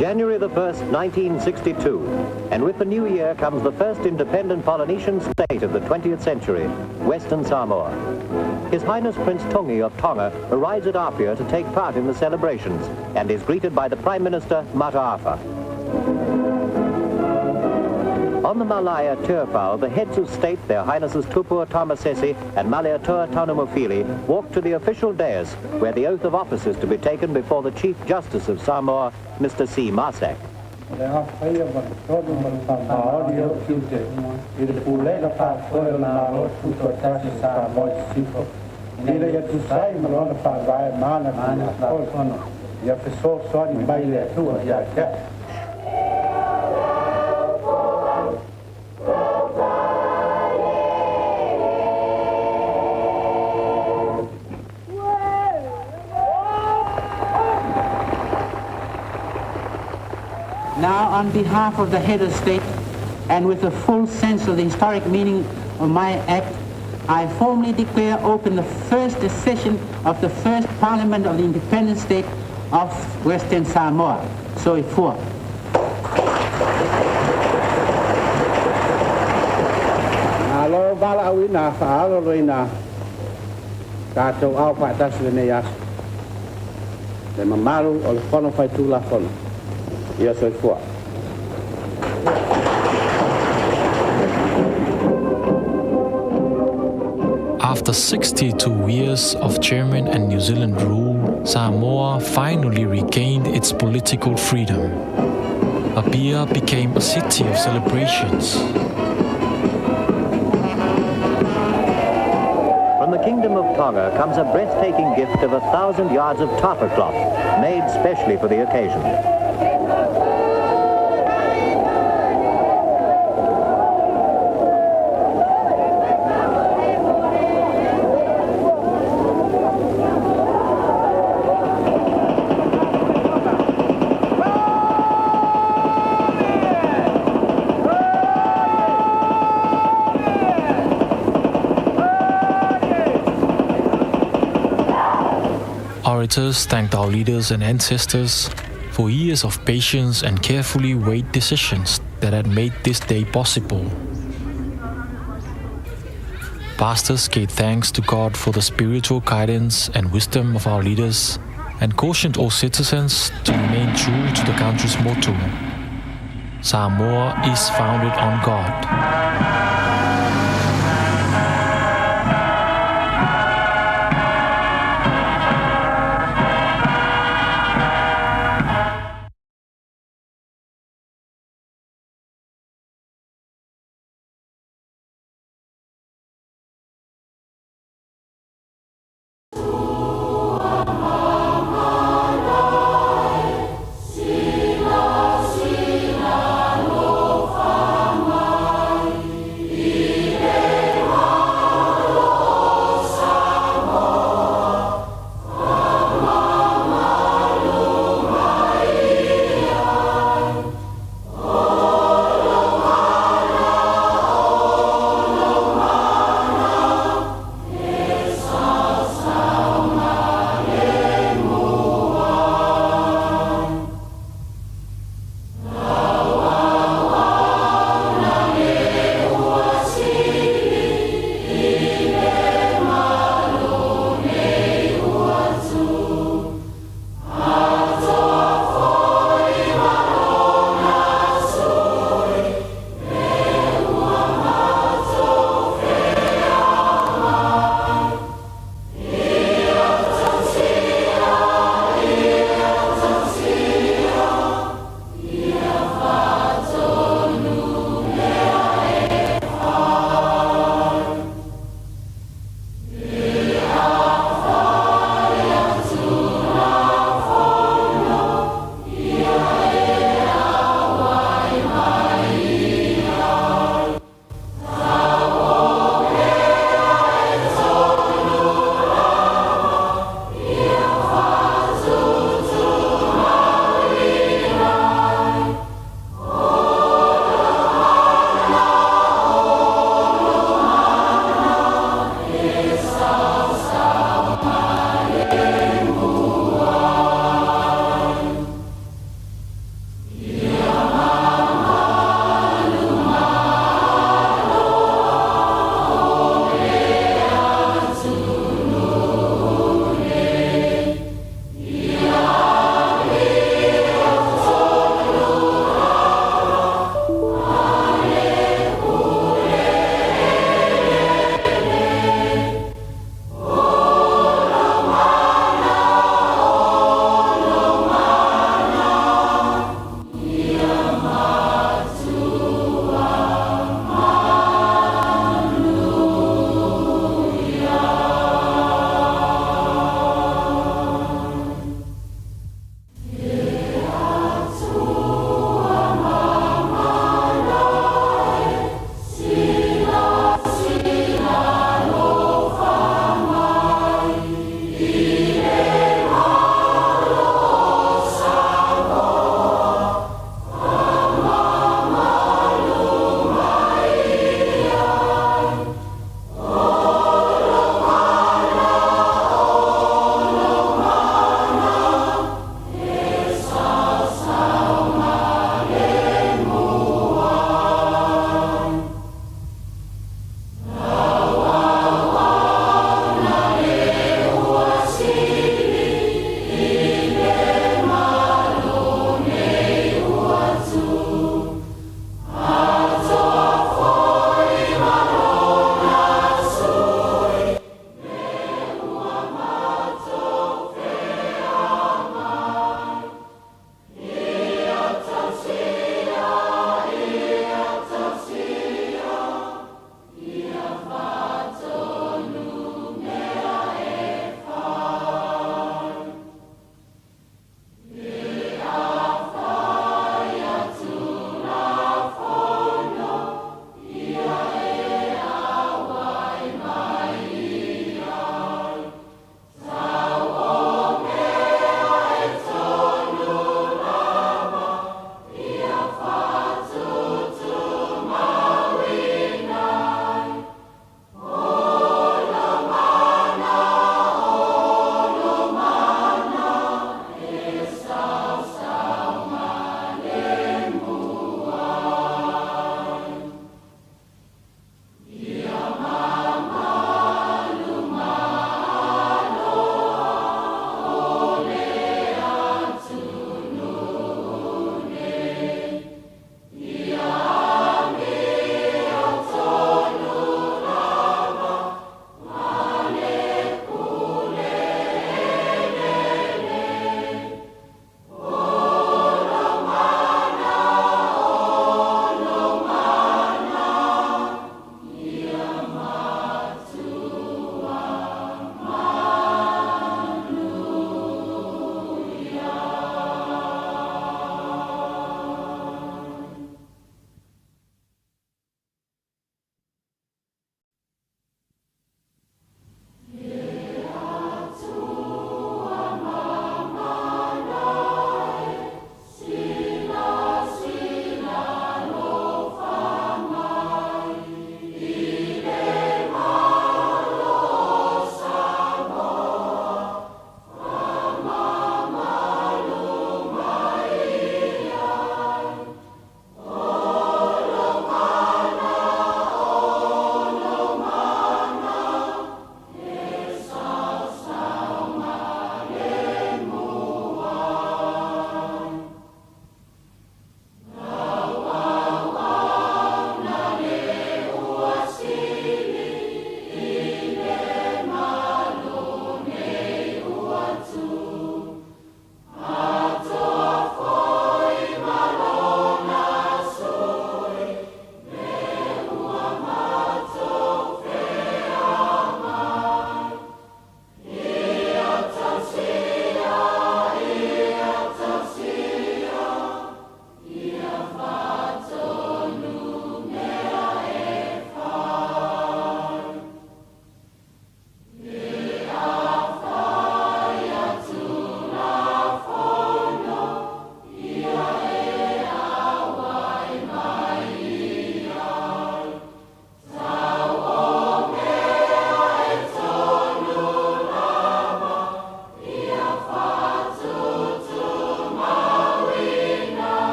January the 1st, 1962, and with the new year comes the first independent Polynesian state of the 20th century, Western Samoa. His Highness Prince Tungi of Tonga arrives at Apia to take part in the celebrations and is greeted by the Prime Minister, Mataafa. On the Malaya Turfao, the heads of state, their Highnesses Tupua Tamasese and Malietoa Tanumafili, walk to the official dais where the oath of office is to be taken before the Chief Justice of Samoa, Mr. C. Marsack. Now, on behalf of the head of state, and with a full sense of the historic meaning of my act, I formally declare open the first session of the first Parliament of the independent state of Western Samoa. So it for. Alo bala awina faalo loina kato au patas leneas. Le mamaru o le fono fai tu la fono. Ia so for. After 62 years of German and New Zealand rule, Samoa finally regained its political freedom. Apia became a city of celebrations. From the Kingdom of Tonga comes a breathtaking gift of 1,000 yards of tapa cloth, made specially for the occasion. Orators thanked our leaders and ancestors for years of patience and carefully weighed decisions that had made this day possible. Pastors gave thanks to God for the spiritual guidance and wisdom of our leaders and cautioned all citizens to remain true to the country's motto: Samoa is founded on God.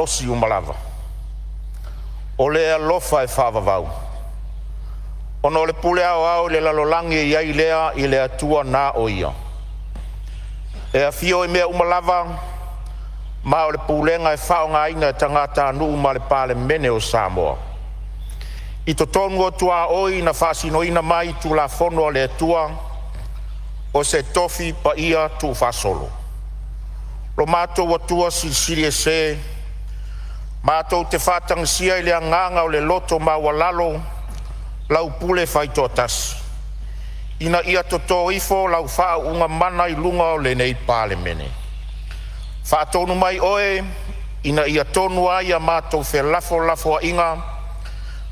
losi umalava. O le alofa e whaavavau. Ono o le pule au le lalolangi e iai lea i le atua nā o ia. E a fio e mea umalava, ma o le pulenga e whaonga ina e tangata anu ma le Palemene o Samoa. I to tonu o tua oi na whasino ina mai tu la fono le atua, o se tofi pa ia tu whasolo. Lo mātou atua siri e se, mātou te whātang sia i le anganga o le loto ma walalo, lau pule whaito atasi. Ina ia toto ifo lau wha unga mana i lunga o le nei Palemene. Whaatonu mai oe, ina ia tonu ai a mātou whe lafo a inga,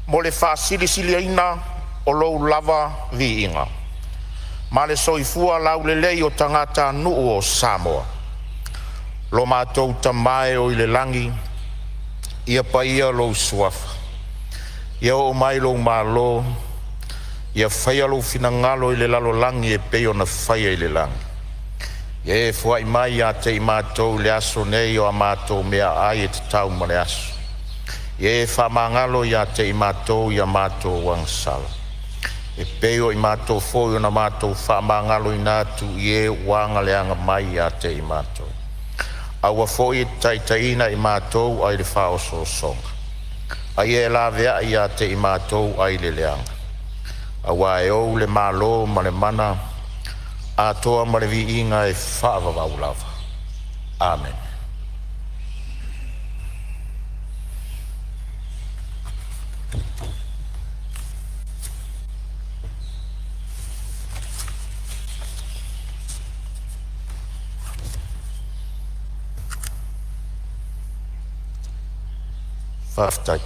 mo le wha sili ina o lou lava vi inga. Ma le soifua lau le lei o tangata nuu o Samoa. Lo mātou tamae o i le langi, ia pa ia lou suafa. Ia o mai lou malo, ia whaia lou finangalo i le lalo langi e peo na whaia i le langi. Ia e fuai mai a te i mātou le aso nei o a mātou mea ai e te tau ma le aso. Ia e whamangalo i a te i mātou i a mātou wangsala. E peo i mātou fōi o na mātou whamangalo i nātu i e wanga le anga mai a te i mātou. Aua fōi e taitaina i mātou ai le whaoso songa. Ai e la vea i a te i mātou ai le leanga. Awa e ou le malo ma le mana, a toa ma le vi inga e whaavavau lava. Amen. Whaftai.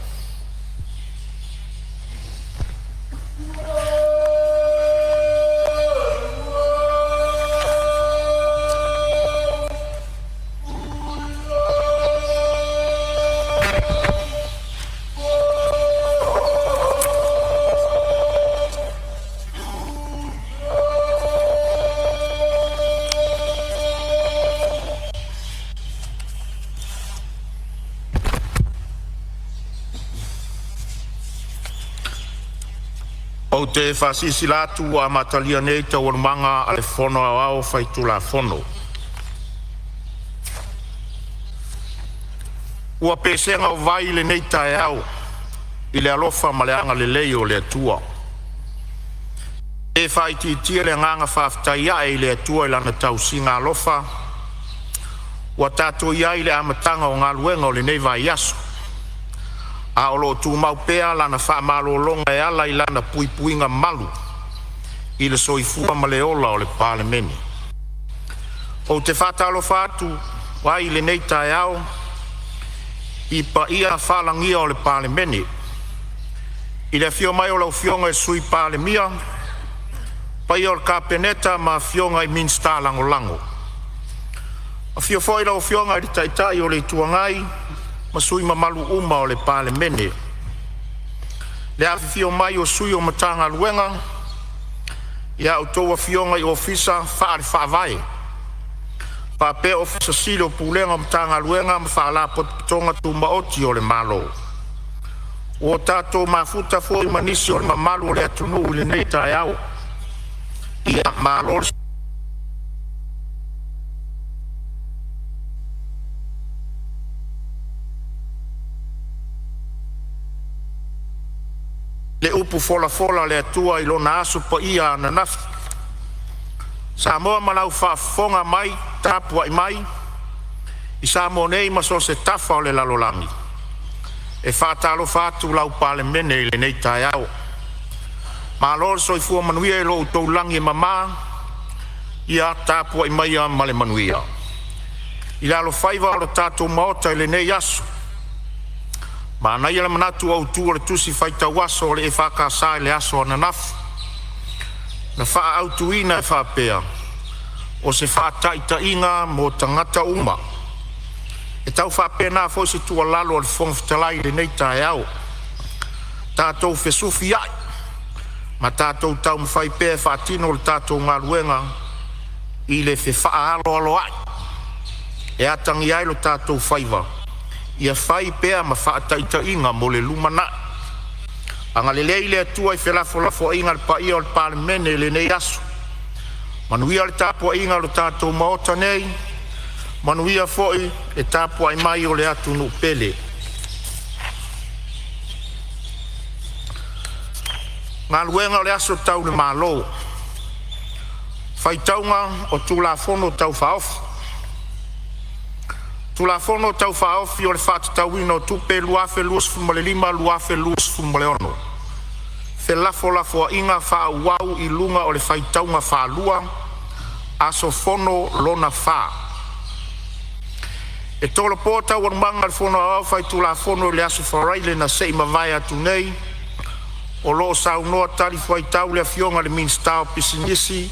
O te whasisi latu a matalia nei te warmanga a le fono au whaitu la fono. Ua pesenga o vai le nei tae au i le alofa ma le anga le leo le atua. E whaiti tia le nganga whaftaia e le atua i lana tausinga alofa. Ua tato ia i le amatanga o ngā luenga o le nei vai aso. A olo tu mau pea lana wha malo longa e ala i lana puipuinga malu i le soifua ma le ola o le Palemene. O te whatalo whatu wa i le nei tae au i pa ia whalangia o le Palemene. I le fio mai o lau fionga e sui Palemia pa ia o le kapeneta ma fionga i minsta lango lango. A fio foi lau fionga i taitai o le tuangai ma sui ma malu uma o le Palemene. Le afi fio mai o sui o matanga luenga, ia o toa fionga i ofisa whaare whaavai. Pa pe ofisa sili o pulenga matanga luenga ma whaala potonga tu maoti o le malo. O tato mafuta foi manisi o le mamalu o le atunu i le nei tae au. Ia malo le upu fola le atua i lona aso pa ia na nafi. Samoa malau whaafonga mai, tapua i mai, i Samoa nei maso se tafa o le lalolangi. E whaatalo whaatu lau Palemene i le nei tae au. Ma lor soifua manuia i lo utou langi mama, ia tapua i mai a male manuia. I lalo whaiva o le tatou maota i le nei aso. Ma nai ala manatu au tu le tusi faita waso le e whakasai le aso ana nafu. Na wha au tuina e whapea. O se whaataita inga mo tangata uma. E tau whapea nā fo se tua lalo le whongfitalai le nei tae au. Tātou whesufi ai. Ma tātou tau mwhai pēr whaatino le tātou ngā luenga i le whe whaahalo alo ai. E atangi ai lo tātou whaiva. ia fai pea ma whaataitainga mo le lumana. Anga le lei le atua I whelafo inga le paia o le Palemene le nei asu. Manuia le tapua inga le tātou maota nei, manuia foi le tapua I mai o le atu nu pele. Ngā luenga o le aso tau le malo. Fai taunga o tulafono tau whaofi. Tulafono tau whaofi o le whātatauina o tupe luafe luas fumale lima luafe luas fumale ono. Lafo inga whauau I lunga o le fai taunga whalua, aso fono lona wha. E tolo pōta warumanga le fono au fai tulafono le aso wharaile na sei mawai atu nei, o loo sau noa tari fai tau le fionga le minstao pisinisi,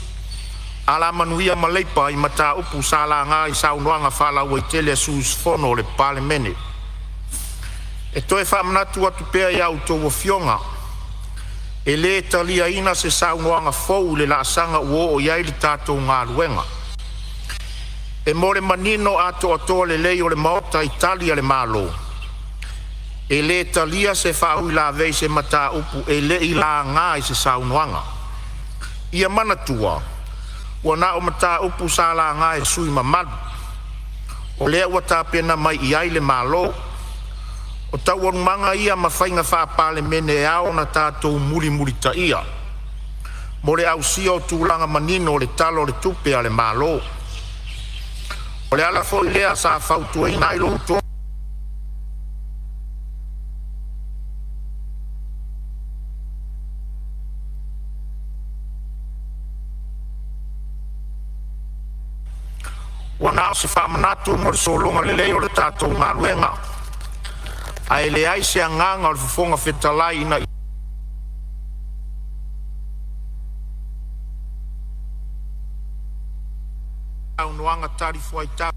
ala manuia maleipa I mata upu sala ngā I sau noanga whala ua I tele sus fono le Palemene. E toe whamanatu atu pea I au tō fionga, e le talia ina se sau noanga fau le la sanga uo o iai le tātou ngā luenga. E more manino ato atoa le lei o le maota Italia le malo. E le talia se whau I la vei se mata upu e le I la ngā I se sau noanga. Ia manatua, wana o mata upu sa la ngā e sui mamadu. O lea ua tāpena mai I ai le malo, o tau warumanga ia mawhainga wha Palemene e ao na tātou muri ta ia. Mo le au sia o tūlanga manino le talo le tupe a le malo. O le ala foi lea sa whautua I nai loto. Wana o se whamanatu mo le solonga le leo le tātou ngā luenga. Ai le ai se anganga o le fufonga whetalai ina au noanga tari fuai tau.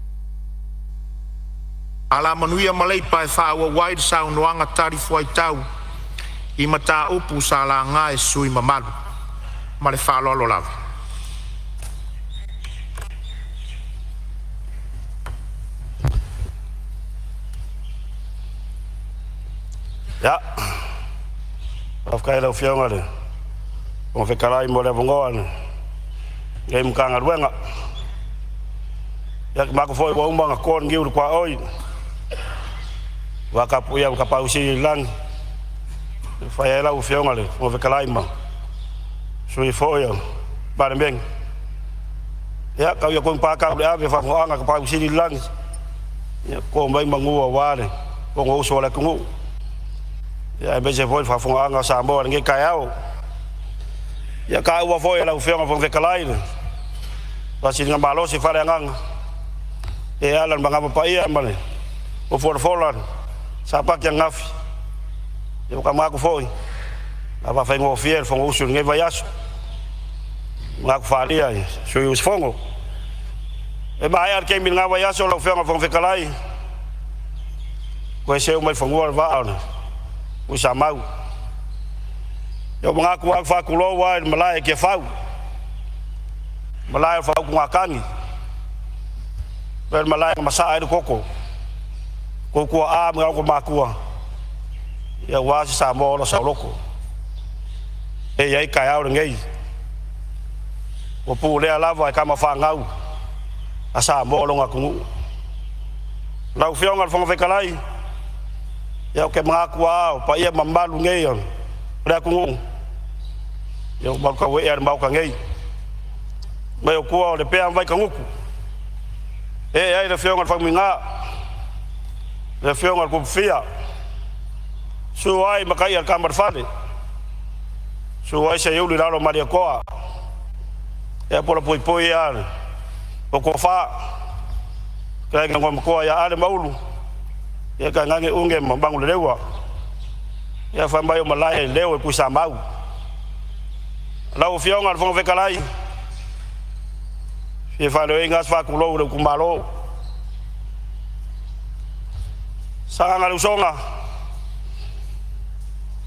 Ala manuia maleipa e whaua waid sau noanga tari fuai tau I mata upu sa la ngā e sui mamadu. Ma le whalolo lava. Ja, afkaila ufionga le. O whekarai mo le vongoa le. Ngai mukanga ruenga. Ya mako foi wa umbanga kon ngiu kwa oi. Wa kapu ya kapausi lang. Faela ufionga le, o whekarai ma. Sui foi Palemene. Ya kau ya kon paka le ave fa ngoanga kapausi lang. Ya ko mai mangua wale. Ko ngoso la kungu. Ya bese foi fa fonga Samoa nge kaiao. Ya ka ua foi la ufionga fo vekalaile. Wa singa malo si fale nganga. E ala manga pa ia male. O for folan. Sa pa kia ngafi. Ya ka ma ko foi. Ava fa ngo fiel fo usu nge vaiaso. Nga ko falia so us fongo. E ba ia ke mi nga vaiaso la ufionga fo vekalai. Ko se o mai fongo va ona. Usa mau. Yo mga kuwag fa kulo wa malaya ke fau. Malaya fa ku ngakangi. Per malaya masa ai koko. Koko a mga ko makua. Ya wa sa mo lo sa loko. E ai kai au ngai. O pu le ala va kama fa ngau. Asa mo lo ngaku. Lau fionga fo vekalai. Ya ke mga kuwa pa ia mamalu ngai on. Ora ku yo ba ka we er mau ka ngai. Ba yo kuwa le pe vai ka nguku. E ai le fionga fa minga. Le fionga ku fia. Su ai makai al kamar fale. Su ai se yo li lalo maria koa. E por poi ar. O ko fa. Ka ngam ko ya ale maulu. Ya ka ngange unge mambangu lewa. Ya fa mai o malai lewa ku sa mau. La o fionga al fon vekalai. E fa le ngas fa ku lo ku malo. Sa nga lu songa.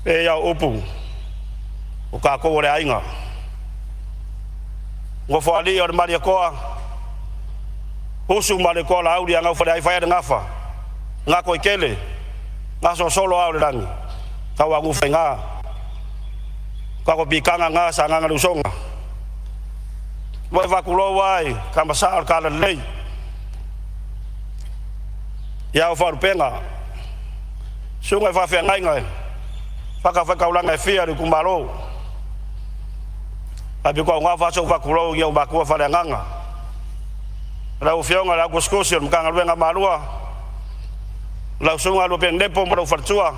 E ya opu. O ka ko le ainga. Ngo fo ali o maria koa. Usu male koa la audi nga fo dai fa ya ngafa. nga ko ikele nga solo au rangi ka wa ngu fenga ka ko bikanga nga sa nga lusonga wa va kulo wai ka masal ka lei ya fa penga sunga fa fenga nga fa ka ulanga fia ri kumalo abi ko nga fa so va kulo ya ba ko fa nganga la ufionga la kuskosi mkanga lwenga malua la sunga lo pendepo mo fartua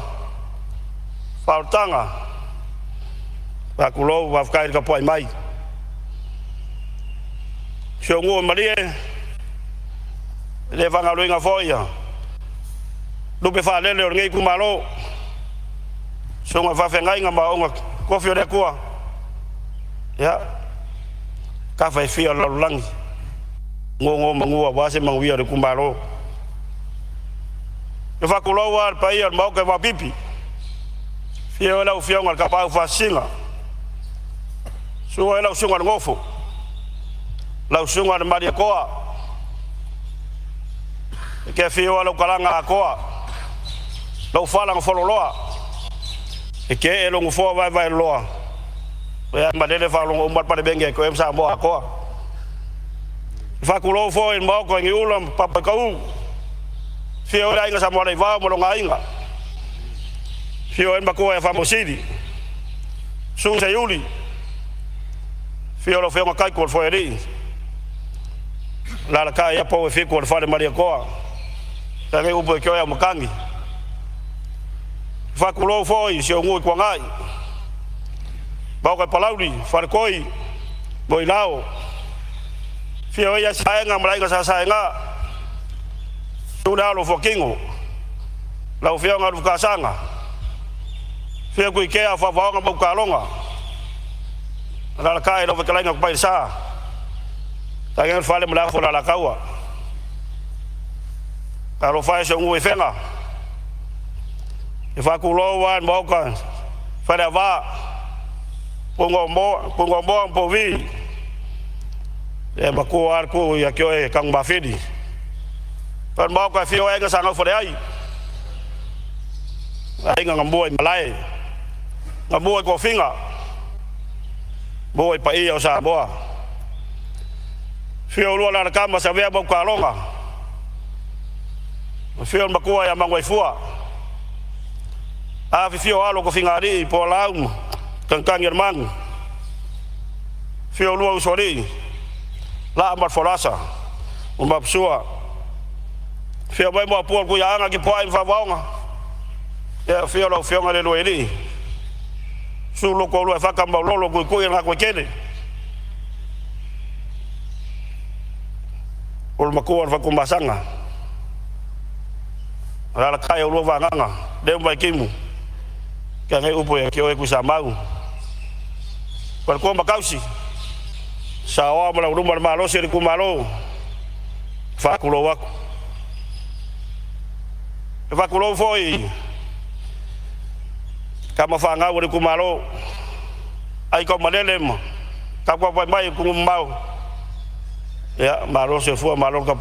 Fonotaga va kulo va kai ka poi mai shongo marie le vanga luenga foia lupe fa lele ngai kumalo songa fa fengai nga maonga kofio de kwa ya ka fa fia la langi ngongo mangua wase mangwia de kumalo le fa kulo wa pa ia mau ka va pipi fia la ufia nga ka pa fa singa suwa la usunga ngofo la usunga de maria koa ke fia la kalanga koa la fala ngfololoa ke elo ngfo vai loa ya madele fa lo umbat pa de benge ko em Samoa koa fa kulo fo en mau ko ngi ulam papa kau fia ora inga Samoa dai va mo nga inga fia en bako fa mo sidi su se yuli fia lo fia kai ko fo eri la kai ya po fi ko fa de maria koa ta ngai upo ko ya makangi fa kulo fo i se ngoi kwa ngai ba ko palauri fa koi boilao fia ya saenga mrai ka saenga sudah lo fokingo la fia nga ka sanga fia ku ke fa nga bu kalonga la kai lo ka nga pa sa ta ngai fa le mla fo la kawa ta lo fa se ngoi fenga fa kulo wan mo kan fa da va pongo mo po vi e ba ko ar ko ya kyo e kang ba fedi pa mo ka fio e ga sanga fo dai ai nga ngamboi malai ngamboi ko finga boy pa ia sa boa fio lo la kama sa ve ba ka longa fio ba ko ya mangoi fua a fio alo ko fingari po laum kangkang irmang fio luau sori la amar forasa umap sua fio bai mo por ku ya nga ki poi fa vaonga ya fio lo fio ngale lo eli su lo ko lo fa kamba lo ku nga ko kene ul makuan fa kumbasanga ala kai lo va nganga de mai kimu ka ngai upo ya kio e ku samau per ko makausi sawa mala rumar malo se ku malo fa kulo wa fa kulo foi kama fa nga ku malo ai ko malelem ka ko mai ku mau ya malo se fu malo ka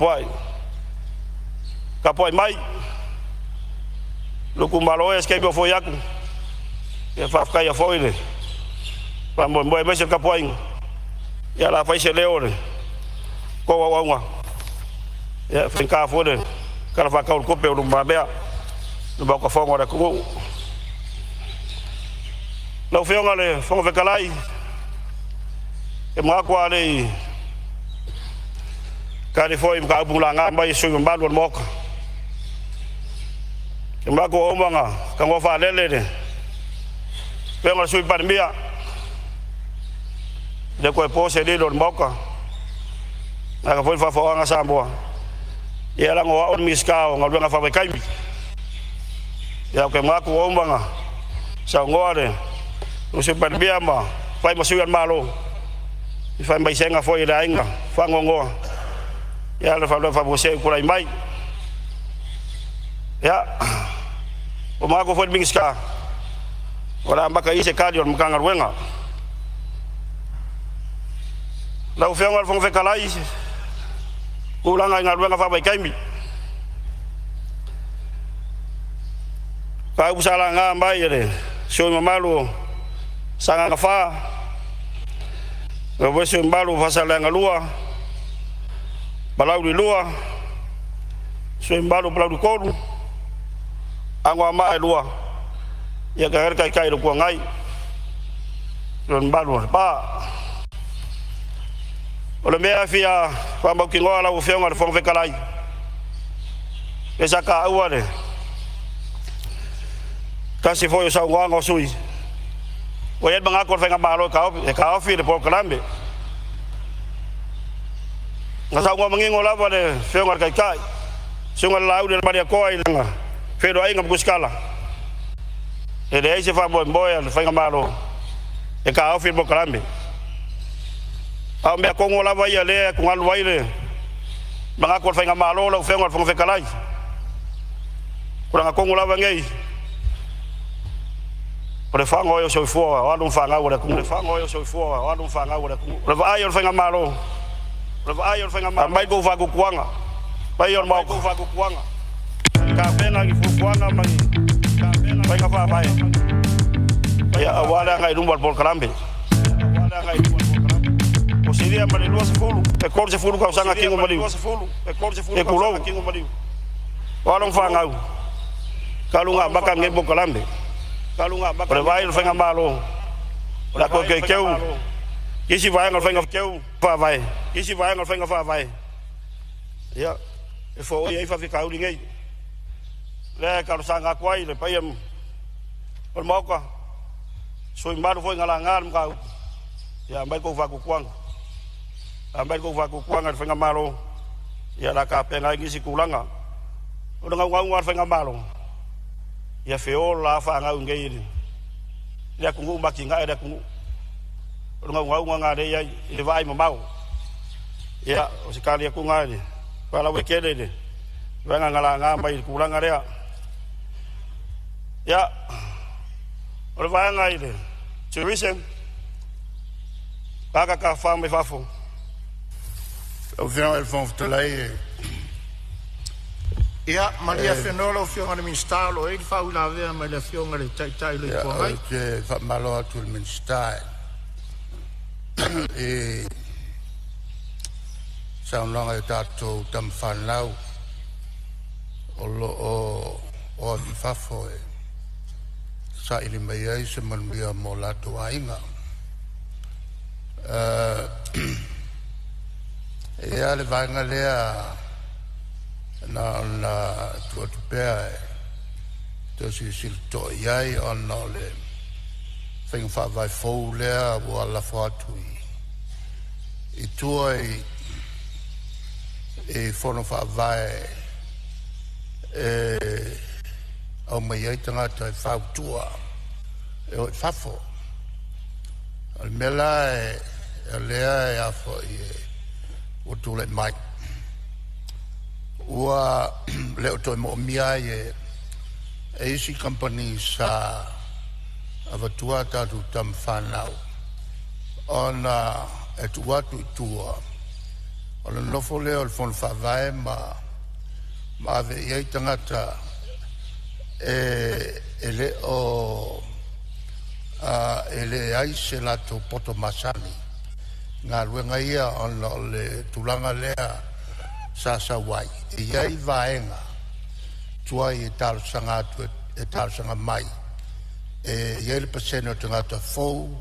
poi mai lo ku malo es que bo foi aku ya fa ka ya foi le pa mo me se ka poi ya la fa se leore ko wa ya fin ka fo de ka fa ka ko pe ru ma be no ba ko fo ngora ko lo fe ngale fo fe kalai e ma ko ale ka ni fo im ka bu la nga mai su ba lo mo ka e ma ko o manga ka ngo fa lele de pe ngol su par mia de ko po se de lo mo ka na ka fo fa fo nga Samoa ya la ngo on miskao ngol nga fa kai ya ke ma ko o manga sa ngore o se par mia ma fai ma su yan malo fai mai senga fo ida inga fa ngo ya le fa bo se ko mai ya o ma ko fo miska ora mbaka ise kadion mkanga ruenga la o fenga fo fe kala ise ulanga nga ruenga fa bai kaimi Ka usala nga mai re. So mamalu sanga kafa. Wa so mbalu fasala nga lua. Balau di lua. So mbalu balau di koru. Angwa mai lua. Ya ka kai ro ko ngai. Ron mbalu pa. Ole mea fia kwa mau kingoa la ufia ngā whong whekalai. E sa ka aua ne. Kasi fo yo sa ngā ngā sui. O yet mga kor whenga malo e ka ofi le po kalambe. Nga sa ngā mangingo lava ne whio ngā kai kai. Si ngā lau ne maria koa i nga. Whio ai ngā mkuskala. E de eise wha mboia le whenga malo. E ka ofi le po kalambe. Au mea kongo lava ia lea kung alu waile. Mga kor whainga malo lau whenga whong whekalai. Kura ngā kongo lava ngei. Kore whango eo soi fua, o anum whanga ura kungu. Kore whango eo soi fua, o anum whanga ura kungu. Kore wa ai or whainga malo. Kore wa ai or whainga malo. Mai kou whaku kuanga. Mai or mau kou whaku kuanga. Ka pena ki fufuanga mai. Whainga whawai. Ia awale ngai rumbar bol karambe. Awale ngai rumbar. O seria mare lua se fulu, e kor se fulu ka sanga kingo maliu. E kor se fulu ka sanga kingo maliu. Walong fangau. Kalunga baka ngebo kalambe. Kalunga baka. Pre vai fanga malo. La ko ke keu. Kisi vai ngal fanga keu fa vai. Kisi vai ngal fanga fa vai. Ya. E fo ia fa fica uri ngai. Le ka sanga kwai le paiam. Por moka. Soi maru foi ngala ngal mka. Ya mai ko fa ku kwang. Ambai ko vaku kuanga whenga malo. Ia la ka penga ngisi kulanga. O nga ngau whenga malo. Ia feo la whanga ungei. Ia kungu maki ngai ia kungu. O nga ngau nga rea i vai mamau. Ia o sikali aku ngai. Wala wekele ni. Whenga ngala nga mai kulanga rea. Ia. O vai ngai ni. Tourism. Paka ka whame whafo. O whianga e whong whtalai e. Ia, maria whenora o whianga le minstalo e whau la vea mai le whianga le taitai le kua mai. Ia, o te whamalo atu le minstai. E saunanga e tātou tam whanau o di whafo e. Sa ili mai ai se manbia mo lato ainga. Ia le vainga lea na tua tupea e te si to iai ona le whainga whawai fau lea ua la whatui i tua e whono whawai au mai ai tangata e whau tua e o whafo al mela e lea e afo i e o tūle mai. Ua leo toi mo mia e isi company sa avatua tatu tam whanau. Ona e tuatu i tua. Ona nofo leo le whon whawai ma ave iei tangata e le o e le aise lato poto masani. Ngā ruenga ia ona le tulanga lea sasa wai. E iai vaenga tuai e tārsanga atu e tārsanga mai. E iai le pasene o tangata fou,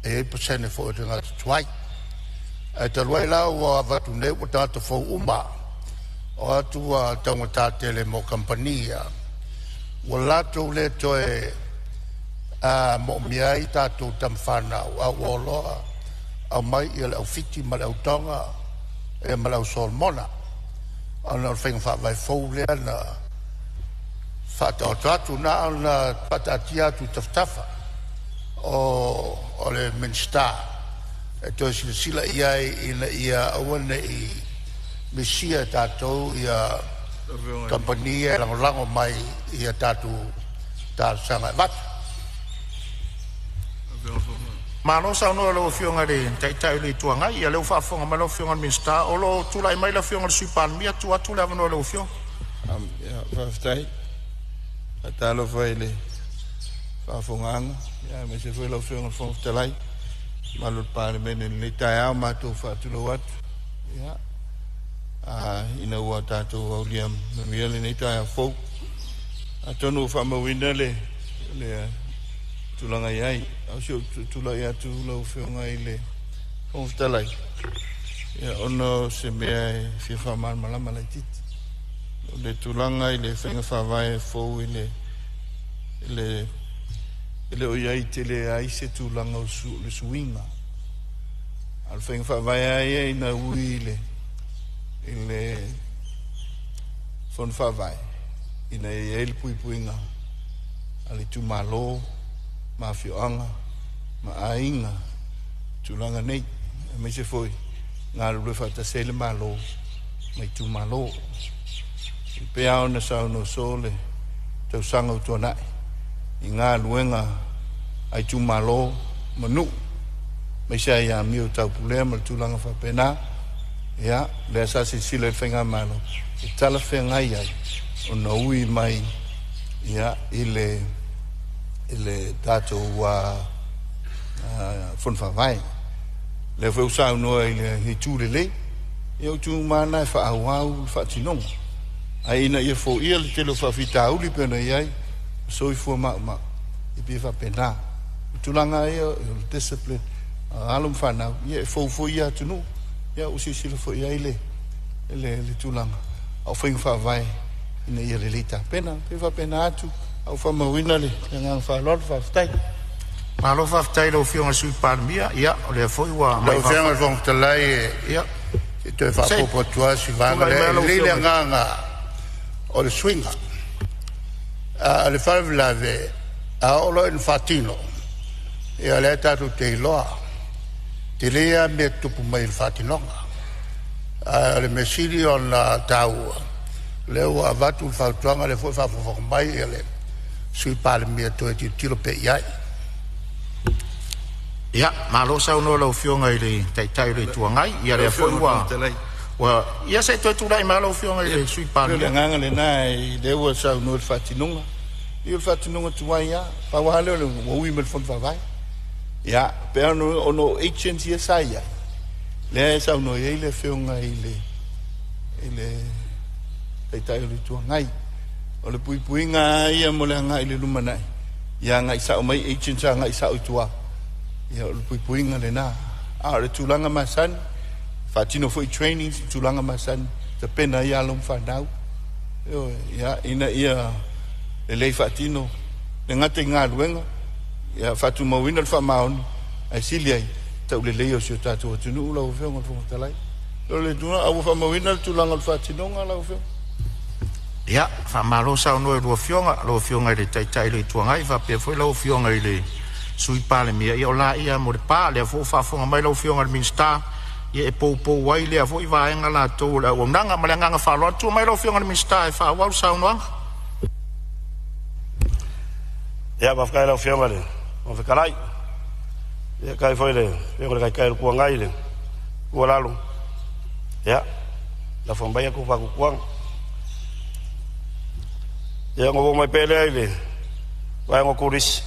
e iai pasene fou o tangata tuai. E taluai lau o avatu ne o tangata fou uma. O atu a tangatatele mo kampania. O lato le toe mo miai tātou tam whanau a uoloa. Au mai i le au fiti ma le au tonga e ma le au solmona. Ana o whenga whawai fau lea na whata o tatu na ana patatia tu taftafa o le minsta. E toi sila iai ina ia awane i misia tātou ia kampania lango mai ia tātou tārsanga vata. Mano sa no lo whionga re taitai le tuanga ia le whaafonga ma lo whionga minsta o lo tulai mai le whionga le suipan mia tu atu le avano le whionga. Ja, whaftai. Atalo fai le whaafongang. Ia me se fai lau whionga Fonotaga. Malu Palemene le tai au mātou whaatulo atu. Ia. Ina ua tātou au liam. Miele nei tai au fau. Atonu whamawina le tulanga iai. Au sio tula ia tu lau whionga i le Fonotaga. Ia ono se mea e fia whaman malama lai titi. Le tulanga i le whenga whawai fau i le o iai te le ai se tulanga o le suinga. Al whenga whawai ai i na ui i le whon whawai. I na e ele pui puinga. Ale tu malo, ma whioanga, ma ainga, tulanga nei. Me se foi. Ngā rure whatasele malo, mai tu malo. I pea ona sau no sole, tau sanga utua nai. I ngā luenga, ai tu malo, manu. Mai sea ia mio tau pulea, ma tulanga whapena. Ia, lea sa se sila e whenga malo. I tala whenga iai, o na ui mai, ia, i le tātou wa whanwhawai. Le feu sa no ile he tu le eu tu mana fa au fa tinong ai na ia fo ia le telo fa fita uli pena ia so i fo ma i pe fa pena tu langa ia discipline alum fa na ia fo ia tu no ia o si le fo ia ile le tu langa au fa vai ina ia le lita pena pe fa pena tu au fa ma wina le nga fa lot fa stai. Maar lo fa tai lo fiona sui Palemene, ia, o le foi wa mai fa. Lo fiona Fonotaga ia. Te fa popo tua si va le nga o le swinga. Le fa lave a o lo in fatino. E le tatu te loa. Te lea me tupu mai il fatino. Le mesili on la tau. Le o avatu il fatuanga le foi fa fo mai ele. Sui Palemene to ti tiro pe iai. Ia, ma lo sa no lo fionga i le tai le tuangai, ia le foi wa ia se tu dai ma lo fionga i le sui Palemene. Nganga le nai le wa sa no fatinunga. I fatinunga tuaia, pa wa le o wi me fon vai. Ia, per no ono agency saia. Le sa no i le fionga i le tai le tuangai. O le puipuinga ia mo le ngai le lumanai. Ia ngai sa o mai agency ngai sa o tua. Ia o puipuinga le na. Le tulanga masan, fatino foi training, tulanga masan, te pena ia lom whanau. Ia, ina ia, le lei fatino, le ngate ngā luenga, ia fatu mawina le whamaoni, ai sili ai, tau le lei o sio tātua tunu ula o whionga Fonotaga. Le tuna, au whamawina le tulanga le fatino ngā la o whionga. Ia, whamaro sao noe lo whionga le tai le tuangai, whapea foi lo whionga i le sui Palemene ia o la ia mo le pa le fo fa fonga mai lo fionga minsta ia e po wai le fo i vaenga la to la o nanga ma nga fa lo tu mai lo fionga minsta e fa wa sa no ia va fa lo fionga le o fa kalai ia kai foi le ia kai ku ngai le o la lo ia la fo mai ku fa ku kwang ia ngo mai pele le va ngo kuris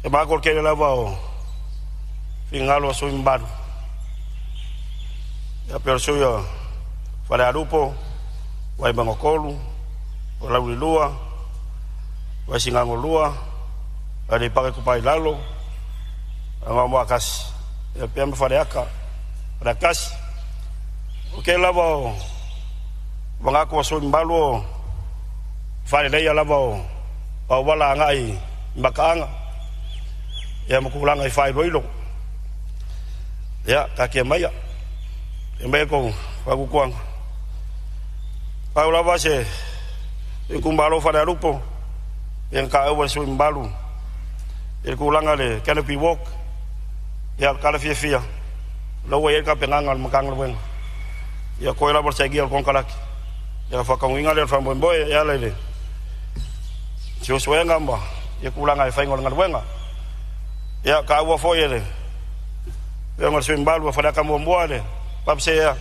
e makor kele lava o fingalo so imbaru ya perso ya fale arupo vai bangokolu o laulilua vai singango lua ali pake kupai lalo anga mo akas ya pia me fale aka rakas o kele lava o bangako so imbalu fale leia lava o wala ngai mbakaanga ia mo kulanga i fai roilo ia ka ke mai e mai ko pa ku kwang pa ula base e kumbalo fa da lupo en ka o so imbalu e kulanga le canopy walk ia kala fia lo we ka penanga al makang wen ia ko ila bor segi al konkalak ia fa ka winga le fa boy ia le jo soenga mba ia kulanga i fai ngol ngal wenga ya ka wa fo yele ya ngal swim balu fa da ka mo mboale pap se ya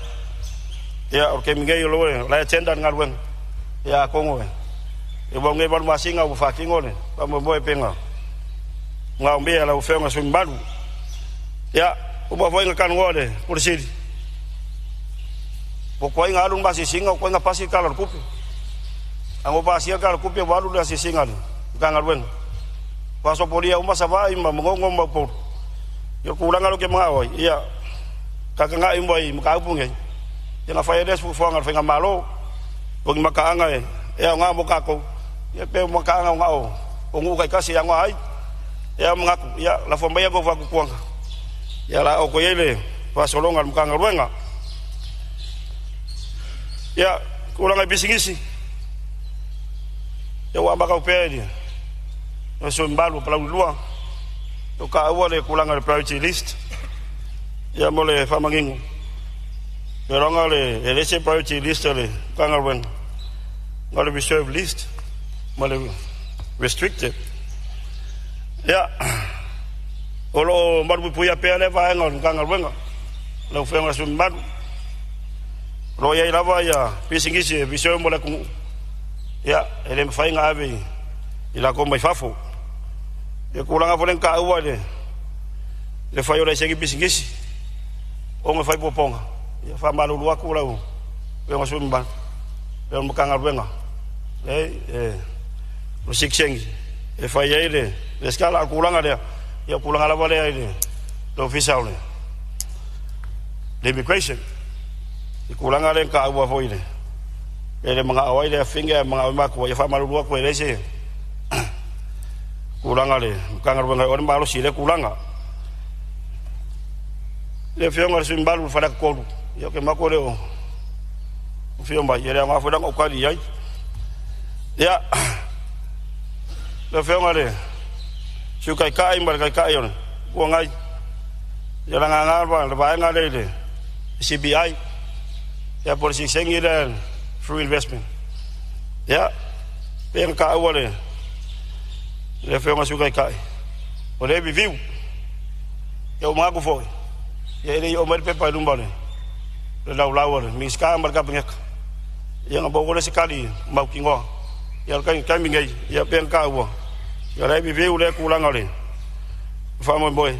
o ke mingei lo la tenda ngal wen ya ko ngwe e wa ngai balu masinga u fakingo le pa mo boe penga nga mbia la u fenga sun balu ya u ba voinga kan ngole por siri po ko inga alun basi singa ko inga pasi kala kupi ango basi kala kupi balu la singa le kanga wen paso polia uma savai ma mongo ma por yo kuranga lo ke maoi ya kakanga imbai mka punge ya fa edes fu fanga fenga malo bagi makaanga ya nga mo kako ya pe makaanga nga o ngu kai kasi ya nga ai ya mengaku ya la fombaya go va kuanga ya la o ko yele pasolonga mkanga ruenga ya kuranga bisingisi ya wa baka upedi no so mbalo pala lua to ka wole kuranga priority list ya mole famangingu pero ngale elese priority list le kanga wen ngale reserve list mole restricted ya olo maru puya pele va ngon kanga wen lo fenga sun maru lo ya lava ya pisingisi visio mole ku ya ele mfainga ave ila ko mai fafo ya kuranga folen ka uwale le fayo la segi pisingisi o me fai poponga ya fa malu lua ku lau we mo sumba we mo kanga ruenga lo siksengi e fai ele le skala kuranga le ya kuranga la vale ele lo official le immigration e kuranga le ka uwa foile ele mga awai le finga mga ma ko ya fa malu lua ku ele se kuranga le kanga ruenga o mbalo si le kuranga le fionga sun balu fala ko yo ke makole o fiomba yere ma foda ko kali yai ya le fionga le su kai kai mar kai kai on ko ngai ya la nga ba nga le CBI ya por si sengira free investment ya pen ka wale le fionga su kai kai o le viu yo ma ko foi ya ini omar pepa lumbale le laulawale miska marka pengek yang bogole sekali mau kingo ya kan kami ngai ya pengka wo ya lai biu le kulang ale famo boy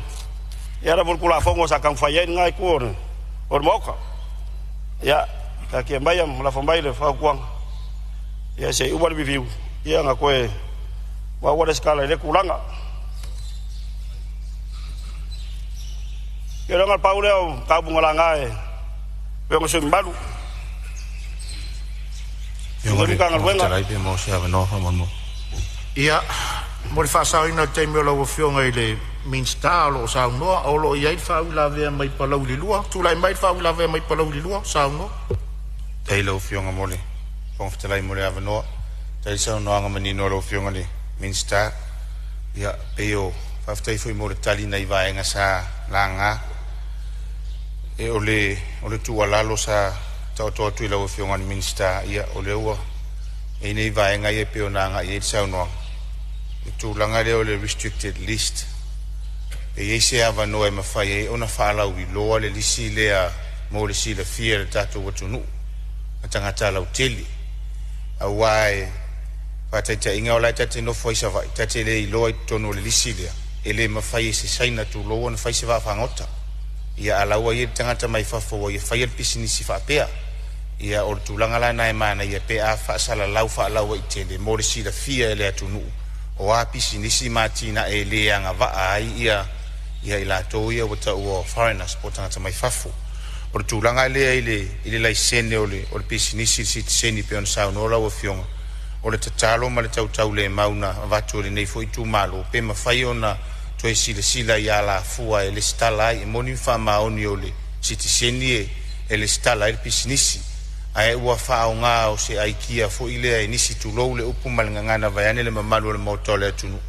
ya la kula fongo sakang fayen ngai ko or moka ya ka ke bayam la fombai le fa kuang ya se ubar biu ya ngakwe wa wala sekali le kulanga Kira ngal pauleo kabung langai. Peng sun balu. Yo ngari kangal wenga. Tarai pe mo sia no mo. Ia, mo fa sa ina te me lo fio ngai le minsta lo sa no o lo ia fa la ve mai pa lo li lua. Tu lai mai fa la ve mai pa lo li lua sa no. Te lo fio ngamole. Pong ftelai mo le ava no. Te sa no nga mani no lo fio ngali minsta. Ia peo fa ftai foi mo le tali nei vai nga sa langa. E ole tu alalo sa tau tu ila ofionga ni minsta ia ole ua e nei vai nga ye peona nga ye sa no e tu langa le ole restricted list e ye se ava no e mafai e ona fala wi lo le lisi le a mo le si le fier tatu watunu atanga tala uteli a wai pata ta inga ola tatu no foi sa vai tatu le lo i tono le lisi le ele mafai se saina tu lo ona fai se va fangota ia alaua ia tangata mai fafo ia fai pisinisi fa pea ia o tulanga la nai mana ia pea fa sala lau fa lau i tele morisi la fia le atunu o a pisinisi matina e le anga va ai ia ila to ia wata o foreigners potanga mai fafo o tulanga le ile lai sene o le pisinisi sit seni pe on sa no la o fionga o le tatalo ma le tau le mauna vatu le nei foi tu malo pe ma fai ona toi sila ya la fua ele stala e moni fa maoni ole sitiseni ele stala e pisinisi ai ua fa nga o se aikia fo ile inisi tu lo le upu malngana vayane le mamalu le motole tunu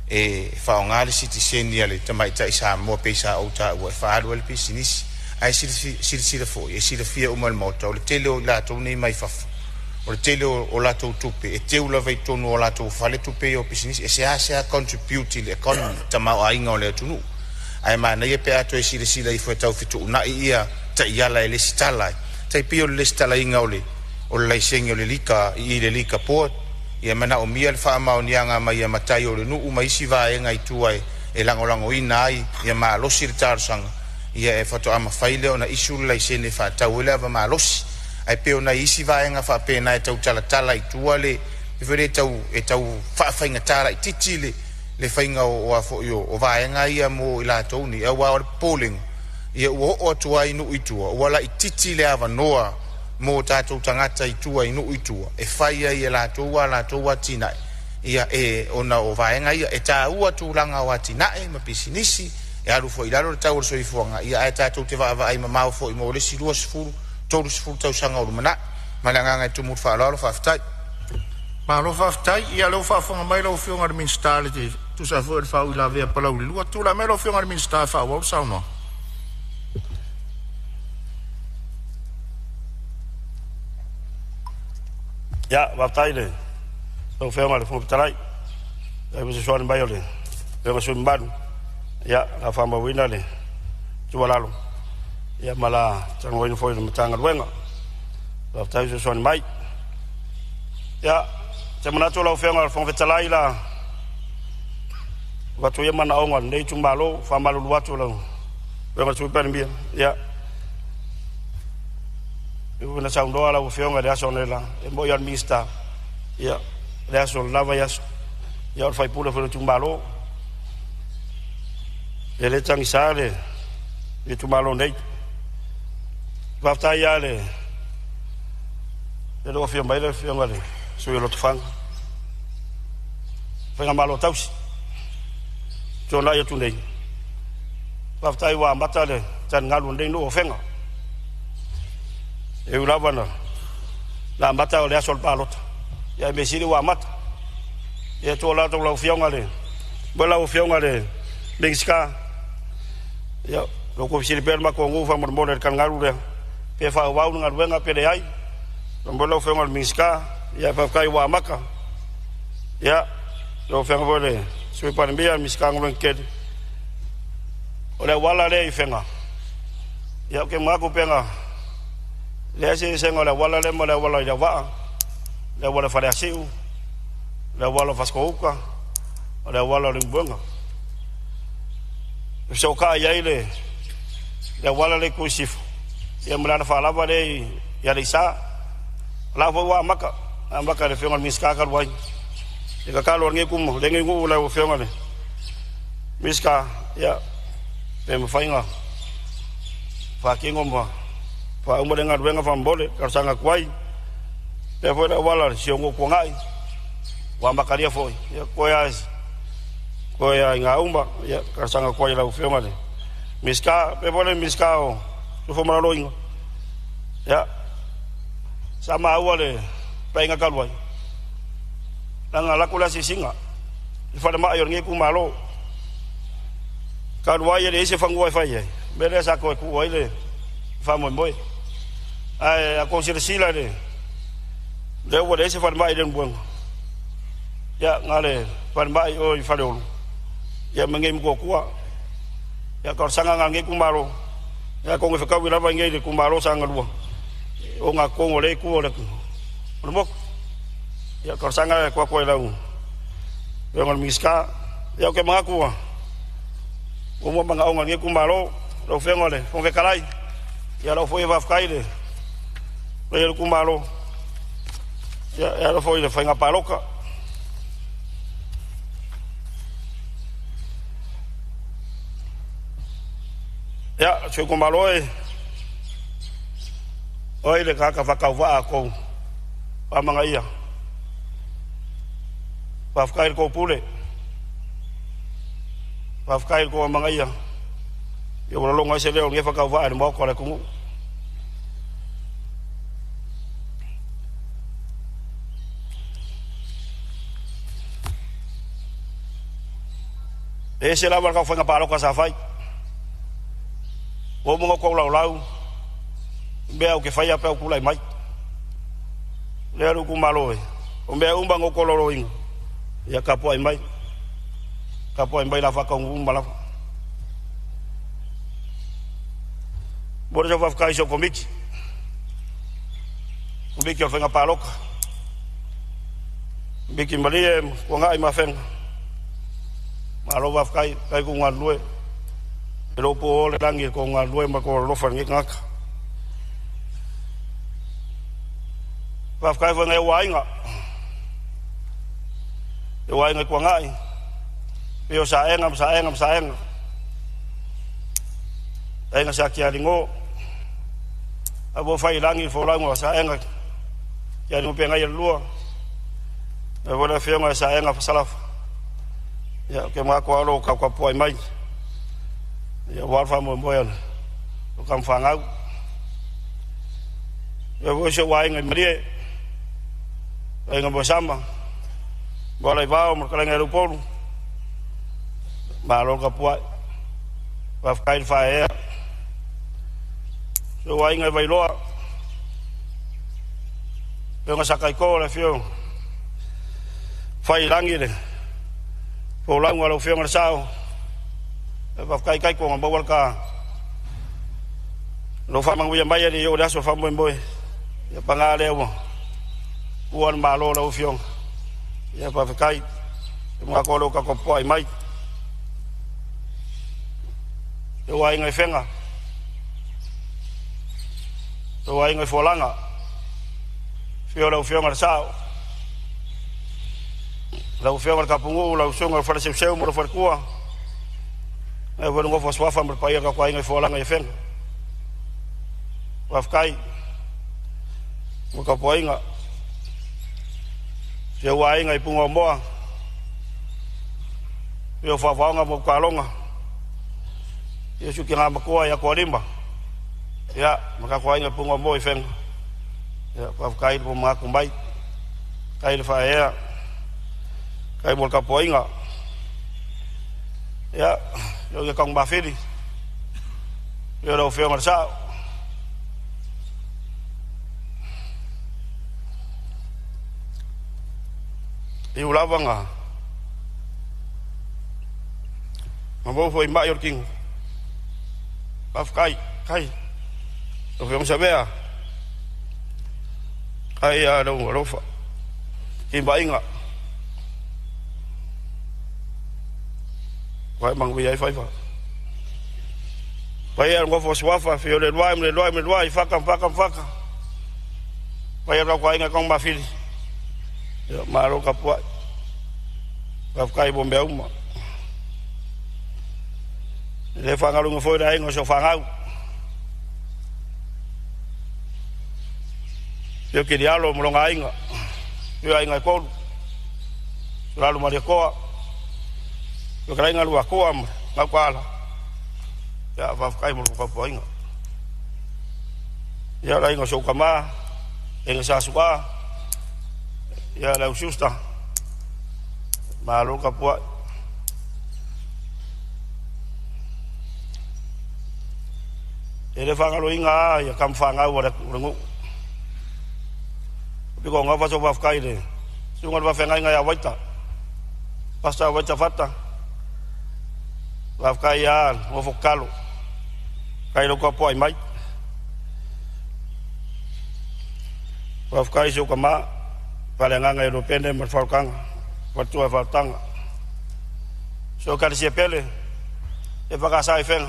e fa nga le sitiseni ale tamai tai sa mo pesa o ta ua fa le pisinisi ai sila fo e sila fia umal motole tele o la to nei mai fa o tele o la to tupe e te ula vai tonu o la to fale tupe o business e se contribute le economy tama o ainga o le tunu ai mana ye pe ato e sila i fo tau fitu na ia ta iala e le stala tai pio le stala inga o le laiseng o le lika i le lika po ia mana o mia le whaamaonianga mai ia matai o le nuu mai si vaenga i tuai e langolango ina ai ia maalosi le tarosanga ia e whato ama whaile o na isu lai sene whatau ele ava maalosi ai peo na isi vaenga whapena e tau talatala i tuale e where tau whawhainga tara i titile le whainga o vaenga ia mo i la tauni e wa o le polling ia ua o atua i nuu itua wala i titile ava noa mo tātou tangata i tua i nuu itua e whaia i la toua tinai ia e ona o vaenga ia e tā ua tūranga o atinae ma pisinisi e aru fo i lalo le tau o soifuanga ia e tātou te vaava ai ma mau fo i mo le sirua sifuru tolu sifuru tau sanga o lumana malanganga i tumut whaalalo whaftai Ma lo whaftai ia lo whafonga mai lo whionga le minsta le te tu sa fo e whau i la vea palau li lua tu la mai lo whionga le minsta whau au sauno Ya, waftai le. So whionga le whumpitalai. Ia wisa soani mai o le. Whionga sui mbanu. Ia, la whamba wina le. Tualalo. Ia mala tango inu fo i le matanga luenga. Waftai wisa soani mai. Ia, te manatu la whionga le whumpitalai la. Watu ia mana aonga nei tumbalo, whamalo luatu la. Whionga sui Palemene. Ia. Eu na saung doa la o whionga le aso nela e mo ia mista ia le aso lava ia ia o fai pula fo tumbalo e le tangi sale e tumbalo nei vafta ia le lo whionga le whionga le so yo lo tfang fai malo tausi tona ia tu nei vafta ia mata le tan ngalu nei no ofenga e ulavana la mata o le asol palota ya me siri wa mata e to la to la fianga le bola o fianga le lingska ya lo ko siri per ma ko ngu fa mo le kan ngaru le pe fa wa ngar wenga pe le ai bola o fianga lingska ya fa kai wa maka ya lo fianga bole sui pa mbia miska ngren ked o le wala le ifenga ya ke ma ko penga le se sengo la wala le mo la wala ya va le wala fa asiu le wala faskouka le wala limbonga so ka ya ile le wala le kusif ya mala fa la vale ya lisa la wa maka le fenga miska ka wai e ka lo nge kum le nge ngu la o fenga le miska ya pe mo fainga fa kingo mo fa umo dengar wenga fambole karsanga kwai pe foi la wala si ngo ko ngai wa makaria foi ya koya nga umba ya karsanga kwai la ufema le miska pe bole miska o so fo mala loinga ya sama awale pe nga kalwai langa la kula si singa fa de ma yor ngi ku malo kalwai ye se fango fa ye bele sa ko ku wai le fa mo boy ai a consider sila de wo de se fa mai den bon ya ngale fa mai o fa de ya mengem ko kwa ya ko sanga ngange kumaro ya ko nge fa ka wila ba nge kumaro sanga lu o nga ko ngole ku le mo ya ko sanga kwa ko la u yo ngol miska ya ke mga ku o mo mga o nge kumaro lo fe ngole fo ke kalai ya lo foi va fkaile le kumalo ya lo foi le fanga paloka ya se kumalo oi le kaka fa ka va ko pa manga ia pa fkaile ko pule pa fkaile ko manga ia yo lo ngai se le nge fa ka va mo ko le ku ese la marca foi nga palo ka sa fai o mo ko lau be o ke fai apa ku lai mai le ru ku malo o be un bango ko lo ing ya ka po ai mai la fa ka un mala bora va ficar isso comigo o que eu venho para louca Biki Marie, Wangai Mafeng, Marova Kai, Kaikungan Lue, Ropo, Rangi, Kongan Lue, Mako, Lofan Yingak. Wafkai van e wainga. E wainga Kwangai. Pio saengam. Enga sakia ringo. Abo fai langi fo lango saenga. Ya no penga lua. E bona fionga saenga salaf. Ya ke ma ko alo ka ko poi mai. Ya warfa mo boyan. O kam fangau. E wo se wainga Marie. Enga bosama. Bola ivao mo kala ngero polu. Malo ka puai. Wafkai fae. So wainga vai loa. Enga sakai ko le fio. Fai langi le. Po lango lo fio ngasao. Wafkai kai ko ngabawal ka. Lo fa mangu yambaya ni yo daso fa mboy. Ya pangale mo. Buan malo la ufiong ya pa kai mo ko lo ka ko poi mai e wai ngai fenga e wai ngai folanga fio la ufiong sao la ufiong ka pungu la ufiong fa se seu mo fa kuwa e vo ngo fo swafa mo pa ka kwai ngai folanga e fenga wa kai mo ka poi nga se wai ngai pungo moa yo fa nga mo kalonga yo su kina makua ya ko limba ya maka ko ngai pungo mo ifeng ya pa kai po ma kumbai kai fa ya kai mo ka poinga ya yo ke kong ba fili yo lo feo marsa i ulavanga mabo foi maior king af kai o vemos saber ai a do rofa ki bainga vai mang vi ai fai fa vai ngo fo swafa fio le loi faka vai ra kwai nga kong ba fili ya maro kapua kai bombe uma le fanga lungo foi dai ngo so fanga yo que dialo mo nga inga yo ai nga ko la lu maria ko yo krai nga lu ko am ma kwala ya va kai mo ko poinga ya lai ngo so kama en sa suka ya la ususta malo kapua ele fanga lo inga ya kam fanga wa rungu biko nga fa so va kai de sunga va fanga nga ya waita pasta waita fata va kai ya mo fokalo kai lo kapua mai va kai so kama Palenganga Europene merfalkang waktu faltang so kan siapele e vaga sai fen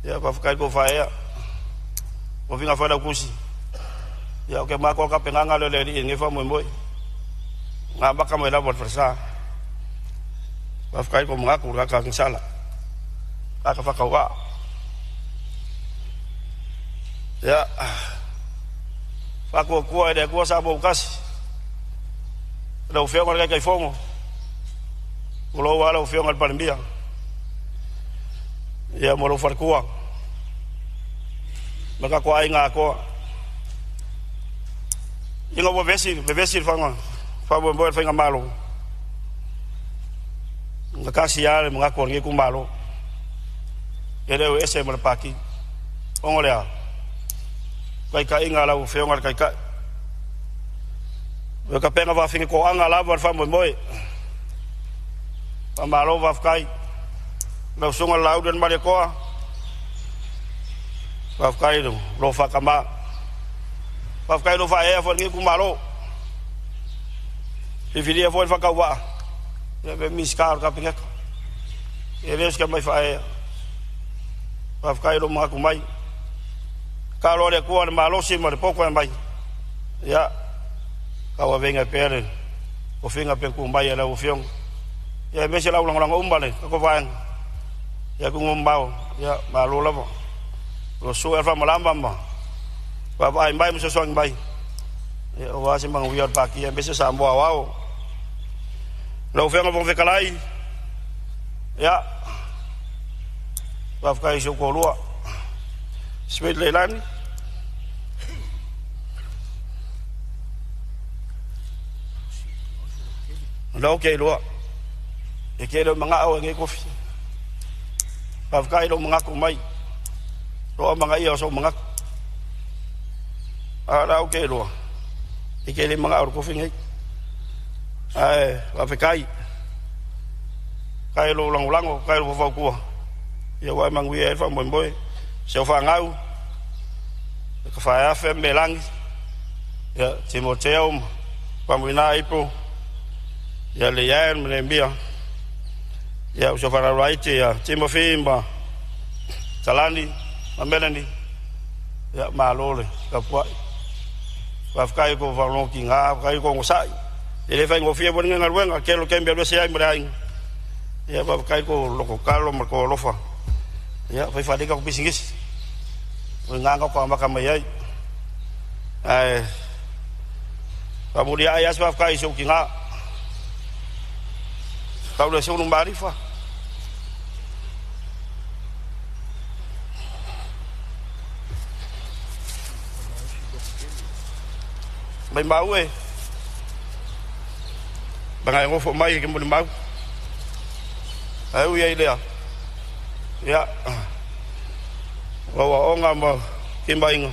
ya va ficar go faia o vinga fora kusi ya ke ma ko ka penanga le le ni fa mo nga ba ka mo la bot fresa va ficar go mga ku ka sala ka fa ka wa ya Fako kuwa de kuwa sabo kasi. La ufio ngol kai fongo. Ulo wala ufio ngol palembia. Ya molo farkuwa. Maka kwa inga ko. Inga bo vesi fanga. Fabo mbo fanga malo. Ngakasi yale mga ko ngi kumalo. Ele ese mo paki. Ongolea. Kai inga la ufeo ngal kai we ka penga va fingi ko anga la va fa mo pa malo va kai la sunga la uden mari ko va kai lo fa kama va kai lo fa e fa ngi ku malo Fifiria foi whakaua. Ia me miskar ka pingaka. E ves ka mai whae. Whakairo mga kumai. Ka lore kua ni malosi ma le poko e mai. Ia. Ka wa venga pere. O finga pe kumbai ala o fiong. Ia me se lau lang umbale. Ka ko vaeng. Ia ku ngombao. Ia malo lavo. Lo su e fa malamba ma. Wa vai mai mo se soang mai. Ia o wa se mang wiar pa ki e me se Samoa wao. Lo fiong o vekalai. Ia. Wa fa iso ko lua. Smit le lan. Lo ke lua. E ke lo manga o nge kofi. Pa fa lo manga ko mai. Lo manga ia so manga. Ala o ke lua. E ke le manga o kofi nge. Ai, wa fa kai lo lang kai lo fa ku. Ia wa mang wi e fa mo boy. Se fa ngau. Ka fa fa melang. Ya Timoteo pamina ipo. Ya le ya me mbia. Ya so fa right ya Timofimba. Salani, Melanie. Ya malole ka kwa. Wa fa ko fa no kinga, ka ko ngosai. Ele fa ngofia bon nga ruenga ke lo kembe lo se ai mrai. Ya ba kai ko lo ko kalo mar ko lofa. Ya fa dika ko bisingis. Nga ko ma ka mai ai. Ai. Ba mo dia ai aswa kai so kinga. Ka lo se un barifa. Mai mau e. Bangai ngofo mai ke mo mau. Ai u ia idea. Ya. Wa onga ma kimbainga.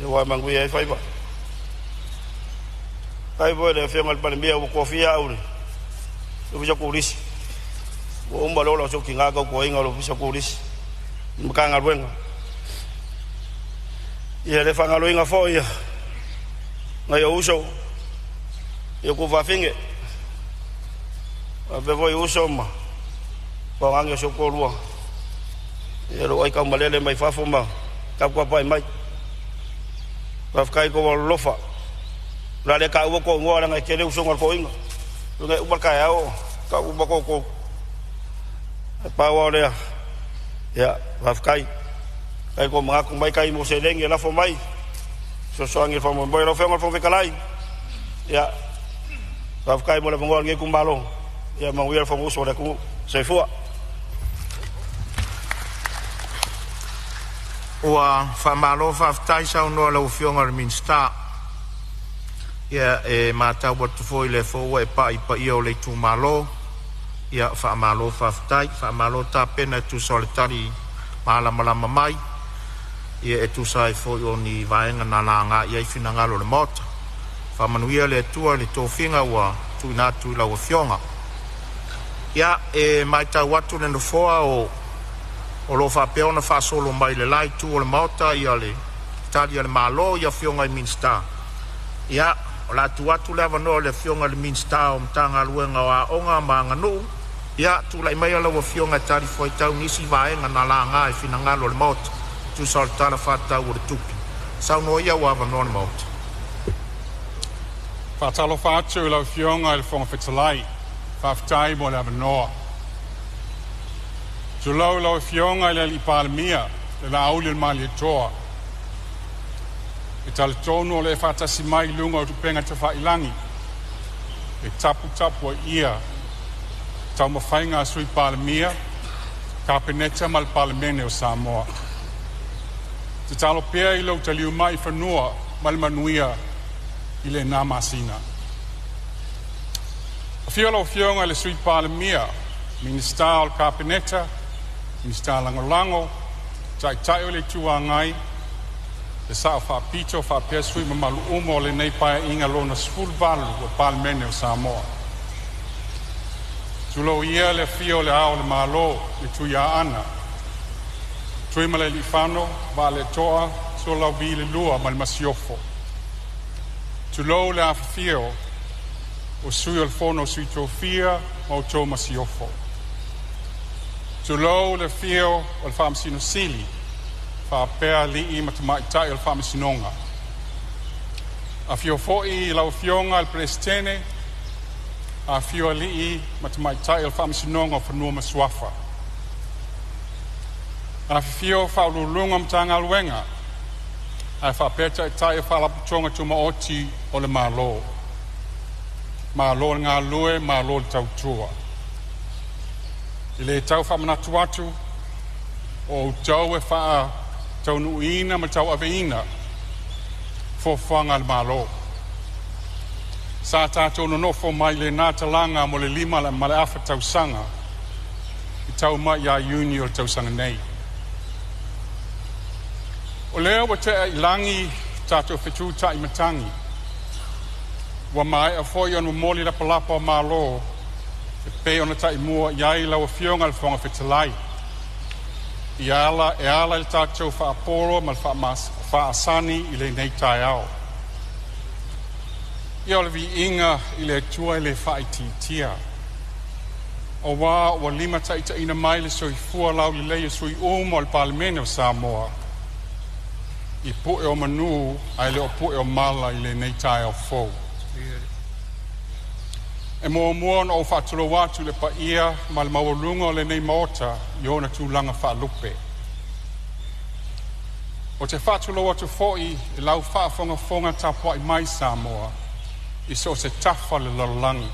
Ia wa mangu ia fai ba. Kai bo le fengal Palemene o kofia uri. O bisa kuris. O mbalo lo so kinga ko inga lo bisa kuris. Mkanga ruenga. Ia le fanga lo inga fo ia. Ngai uso. Ia ku va finge. Ave voi uso ma. Ko ange so ko lua. Ia ro ai ka malele mai fafo ma. Ka kwa pai mai. Va kai ko lofa. La le ka ko ngora ngai kele uso ngor ko inga. Ngai u ka ya o. Ka u ba ko. Pa wa le. Ya, va kai. Kai ko ma ko mai kai mo se lengi la fo mai. So ange fo mo boy lo fe ngor fo vekalai. Ya. Va kai mo le ngor ngai kumbalo. Ya ma wier fo uso le ku se fua. Ua whamalo whaftai sau noa lau whionga minsta. Ia e mātau watu fōi le fōua e pa ia o le tū malo. Ia whamalo whaftai, whamalo tā pena e tū solitari mālamalama mai. Ia e tū sai fōi o ni vaenga nā langa ia i whina ngalo le mota. Whamanuia le tua le tōwhinga ua tū nātū lau whionga. Ia e mātau watu le nofoa o lo fa peona fa solo mai le lai tu o le mauta ia le tali le malo ia fionga i minsta ia o la tu atu leva no le fionga le minsta o mtanga luenga wa onga manga no ia tu lai mai ala o fionga tali foi tau nisi vaenga na langa e finanga lo le mauta tu saltala fa tau o le tupi sau no ia wa va no le mauta fa talo fa atu la fionga le fonga fetalai fa ftai mo le no Julau lau fionga le li Palemene le la auli le mali toa. E tala tonu le fatasi mai lunga o tupenga te whailangi. E tapu o ia. Tau mawhainga sui Palemene, ka peneta mal Palemene o Samoa. Te talo pea i lau taliu mai whanua mal manuia i le nā masina. A fio lau fionga le sui Palemene, minista o ka peneta, Mista lango tai o le tua ngai le sa fa pito fa pesui malu umo le nei pa inga lona sful valu o Palemene o Samoa. Tulo ia le fio le ao le malo le tuia ana. Tui male li fano va le toa so la bi le lua mal masiofo. Tulo le afio o sui o le fono sui tofia ma o tō masiofo. Tulou le fio o le whaamisino sili, whaapea li i matamaitai o le whaamisinonga. A fio foi i lau fionga al prestene, a fio li i matamaitai o le whaamisinonga o whanua masuafa. A fio whaululunga mtanga aluenga, a whaapeta i tai o whalaputonga tuma oti o le malo. Malo ngā lue, malo le tautua. I le tau whamanatu atu, o tau e wha tau nuina ma tau aveina, fōwhanga le malo. Sa tātou no nofo mai le nātalanga mo le lima le male awha tau sanga, i tau mai ia iuni o le tau sanga nei. O leo wa te i langi tātou whetu ta i matangi, wa mai a foi anu moli la palapa o malo, e pe ona ta i mua iai lau a fionga le whonga whetalai. I ala il tātou wha aporo ma wha asani i le nei tai au. I ole vi inga i le tua i le wha i titia. O wa lima ta ina mai le soi fua lau li leia sui umo al Palemene o Samoa. I pue o manu ai le o pue o mala i le nei tai au fou. E mua o whaaturo watu le pa ia ma le maurunga o le nei maota i ona tūlanga whaalupe. O te whaaturo watu foi i lau whaafonga tapua i mai Samoa i so se tafa le lalolangi.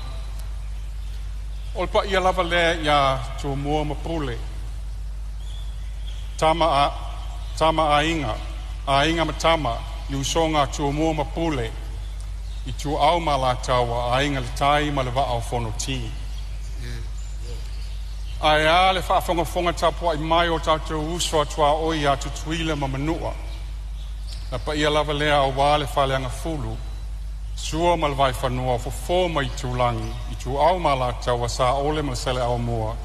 O le pa ia lava lea ia tū mua mapule. Tama a inga matama i usonga tū mua mapule. I tu au malatawa a inga le tai ma le wa au fonoti. Ai a le whaafonga tapua i mai o tātou uswa tua oi a tutuile ma manua. Na pa ia lava lea o wale whaleanga fulu, sua ma le vai whanua fo fōma i tūlangi, i tu au malatawa sa ole ma sele au mua,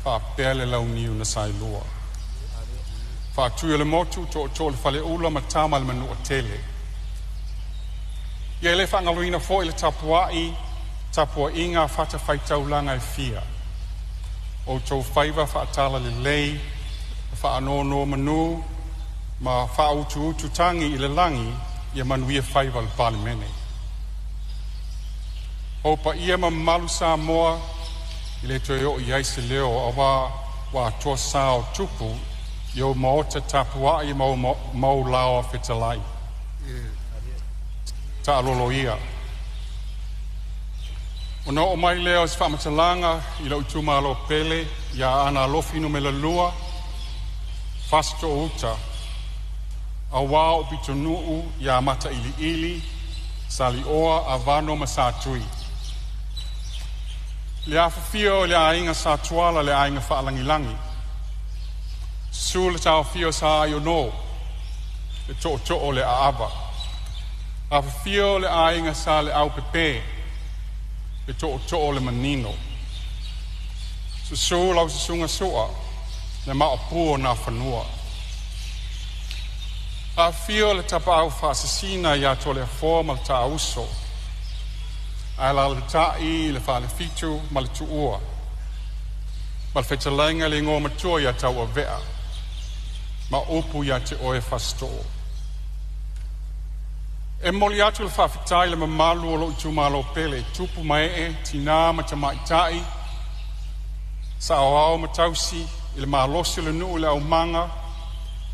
whaapele lau niu na sai lua. Whaatuia le motu to le whale ula ma tama le manua tele. Ia le whangaluina fo i le tapua inga whata whaitaulanga e fia. O tau whaiva whaatala le lei, whaanono manu, ma whaautu tangi i le langi, ia manuia whaiva le Palemene. Hopa ia ma malu Samoa, i le toi o i aise leo, a wa toa sao tupu, i o maota tapua i mau lawa whetalai. Ta alolo ia. O no o mai leo si whamatalanga i lau tūmalo pele ia ana lofino me la lua fasto uta a wao pito nuu ia mata ili sali oa a vano ma sātui. Le awhawhio le ainga sātuala le ainga whaalangilangi. Sūle tau whio sa aio no le to'o le aava. A whio le ainga sa le au pepe, le to'o le manino. Susu lau susunga sua, le maopua na whanua. A whio le tapa au whaasasina ia to le afoa ma le ta uso. A la le tai, le wha le fitu, ma le tuua. Ma le whetalainga le ngō matua ia tau a vea. Ma upu ia te oe whastoo. E moli atu le whawhitai le mamalu o lo i tūmalo pele, tupu mae tina ma te maitai, sa au matausi, i le mahalosi le nuu le au manga,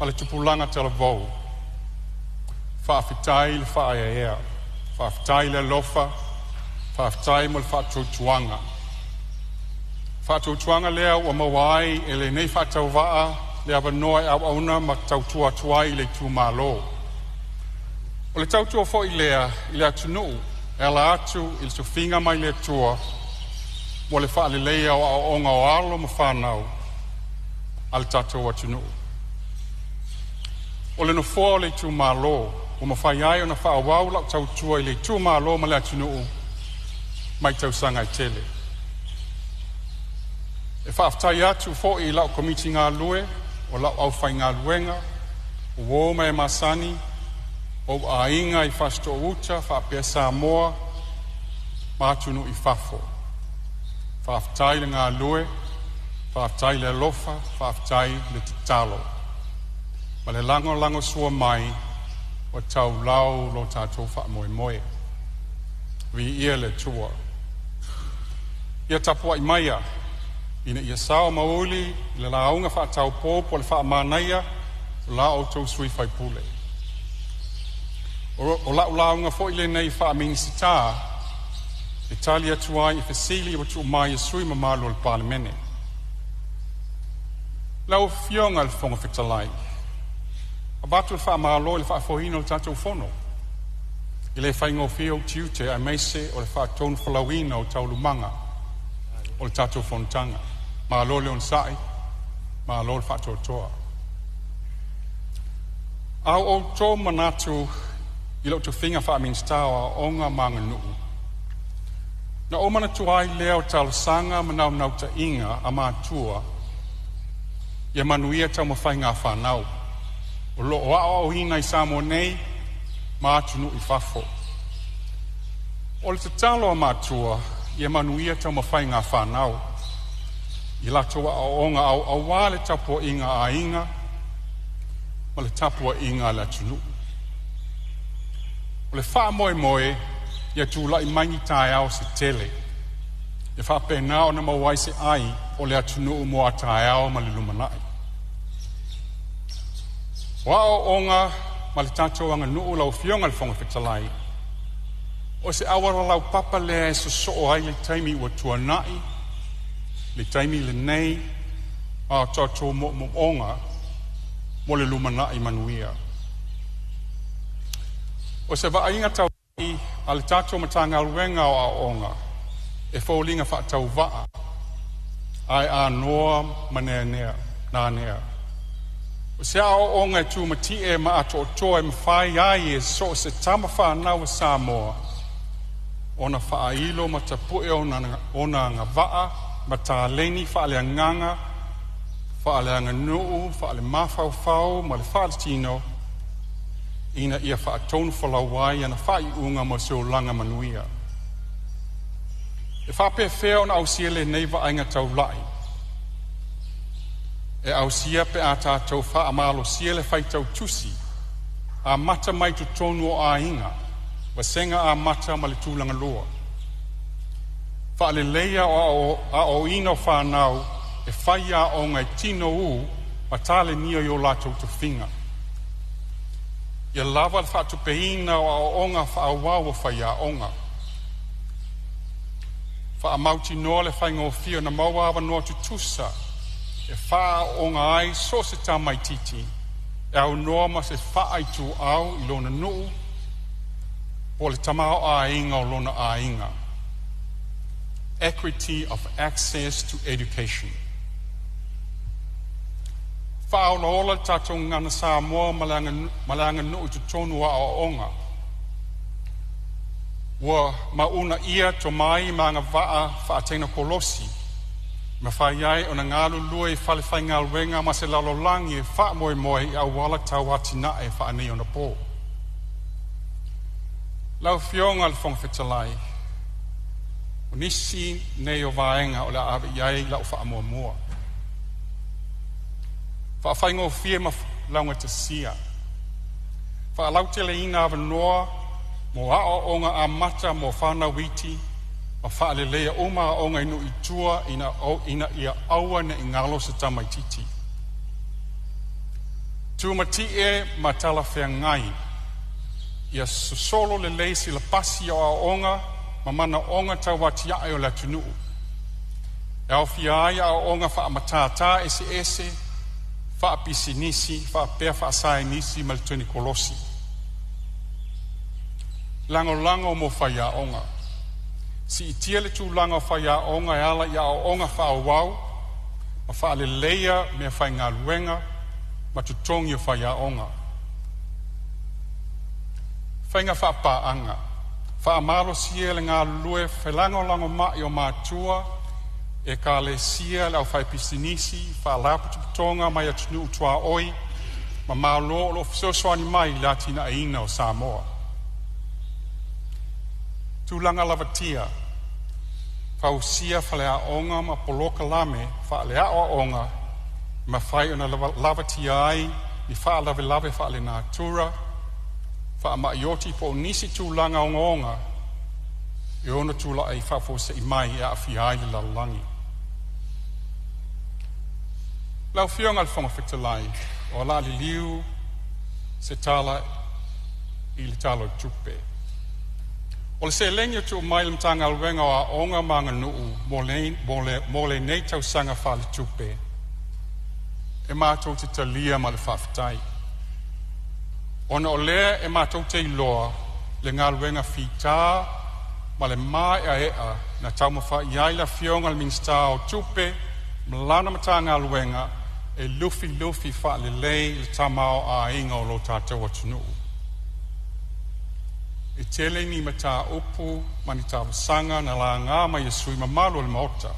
ma le tupulanga te la vau. Whawhitai le whaeaea, whawhitai le lofa, whawhitai mo le whatutuanga. Whatutuanga lea ua mawai e le nei whatau waa, le awa noa au auna ma tautua tuai le tūmalo. O le tautua fo i lea tunuu, e ala atu i le sufinga mai le tua, mo le wha le leia o onga o alo ma whanau, al tatou a tunuu. O le no fo le tu malo, o ma whai ai o na wha wau lau tautua i le tu malo ma le tunuu, mai tau sanga i tele. E whaaftai atu fo i lau komiti ngā lue, o lau au whai ngā luenga, o wōma e masani, o a inga i fasto uta, whapea Samoa, mātunu I whafo. Whaftai le ngā lue, whaftai le lofa, whaftai le titalo. Ma le lango sua mai, o tau lau lo tātou wha moe moe. Vi ia le tua. Ia tapua I maia, ina ia sao mauli, le launga wha tau pōpo le wha manaia, la o tau sui whai pule. O launga fo I le nei wha minisita, Italia tuai I fesili o tu mai sui mamalo le Palemene. Lau fionga le fonga fitalai. Abatu le wha malo le wha fohino le tatou fono. I le whaingo fio tiute a meise o le wha tonu whalawina o tau lumanga o le tatou Fonotaga. Malo le on sai, malo le wha toa. Au o tō manatu I lo tu whinga wha minstawa o ngā manga nuu. Na o mana tuai leo tau sanga manau ta inga a mātua ia manuia tau mawhai ngā whanau. O lo o ao hina I Samoa nei, mātunu I whafo. O le tatalo a mātua, ia manuia tau mawhai ngā whanau. I lato a onga au awa le tapua inga a inga, ma le tapua inga la tunu. O le wha moe moe, ia tūla I maingi tae au se tele. Ia wha pēnā o na mawai se ai, o le atunu moa tae au ma le lumanai. Wa o onga ma le tātou anga nuu lau fionga le whonga whetalai. O se awara lau papa le e so ai le taimi ua tuanai, le taimi le nei, a tātou mo onga, mo le lumanai manuia. O se vainga tau I a le tātou matanga ruenga o a onga, e fōlinga wha tau waa, ai a noa manea nā nea. O se ao onga e tū mati e ma ato o toa e mawhai ai e so se tama whanau Samoa. Ona whailo ma tapue ona ngā waa, ma tā leni whaale nganga, whaale nganuu, whaale mawhauwhau, ma le whaale tino, ina ia wha tonu whalawai ana whai unga mo seo langa manuia. E whape whea ona au siele neiva ainga tau lai. E au sia pe a tātou wha amalo siele whai tau tusi, a mata mai tu tonu o a inga, wa senga a mata ma le tūlanga loa. Wha le leia o ino whanau, e whai a o ngai tino u, ma tāle nia yo lātou tu whinga. Ia lava le wha tupeina o onga wha awau o whai a onga. Wha amauti noa le whai ngō fio na mauawa noa tu tusa, e wha onga ai so se tamai titi, e au noa ma se wha ai tu au I lona nuu, o le tamao a inga o lona a inga. Equity of access to education. Wha o ola tātou ngana Samoa malanga nuu tu tonu a o onga. Wa mauna ia to mai ma ngā waa whaatena kolosi. Ma whaiai o na ngālu lua I whale whai ngā wenga ma se lalolangi e wha moe moe I awala tau atina e wha anei o na pō. Lau fionga le whong whetalai. O nisi nei o vaenga o la awe iai lau wha mua mua. Wha whai ngō fie ma launga te sia. Wha lau tele ina awa noa mo ao onga a mata mo whana witi, ma whaale lea o maa onga inu I tua ina ia aua na I ngalo se tamai titi. Tūmati e ma tala whea ngai, ia sosolo le leisi la pasi o a onga, ma mana onga tau wati ai o la tunu. E au fia ai a onga wha amatata ese, wha pisinisi, wha pea wha asai nisi ma le tuni kolosi. Lango mo whai a onga. Si itia le tū lango whai a onga e ala I a onga wha o wau, ma wha le leia mea whai ngā luenga, ma tutongi o whai a onga. Whainga wha pā anga, wha amaro sia le ngā lue whelango mai o mātua, e ka le sia le au whai pisinisi, wha laputu putonga mai atunu utua oi, ma mālo lo fisosoani mai latina aina o Samoa. Tūlanga lavatia, Fausia whalea onga ma poloka lame, whalea o onga, ma whai ona lava tiai, ni wha lave wha le natura, wha ma ioti po nisi tūlanga onga, e ona tūla ai whafo se imai e a whiai le lalangi. Lau whionga le whonga whitalai, o la li liu, se tala i le talo tupe. O le se lengi tu mai le mtanga alwenga o a onga manga nuu mo le nei tau sanga wha le tupe. E mātou te talia ma le whawhitai. Ona o lea e mātou te iloa le ngā alwenga whita ma le mai a ea na tau mawha iai la whionga le minsta o tupe mlana matanga alwenga e lufi wha le lei le tamao a inga o lo tātou atunuu. E tele ni mata upu mani tawa sanga na la ngā mai e sui mamalo le maota.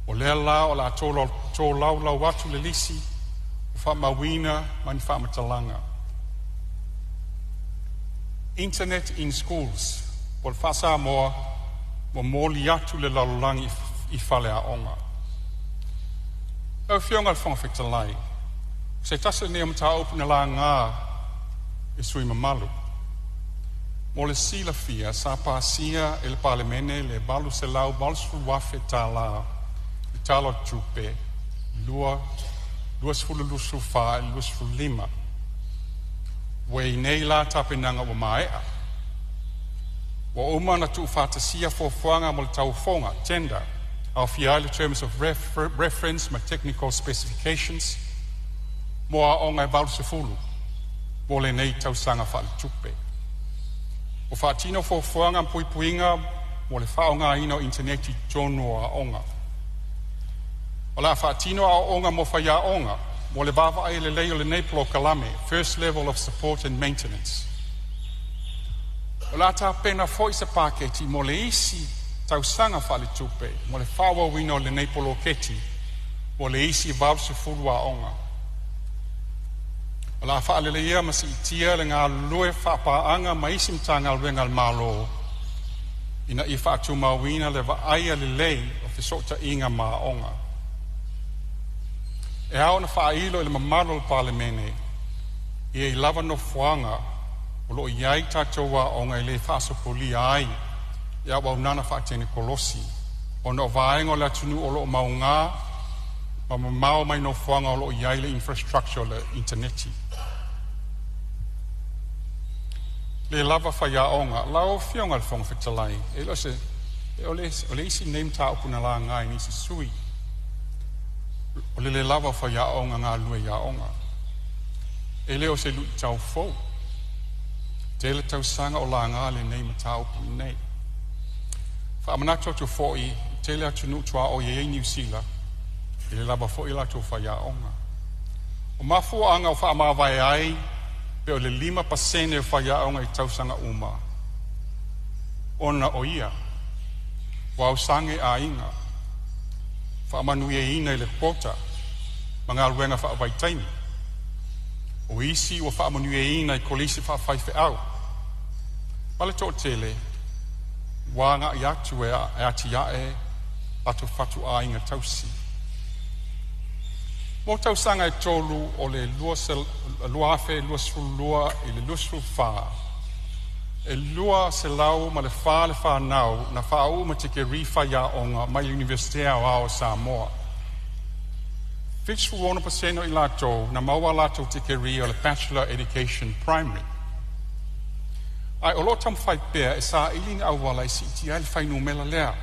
O lea la o la tō lau watu le lisi, o wha mawina mani wha matalanga. Internet in schools, o le wha Samoa, mo mōli atu le lalolangi i whale a onga. Au whionga le whonga whitalai, se tasa ni o mata upu na la ngā e sui mamalo. Mo le sila fia, sa pasia e le Palemene le balu se lau balsu wafe ta la, le talo tupe, lua sfulu lusu fa, lua sfulu lima. Wei nei la tapenanga wa maea. Wa uma na tu fatasia fofuanga mo le taufonga, tender, au fia le terms of reference, ma technical specifications, mo a onga e balu se fulu, mo le nei tausanga fa le tupe. O whaatino fofuanga puipuinga mo le whaonga ino interneti tono a onga. O la whaatino a onga mo whaia onga, mo le bava ai le leo le neplo kalame, first level of support and maintenance. O la ta pena foi se paketi mo le isi tausanga whale tupe, mo le whawa wino le neplo keti, mo le isi vavsu furu a onga. O la whaale ia masi itia le ngā lue whapaanga maisim tanga alwenga al malo. Ina I whaatu mawina le waaia le lei o whisota inga maonga. E hao na whailo i le mamaro le Palemene, I lava no fuanga o lo iai tātou wa onga I le whaasopoli ai, ia wau nana whaatene kolosi, o no vaengo le atunu o lo maunga, ma mamao mai no fuanga o lo iai le infrastructure le interneti. Le lava whaia onga, lao whionga le whonga whitalai. E lo se, o le isi neim tā upuna la ngai nisi sui. O le lava whaia onga ngā lue ia onga. E leo se lui tau fau. Te le tau sanga o la ngā le neima tā upuna nei. Whaamanato tu fōi, te le atu nutua o ye New Zealand. E le lava fōi la tu whaia onga. O mafua anga o whaamawai ai, pe o le 5% e whaiaonga I tausanga uma. Ona o ia, wau sange a inga, whaamanui e ina I le quota, mga alwenga whaavaitaini. O isi o whaamanui e ina I kolisi whaafaife au. Pale tō tele, wanga I atu e ati ae, atu whatu a inga tausi. Mo tausanga e tolu o le lua afe, lua sulua I le lua sulfa. E lua se lau ma le wha nau na whau ma teke rifa ia onga mai Universitea o ao Samoa. 51% o I lato na maua lato teke ri o le Bachelor Education Primary. Ai o lo tam whai pēr e sa ili ni awala I si iti ai le whai numela lea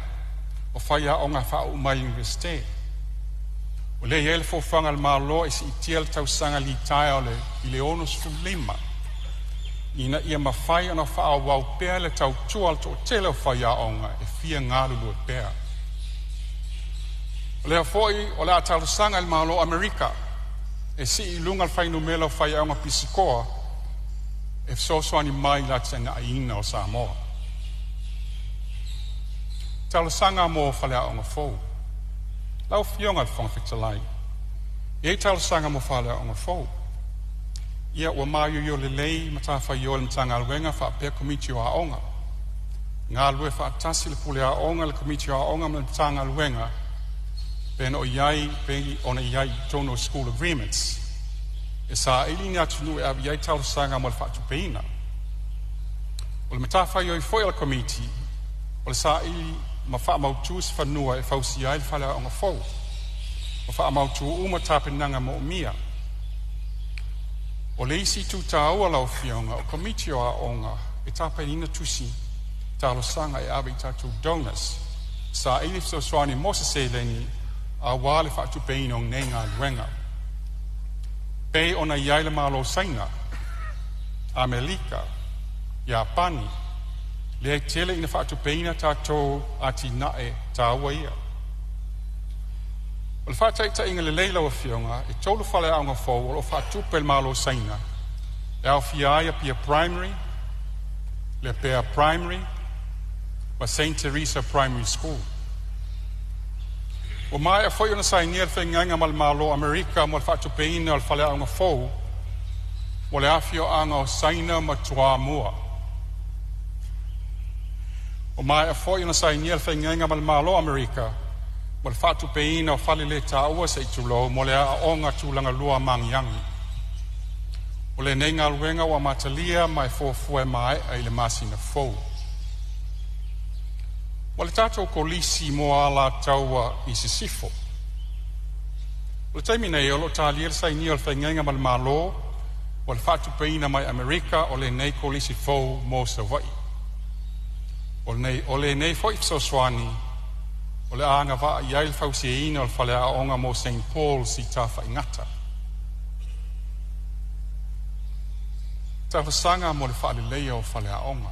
o whai ia onga whau mai Universitea. O le ele fofanga le malo e si itia le tausanga li tae o le I le ono sulima. Ina ia mawhai ana wha wau pēr le tau tua to tele o whai a onga e fia ngālu lua pēr. O le hafoi o le tausanga le malo Amerika e si I lunga le whai numela o whai a onga pisikoa e sosoani mai la tena aina o Samoa. Tausanga mo whale a onga fau. Lau whionga le whonga whitalai. E tausanga mo whale o ngā fau. Ia ua māio le lei ma tā whai o le mtanga alwenga wha pēr komiti o a onga. ngā lue whaatasi le pule a onga le komiti a onga me tanga luenga ben o iai ben ona iai tono school agreements e sa ili ni atunu e abi iai tau sanga mo le whaatu peina o le matawhai o i foi le komiti o le sa ili ma wha mautu se whanua e whausi ai le whale a onga fau ma wha mautu uma tāpenanga mo mia o le isi tu tāua lau fionga o komiti o a onga e tāpenina tusi talo sanga e abe tatu donors sa ili so swani mosa se leni a wale whaatu peina o nenga luenga pe ona iaile malo saina Amerika Japani le tele ina whaatu peina tato ati nae tāua ia o le whaataita inga le leila o fionga e tolu whale aonga fau o whaatu pel malo saina e au fiaia pia primary le pea primary ma St. Teresa Primary School. O mai a foi ona sai niel whenganga mal malo Amerika mo le whaatu peina o le whale aonga fau mo le afio anga o saina ma tua mua. O mai a foi ona sai niel whenganga mal malo Amerika mo le whaatu peina o whale le tāua se i tulo mo le aonga tūlanga lua mangiangi. O le nenga luenga wa matalia mai fōfue mai ai le masina fau. O le tātou kolisi mo ala taua i sisifo. O le taimi nei o lo tālia le sai nia o le whaingainga ma le malo o le whaatu peina mai Amerika o le nei kolisi fau mo Sawai. O le nei fo ifso swani o le anga wa i ail fau si ina o le whale a onga mo St. Paul si tafa ingata. Tafa sanga mo le whaale leia o whale a onga.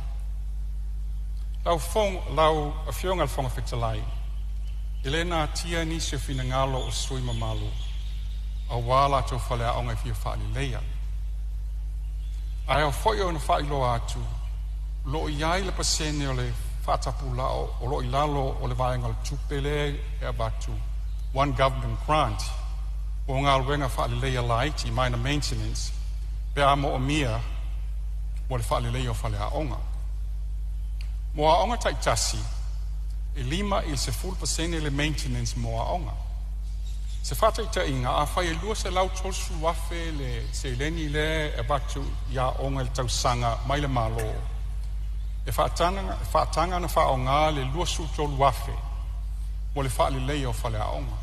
Lau a fionga le whonga whetalai. Ele nā tia ni se whina ngalo o sui mamalu. A wāla tau whale a onga fia whaale leia. Ai au whoi o na whailo atu. Lo iai le pasene o le whatapu lao o lo i lalo o le vāenga le tupele e abatu. One government grant. O ngā luenga whaale leia laiti minor maintenance. Pe amo o mia mo le whaale leia o whale a onga. Mo a onga taitasi, e 5% le maintenance mo a onga. Se whataita inga, a whai e lua se lau tolsu wafe le se leni le e batu ia onga le tausanga mai le malo. E whaatanga na whaonga le lua su tolu wafe, mo le whaale lei o whale a onga.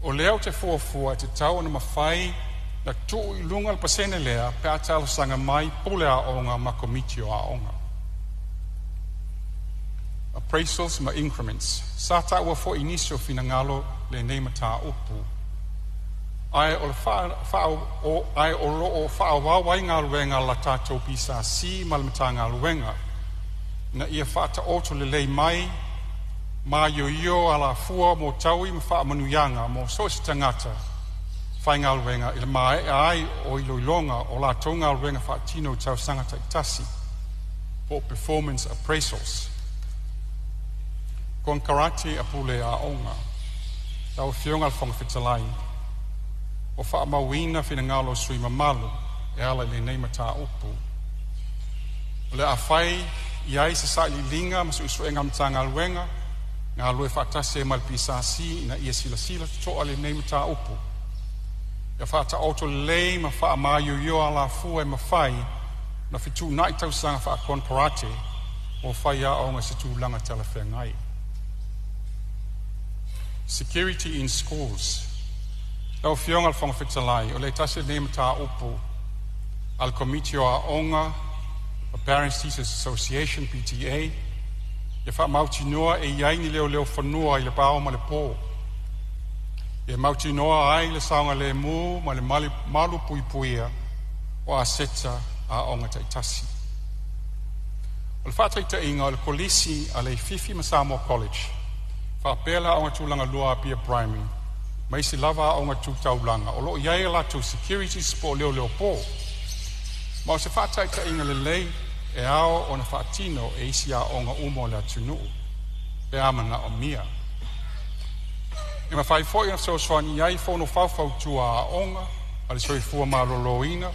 O leo te fuafua te tau na mawhai na tuu i lunga le pasene lea pe a talo sanga mai pule a onga ma komiti o a onga. Appraisals ma increments. Sa taua fo inisio fina ngalo le nei mata upu. Ai o lo o wawai ngā luenga la tātou pisa si ma le mata ngā luenga. Na ia whaata oto le lei mai, ma yo ala fua mo taui ma wha manuyanga mo sosi tangata. Whai ngā luenga ila mai ai o iloilonga o la tau ngā luenga wha tino tau sangata i tasi. For performance appraisals. Kon karate a pule a onga. Tau fionga al whonga whitalai. O wha mawina whina ngalo sui mamalu e ala le nei mata upu. O le a whai iai se sa li linga ma sui suenga mta ngā luenga ngā lue whaatase malpisa si ina ia sila toa le nei mata upu. Ia whaata auto lei ma wha mayu yo ala fua e ma whai na whitu nai tau sanga wha kon karate o whai a onga se tu langa tala whengai. Security in schools. Tau fionga al whonga whitalai, o le tase nei mata upu, al komitio a onga, a Parents Teachers Association, PTA, e wha mauti noa e iaini leo whanua i le pāo ma le pō. E mauti noa ai le saonga le mū ma le malu puipuia o a seta a onga taitasi. O le whātaita inga o le kolisi a le fifi ma Samoa College, whaapela o ngā tūlanga lua pia primary, mai si lava o ngā tūtaulanga, o lo iai la tū security spo leo pō. Ma o se whaataita inga le lei e ao o na whaatino e isi a o ngā umo le atunu, pe amana o mia. E ma whai fōi na soaswani iai whono whauwhau tua a onga, a le soi fua maroloina,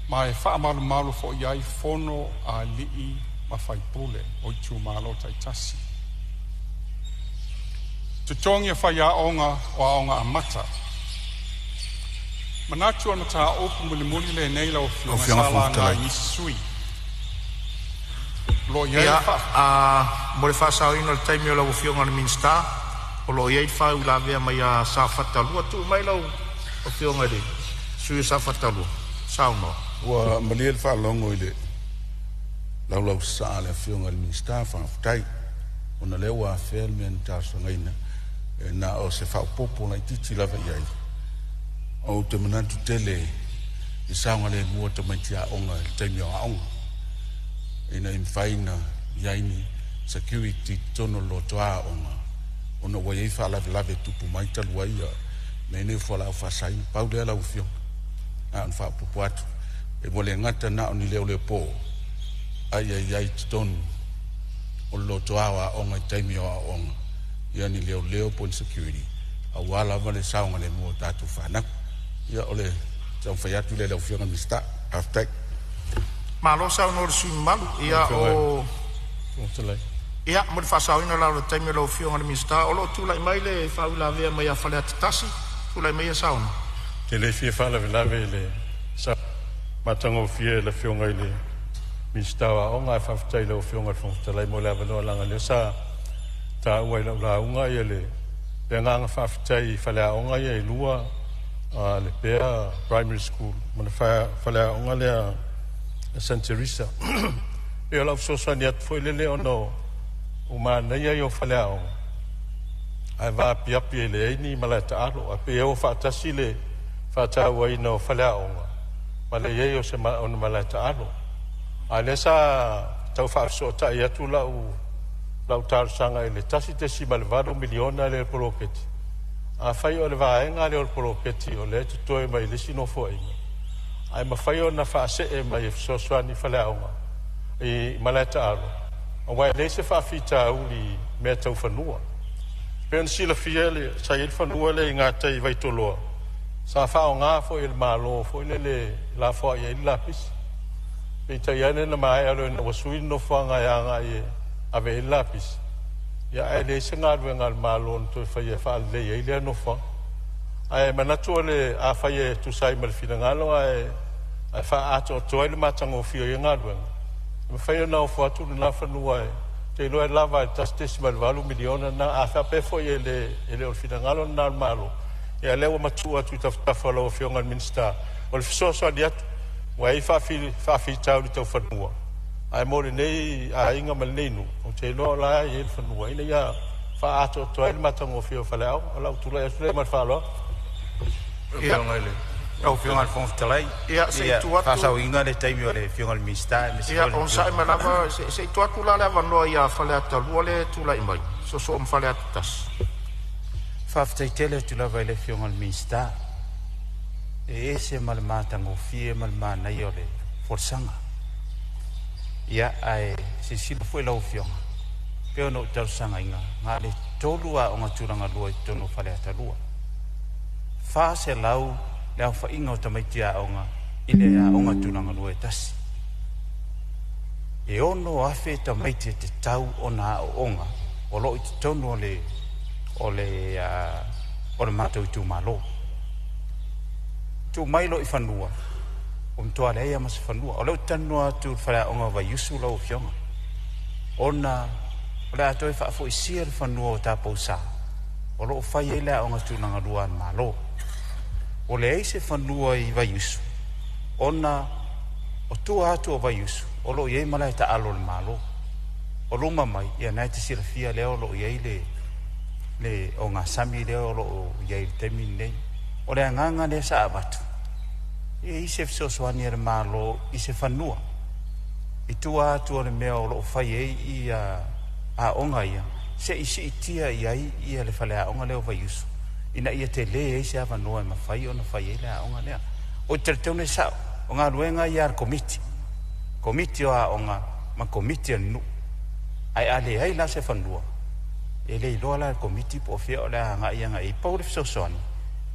ma e wha malu fo iai whono a lii ma fai pule o i tū mālo tai tasi. Te tongi a whai a onga a mata. Manatu ana tā opu muli le nei lau whionga sala ngā nisi sui. Lo iei mo le whasao ina le taimi o lau whionga na minsta, o lo iei whau la vea mai a sa whatalua, tu mai lau o whionga le, sui sa whatalua, sao no. Ua malia le whaalongo i le lau saa le whionga le minsta, whaafutai, o na leo a whea le mea ni tāsa ngaina, na o se whaupopo na i titi lava iei. O te manatu tele i saunga le mua te maiti a onga i taimi o a onga. Ina imwhaina iaini security tono lo toa onga. Ona wa iei wha lave tupu maita lua ia. Me ne whala au whasain. Pau lea lau whiong. A un wha pupu atu. E wale ngata na o ni leo leo po. Ai iai tonu. O lo toa o a onga i taimi o a onga. Ia ni leo po security. A wala wale saunga le mua tatu whanaku. Ia ole tau whai atu le lau whionga mista aftai. Malo sao no le sui malu. Ia o... Ia mo le whasao ina lau le taimi lau whionga le mista. O lo tūlai mai le whau la vea mai a whale atatasi. Tūlai mai a sao no. Te le fia whala lave le sa matango fia le whionga i le mista wa o ngai whawhitai lau whionga le whawhitalai mo le avanoa langa le sa ta uai lau la unga i le pe nganga whawhitai whale a onga i lua le pea primary school mana whale a onga le a St. Teresa e o lau sosani atu foi lele ono o mānei ai o whale a onga ai wā piapi e le eini ma le ta aro a pe o whaatasi le whaatau ai no whale a onga ma le ei o se ono ma le ta aro a le sa tau whaafsota i atu lau tārsanga e le tasi te si ma le varo miliona le poroketi a fai o le vaenga le o poroketi o le tutoe mai le sino foi ai ma fai o na fa se e mai soswani fale aunga i maleta aro o wai le se fa fita uli me tau fanua pen sila fiele sa il fanua le ngata i vai tolo sa fa o nga fo il malo fo le la fo ia il lapis pe tayane na mai alo na wasui no fanga ya nga ye ave il lapis ya ele se ngal ngal malon to fa le ile no fa ai manatu le a fa ye tu sai mal fina ngalo ai fa ato to ile matango fio ye ngal me fa ye na fa tu na fa no ai te lo lava tastes mal valu miliona na a fa pe fo ye le o fina ngalo na malo ya le o matu atu ta fa lo fio ngal minsta o le so diat wai fa fi tau le to fa no ai mo nei a inga mal nei no o te lo la ye fa no ina ya fa ato to ile matango fio fa lao o la tu la e mal fa lo ia ngale o whionga fong talai ia se tu atu fa sa inga le taimi o le whionga mista ia on sai malava se tu atu la lava no ia fa le atu le tu la imai so fa le atas fa ftai tele tu la vai le whionga mista e se mal matango fie mal mana i o le forsanga ia ai se silo foi la whionga pe no tau sanga inga nga le tolua o ngaturanga lua i tono fa le atalua fa se lau le fa inga o tamaitia onga ile a onga tunanga lua e tasi e ono afe tamaitia te tau ona onga o lo i te tono o le matau tu malo tu mailo i fanua o mtoa le ia mas fanua o lo tanua tu fara onga va yusu lo fionga ona o le atoi fa fo isia le fanua o tapau sa o lo fai ele onga tunanga lua malo o le eise fanua i vaiusu ona o tua atu o vaiusu o lo iei malai ta alo le malo o luma mai ia nai te sirafia leo lo iei le o ngā sami leo lo iei temi nei o le anganga le sa abatu e ise fisosoani le malo i se fanua i tua atu o le mea o lo fai ei i a onga ia se isi itia iai ia le fale a onga leo vaiusu ina ia te le e se ava noa e mawhai o na whai e lea onga lea. O te teo ne sao, o ngā ruenga i ar komiti. Komiti o a onga, ma komiti anu. Ai ale ai la se whanua. E le iloa la komiti po fia o lea hanga i anga i pau le fisosoni.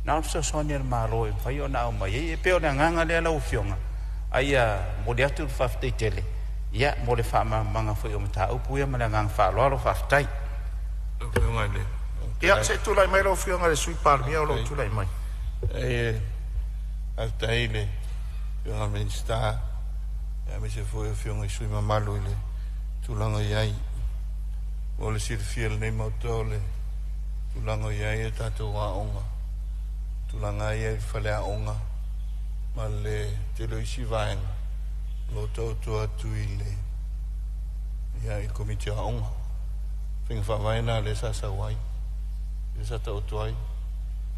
Nā o fisosoni al maro e whai o na au mai. E peo le nganga lea lau fionga. Ai a mori atu le whawhtei tele. ia mo le whaamamanga whai o mata upu ia mana ngang whaaloalo whaftai. Lo whionga le. Ia, se tūlai mai lo whionga le sui Palemene o lo tūlai mai. Aftai le. Whionga minsta. Ia me se foi o whionga i sui mamalu le. Tūlanga iai. O le sirfia le nei mautau le. Tūlanga iai e tātou a onga. Tūlanga iai whale a onga. Ma le te lo isi vaenga. Lo tau toa tui le. Ia i komiti a onga. Whinga whawaina le sasa wai. Le sata o toai.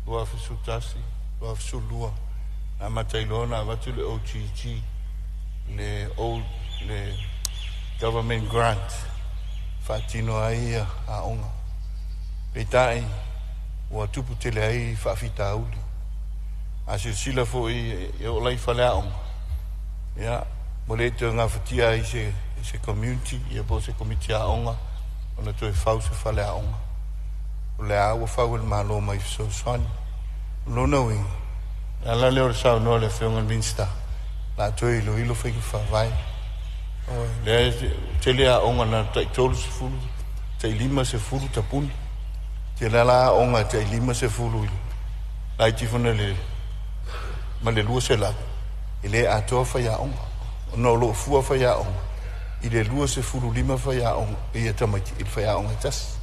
Lua fisu tasi. Lua fisu lua. Na matailona watu le OGG. Le government grant. Whatino aia a onga. Peitai. Ua tupu tele ai whawhita auli. A se sila fo i o lai whale a onga. Ia. Mo le te ngā whatia i se community. Ia po se komiti a onga. Ona toi whau se whale a onga. O le awa whau el malo mai so swani. Lona wing. La la leo sao no le whionga minsta. La toi ilo wheki whawai. Le te lea onga na tai tolu se fulu. Tai lima se fulu tapuni. Te la onga tai lima se fulu ilo. Lai tifuna le. Ma le lua se la. Ile atoa whaya onga. No lo fua whaya onga. I le lua se fulu lima whaya onga. Ia tamaki il whaya onga tas.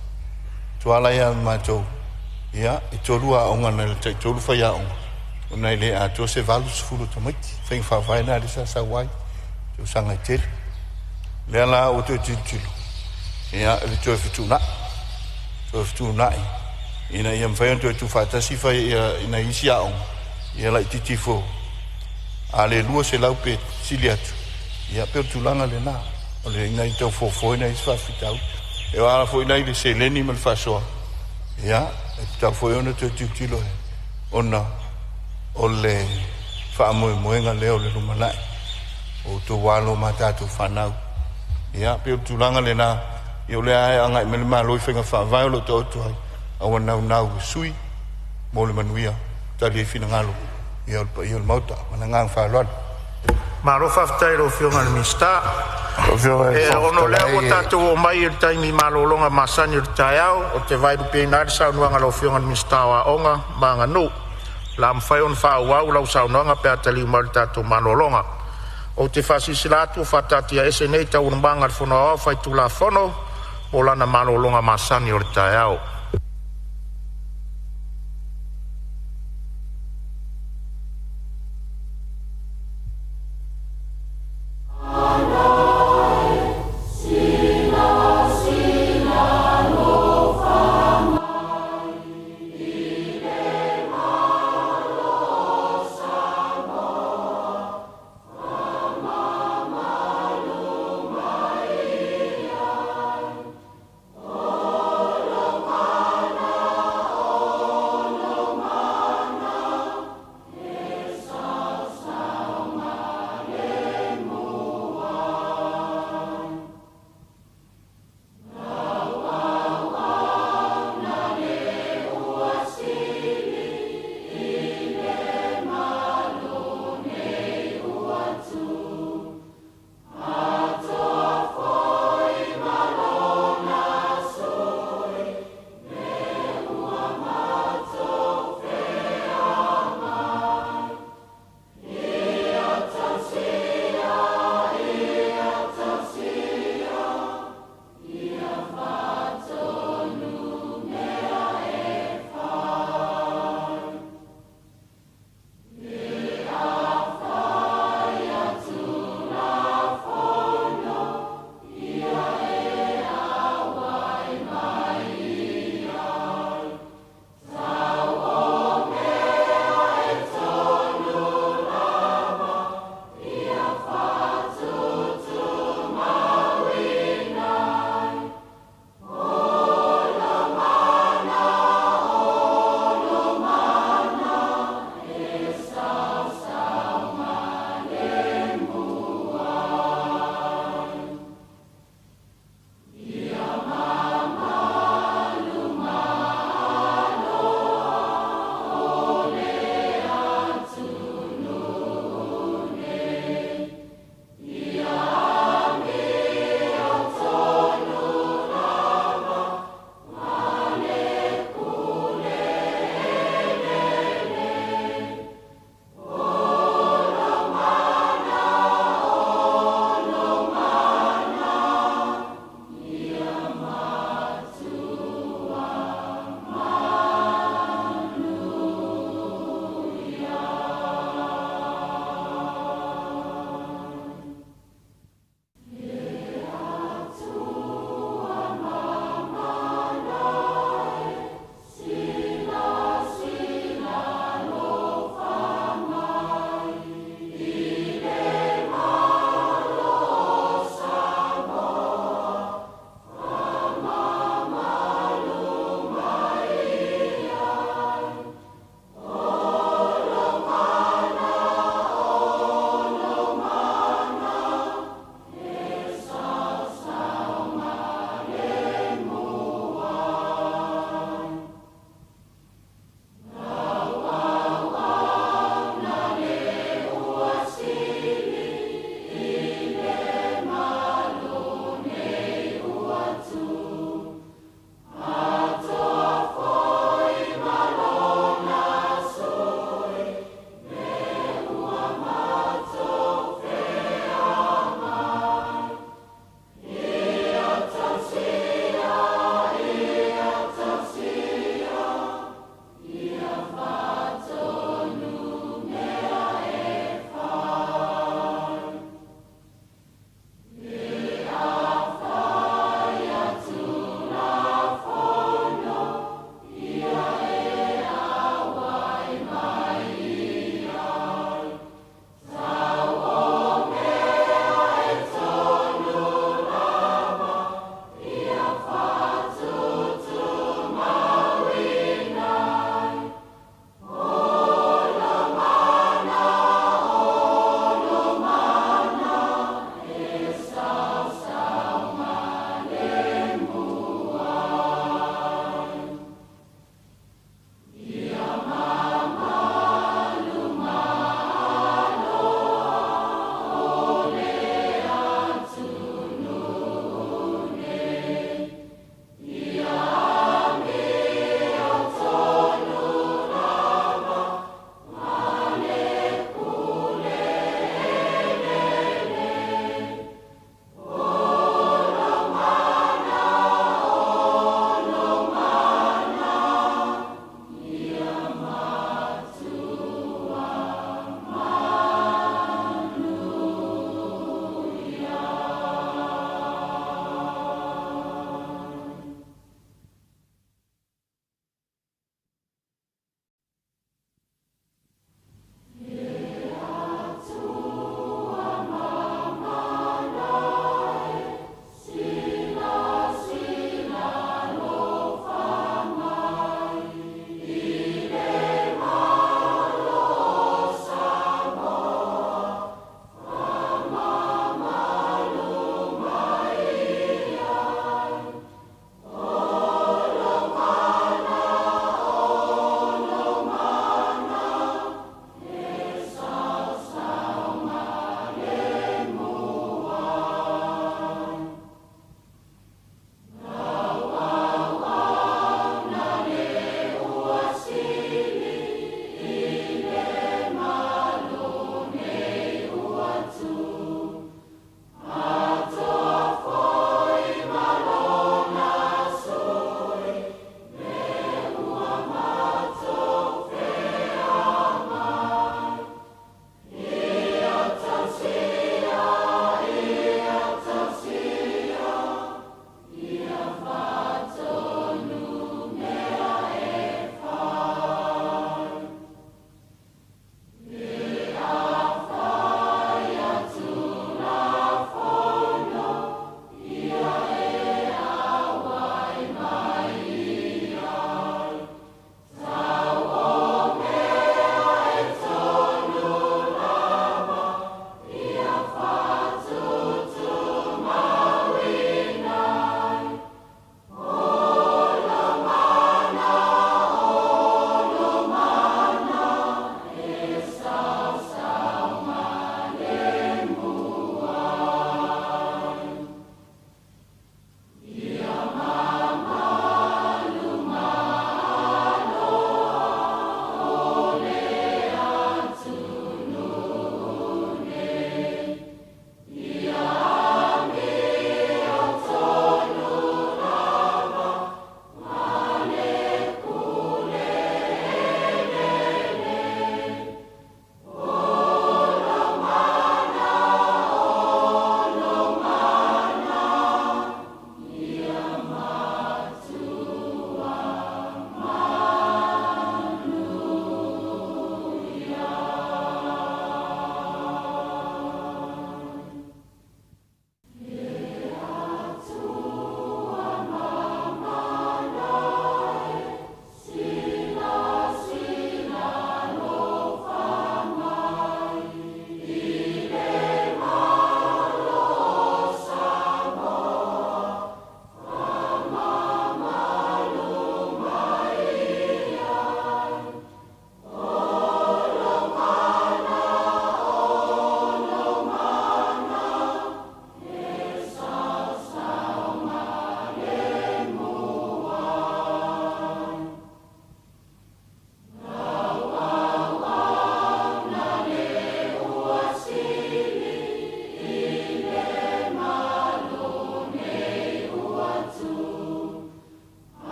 Tuala ia mātou. Ia, i tolua onga na le tai tolu whaya onga. Una i le ato se valu se fulu tamaki. Whaing whawhaina le sa wai. Tau sanga i tele. Le ala o te titilu. Ia, le toi fitu na. Toi fitu nai. Ina ia mwhayon toi tu whatasi whai ina isi a onga. Ia lai titifo. A le lua se lau pe sili atu. Ia pe o tulanga le nā. O le ina i tau fofoina i swafitau. E wala fo ina i le se leni mal fasoa. Ia, e tau fo iona te titilo he. Ona, o le whaamoe moenga leo le rumanai. O to walo matatu whanau. Ia, pe o tulanga le nā. Ia o le ae angai me le maloi whenga whaavai o lo to otuai. Awa nau sui. Mo le manuia. Tali e whina ngalo. Ia o mauta, mana ngang whaaloan. Maro whaftai ro whionga le mista. E ono lea o tātou o mai i taimi malolonga masani i tai au. O te vairu pēnari saunuanga lo whionga le mista wa onga maanga no. La mwhai on whaauau lau saunuanga pe atali umari tātou malolonga. O te whasisilatu whatatia SNA tau unumanga le whono au whai tula whono. O lana malolonga masani i tai au.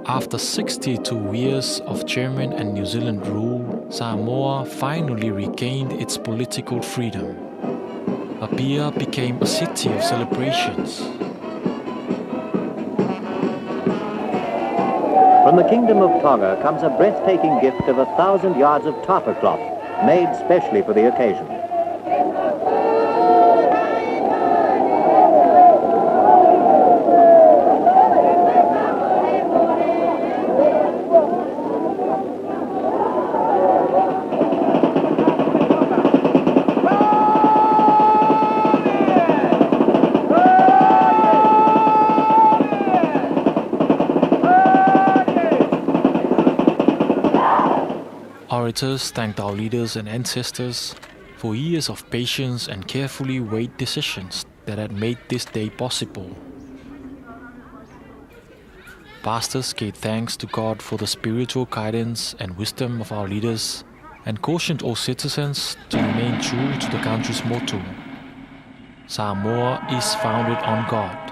After 62 years of German and New Zealand rule, Samoa finally regained its political freedom. Apia became a city of celebrations. From the Kingdom of Tonga comes a breathtaking gift of 1,000 yards of tapa cloth, made specially for the occasion. Orators thanked our leaders and ancestors for years of patience and carefully weighed decisions that had made this day possible. Pastors gave thanks to God for the spiritual guidance and wisdom of our leaders and cautioned all citizens to remain true to the country's motto: Samoa is founded on God.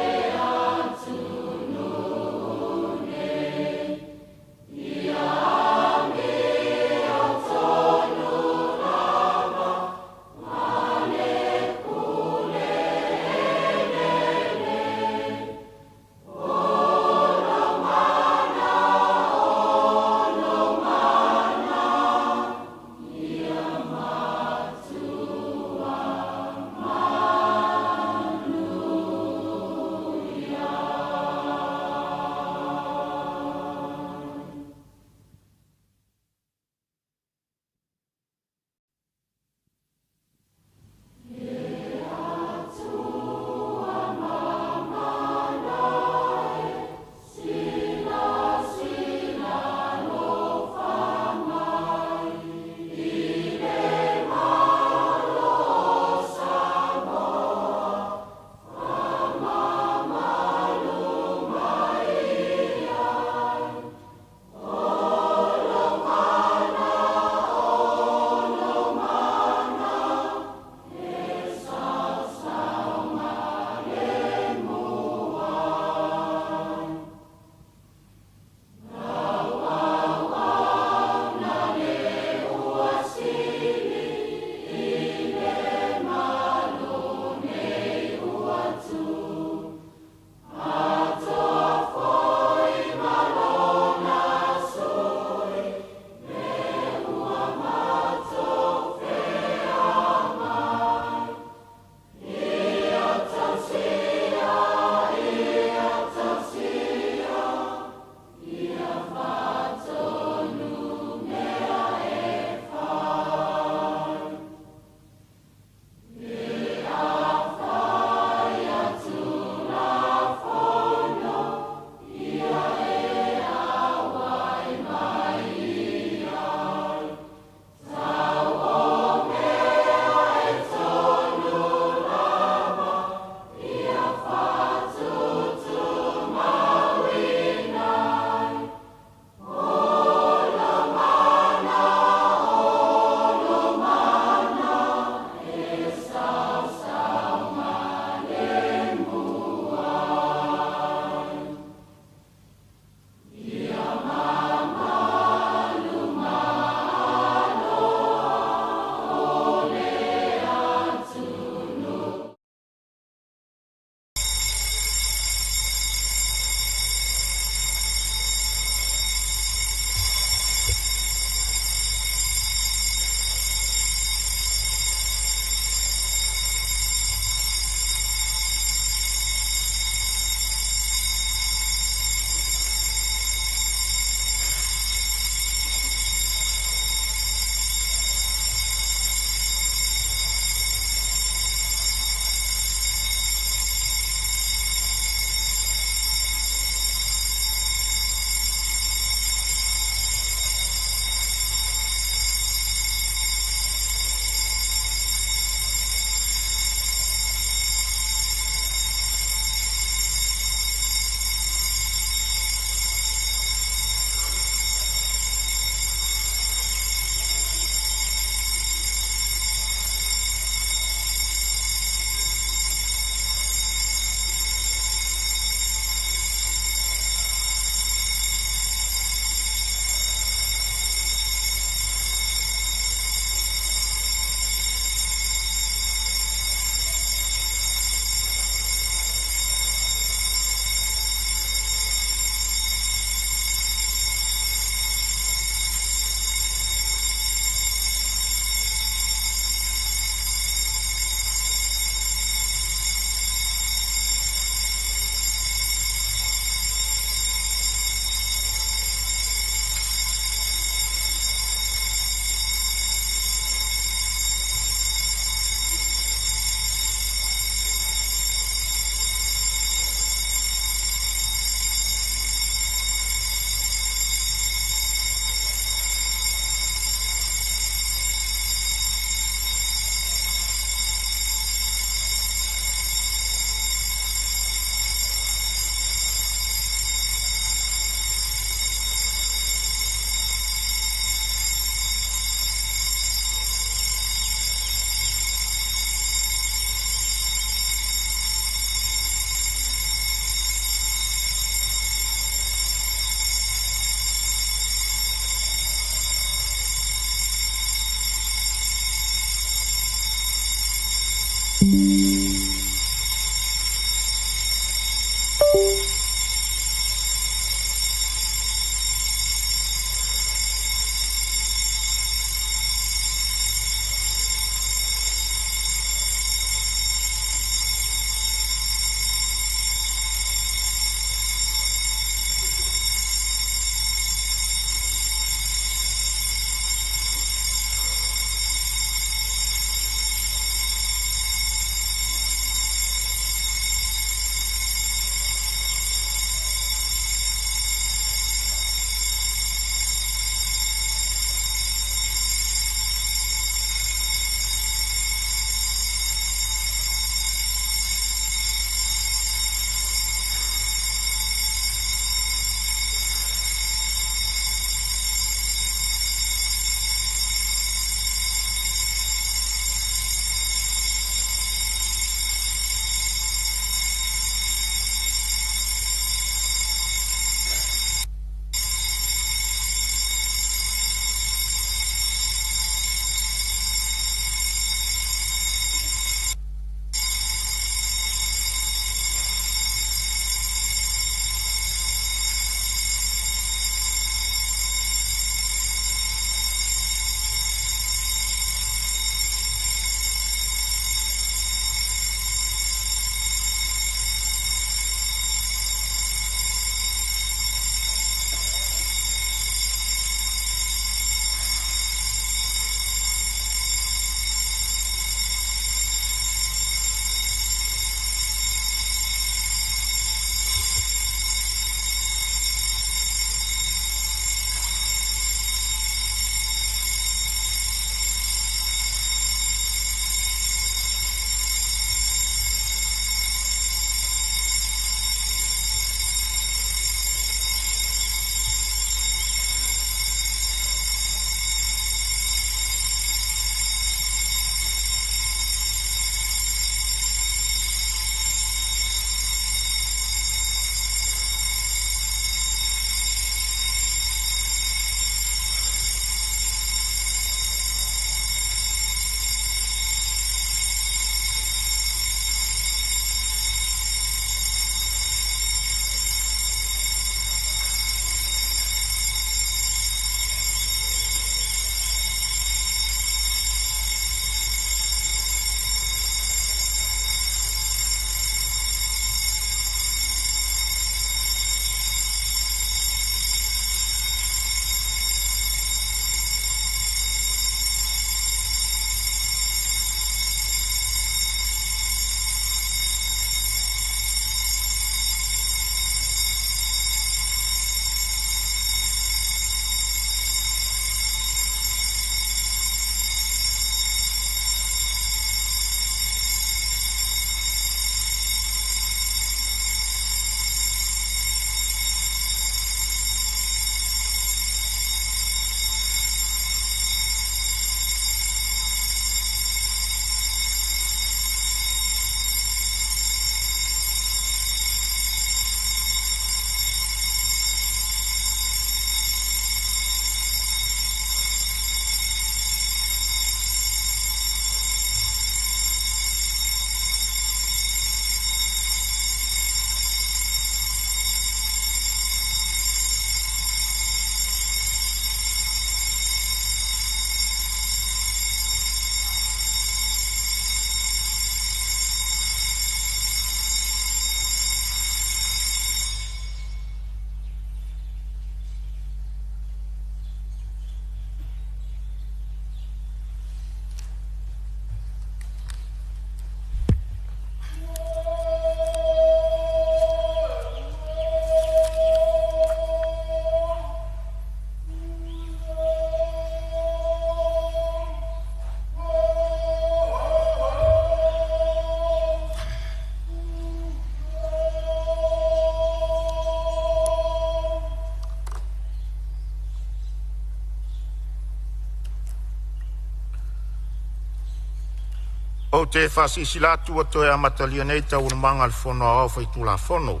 O te whasisilatu o toi amatalia nei tau manga le whono au whai tula whono.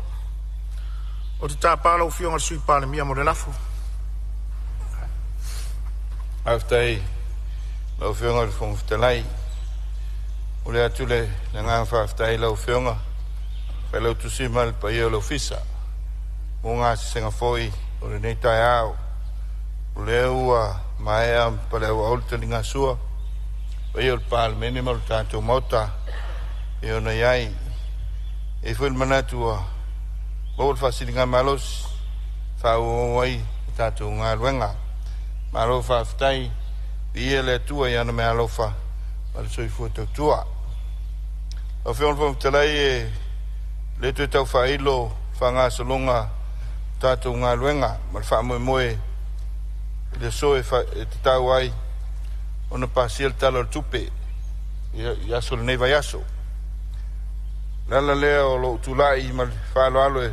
O te tāpala o whionga sui Palemene mo le lafo. Aftai, lau whionga le whongwhitalai. O le atule, le ngang whaftai lau whionga. Whai lau tusima le pai o lau fisa. Mo ngā senga foi, o le nei tai au. O le ua maea pa le ua olta ni ngā sua. Pai o le Palemene ma le tātou mauta. E o na iai. E whai manatua. Mo le whasiri ngā malos. Whau o wai tātou ngā luenga. Malo whaftai. Ia le tua i ana me alofa. Ma le soi fuatau tua. O whion whamtalai e le tui tau whailo. Whangā salonga. Tātou ngā luenga. Ma le whamoe moe. Le soe e te tau ai. Ona pasiel talo tupe. Yaso le neiva yaso. Lala lea o lo tulai ma whaalo alo e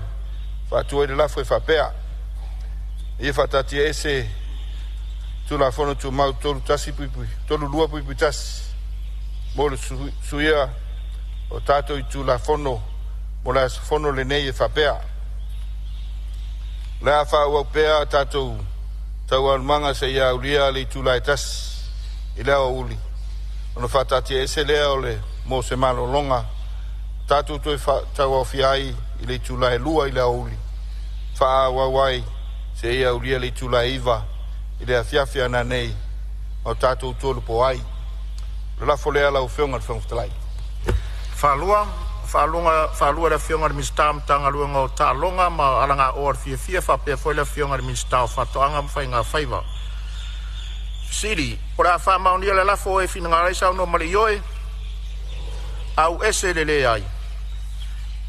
whaatua i le lafo e whapea. Ia whaatatia ese tula whono tu mau tolu tasi puipui. Tolu lua puipui tasi. Mo le suia o tātou i tula whono. Mo le whono le nei e whapea. Lea whaau au pea tātou tau almanga se ia ulia le tula e tasi. I lea o uli. Ono whaatatia ese lea o le mo se malo longa. Tātou toi tau au fiai i le tula e lua i lea o uli. Wha wawai se ia ulia le tula e iwa i lea fiafia na nei o tātou tolu po ai. Le lafo lea lau whionga le whangwhitalai. Whalua le whionga le mistam tanga luenga o tā longa ma alanga o ar fia whapea foi le whionga le mistam o whatoanga mwhai ngā whaiva. Siri, ora wha maunia le lafo e whina ngā reisa no mali ioe, au ese le le ai,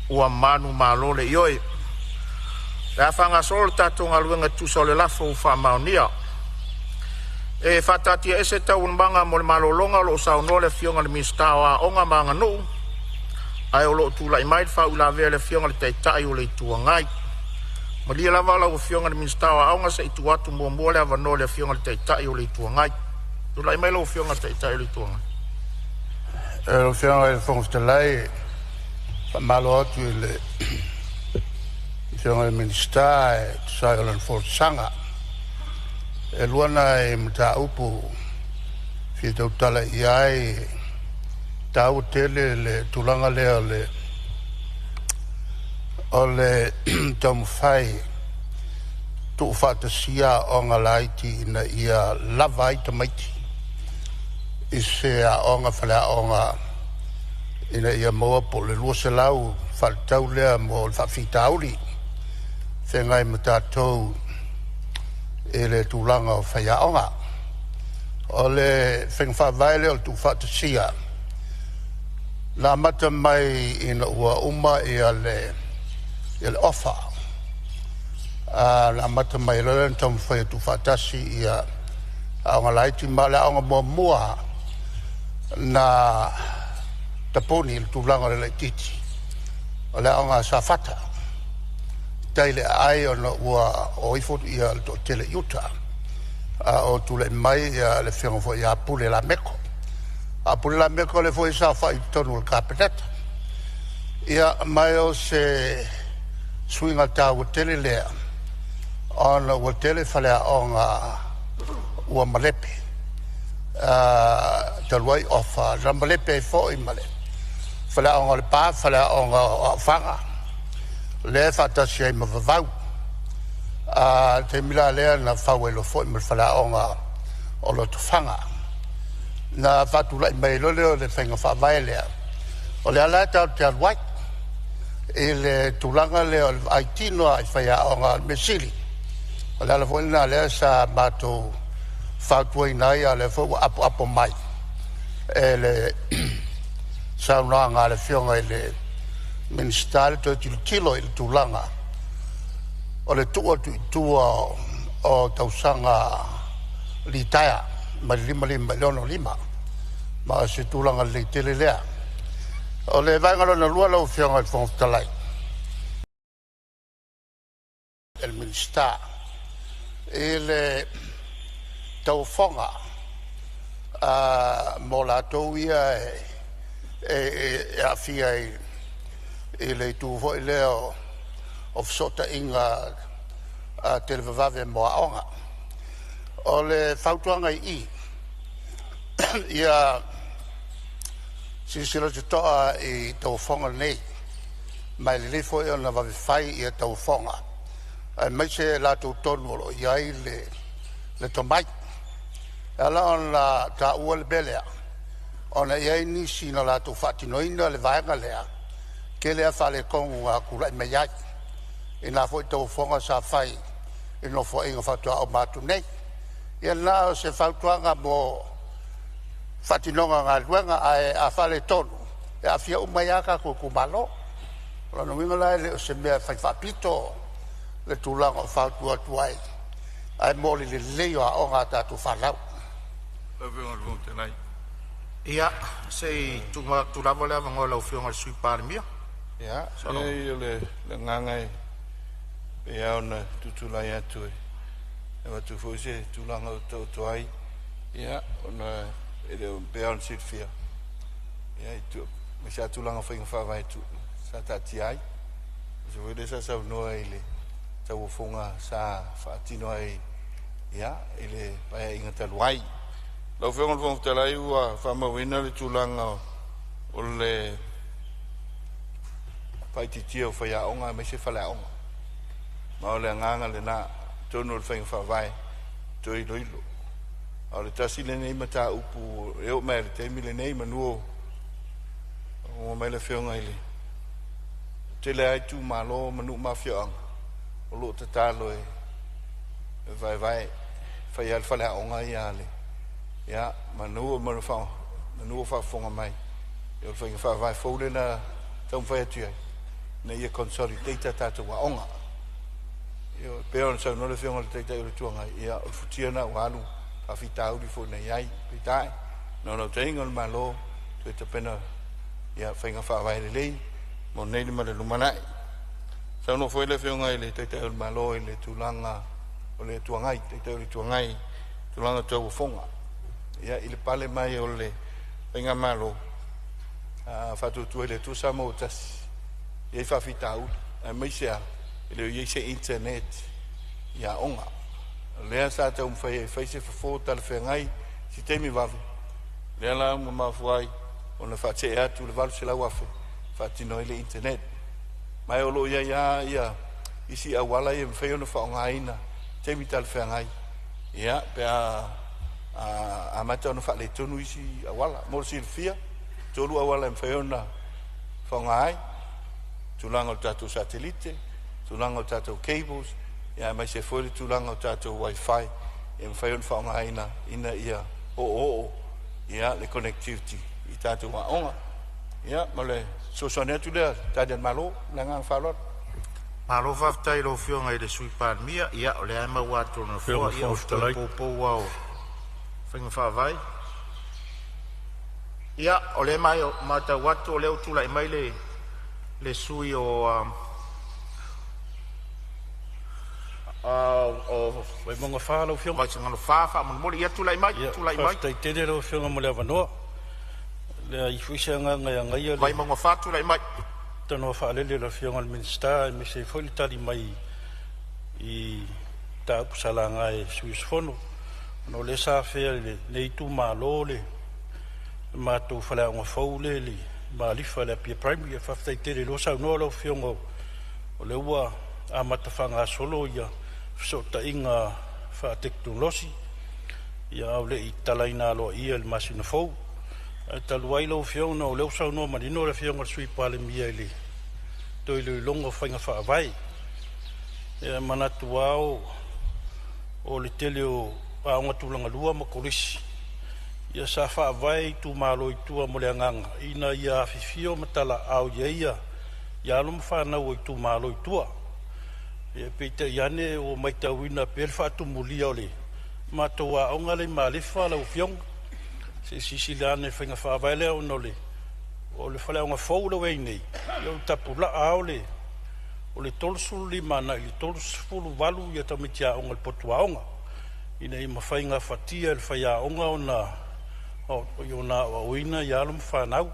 ua manu malo le ioe. Le a whanga solo tato ngā luenga tusa le lafo u wha maunia. E whatatia ese tau unbanga mo le malolonga lo sao no le whionga le mistawa onga manga no, ai o lo tu lai mai wha ula vea le whionga le teitai o le tua ngai. Ma lia lava la o whionga le ministawa aonga sa itu atu mua le avano le whionga le teitai o le tua ngai. Tu lai mai lo whionga le teitai o le tua ngai. E lo whionga le whongwhitalai malo atu i le whionga le ministawa e tusai o lan Fonotaga. E luana e mta upu fia tau tala i ai tau tele le tulanga lea o le taumwhai tu whatasia o ngā laiti ina ia lava i tamaiti i se a o ngā whalea o ngā ina ia moa po le lua se lau whaletau lea mo le whawhitauri whengai ma tātou e le tūlanga o whaia o ngā o le whengwhawhaile o tu whatasia la mata mai ina ua uma i a le ofa la mata mai le tam foi tu fatasi ia a nga laiti mala a nga mua na taponi tu langa le titi ala nga safata taile ai ona ua o ifo ia to tele yuta o tu le mai ia le fengo foi a pule la meko a pule la meko le foi sa fa i tonu kapetata ia mai o se swinga tau tele lea ona ua tele whalea o ngā ua malepe taluai ofa ra malepe e fo i male whalea o ngā le pā whalea o ngā whanga lea whatasi ai mawawau te mila lea na whau e lo fo i male whalea o ngā o lo tu whanga na whatulai mai lo leo le whainga whawai lea o lea lea tau te aluai e le tulanga leo ai tino ai whaia o ngā mesili. O le ala fwena lea sa mātou whautua inai a le fwau apo mai. E le sauna ngā le whionga i le ministale to kilo i le tulanga. O le tua o tausanga litaya ma lima leono lima. Ma se tulanga le tele lea. O le vaingalo na lua lau whionga i whongtalai. El minister. E le tau whonga mo la tau ia e a fia e le tu vo leo of sota inga a te vavave mo aonga o le fautuanga I ia si sila te toa I tau whonga nei mai le lefo e ona vave whai ia tau whonga ai mai se la tau tonu olo iai le tomai ala on la ta ua le belea ona iai nisi na la tau whatinoina le vaenga lea ke lea whale kongu a kurai me iai I nā fwoi tau whonga sa whai I no fo inga whatua o mātu nei ia nā se whautuanga mo whatinonga ngā luenga a whale tonu e a fia umaiaka ko kumalo lana winga lai le o se mea whai whapito le tūlanga o whautua tuai ai mōli le leo a o ngā tātu whalau ia sei tūlawa lea wangoa lau whionga sui Palemene ia sei le ngangai e aona tutulai atu e watu fwose tūlanga o tau tuai ia ona e reo peon sit fia ia I tu me sa tūlanga whainga whawai tu sa tati ai so wede sa sau noa I le tau whonga sa whaatino ai ia I le whaia inga taluai lau whionga le whonga talai ua whamawina le tūlanga o le whaititia o whaia onga me se whale onga ma o le nganga le nā tonu le whainga whawai to I loilo o le tasi le nei mata upu e o mai le teimi le nei manuo o mai le whionga I le te le ai tū malo manu mawhiang o lo te talo e vai whai al whale onga I ale ia manuo manuo whafonga mai e o le whainga whawai fōle na taum whai atu ai na ia consolidata tātou wa onga io pero non so non le fiong le tei le tuanga ia o futiana o alu a fitau di fo nei ai pitai non tengo il malo tu te pena ia fainga fa vai le mo nei le male lumanai sa no foi le fiong ai le tei il malo le tulanga o le tuanga i tei le tuanga i tulanga tu fonga ia il pale mai o le fainga malo a fatu tu le tu Samoa tas ia fa fitau a mai sia le ia se internet ia onga le sa te fai se fo tal fengai si te mi va le la ma fuai ona fa te atu le val se la wafe fa ti no le internet mai o lo ia isi awala ia fai ona fa ngaina te mi tal fengai ia pe a mata ona fa le tonu isi awala mo silfia tolu awala fai ona fa ngai tulanga tatu satellite tulanga tātou cables ia mai se foi tulanga tātou wifi e mwhai on whaonga ina ia ia le connectivity I tātou waonga ia ma le sosone atu lea tādian malo le ngang whalot malo whaftai lo whionga I le sui Palemene ia o le aima wātou na whua ia o whai pōpō wau whainga whawai ia o le mai o mata watu o leo tula I mai le sui o Wai monga wha lau whionga. Wai sangano wha mori ia tulai mai. Whaftai tere lau whionga mo le awanoa. Lea I fuise ngai ngai. Wai monga wha tulai mai. Tano wha alele lau whionga le minsta me se wholi tali mai I ta upusala ngai suis fono. No le sa whea le itu malo le mātou whalea ngā whau le ma lifa le pia primary e whaftai tere lo sau noa lau whionga o le ua a matawhanga solo ia sota inga wha teknolosi ia au le I talaina aloa ia le masina fau taluai lau whionga o leo sau noa marino le whionga sui Palemene le toi le longa whainga wha avai ia manatu ao o le tele o aonga tulanga lua ma korisi ia sa wha avai tu malo I tua mo le anganga ina ia fifio matala au ia ia alo mwhanau I tu malo I tua ia peita iane o maita wina pel whaatu mulia o le matoa aonga le malefa lau whionga se sisilane whainga whaavaile o no le o le whale aonga fau lau nei ia tapula ao le o le tolsu lima na I tolsu fulu walu ia tamitia aonga le potua aonga ina I mawhainga whatia le whaia aonga o na o iona o ina ia alo mwhanau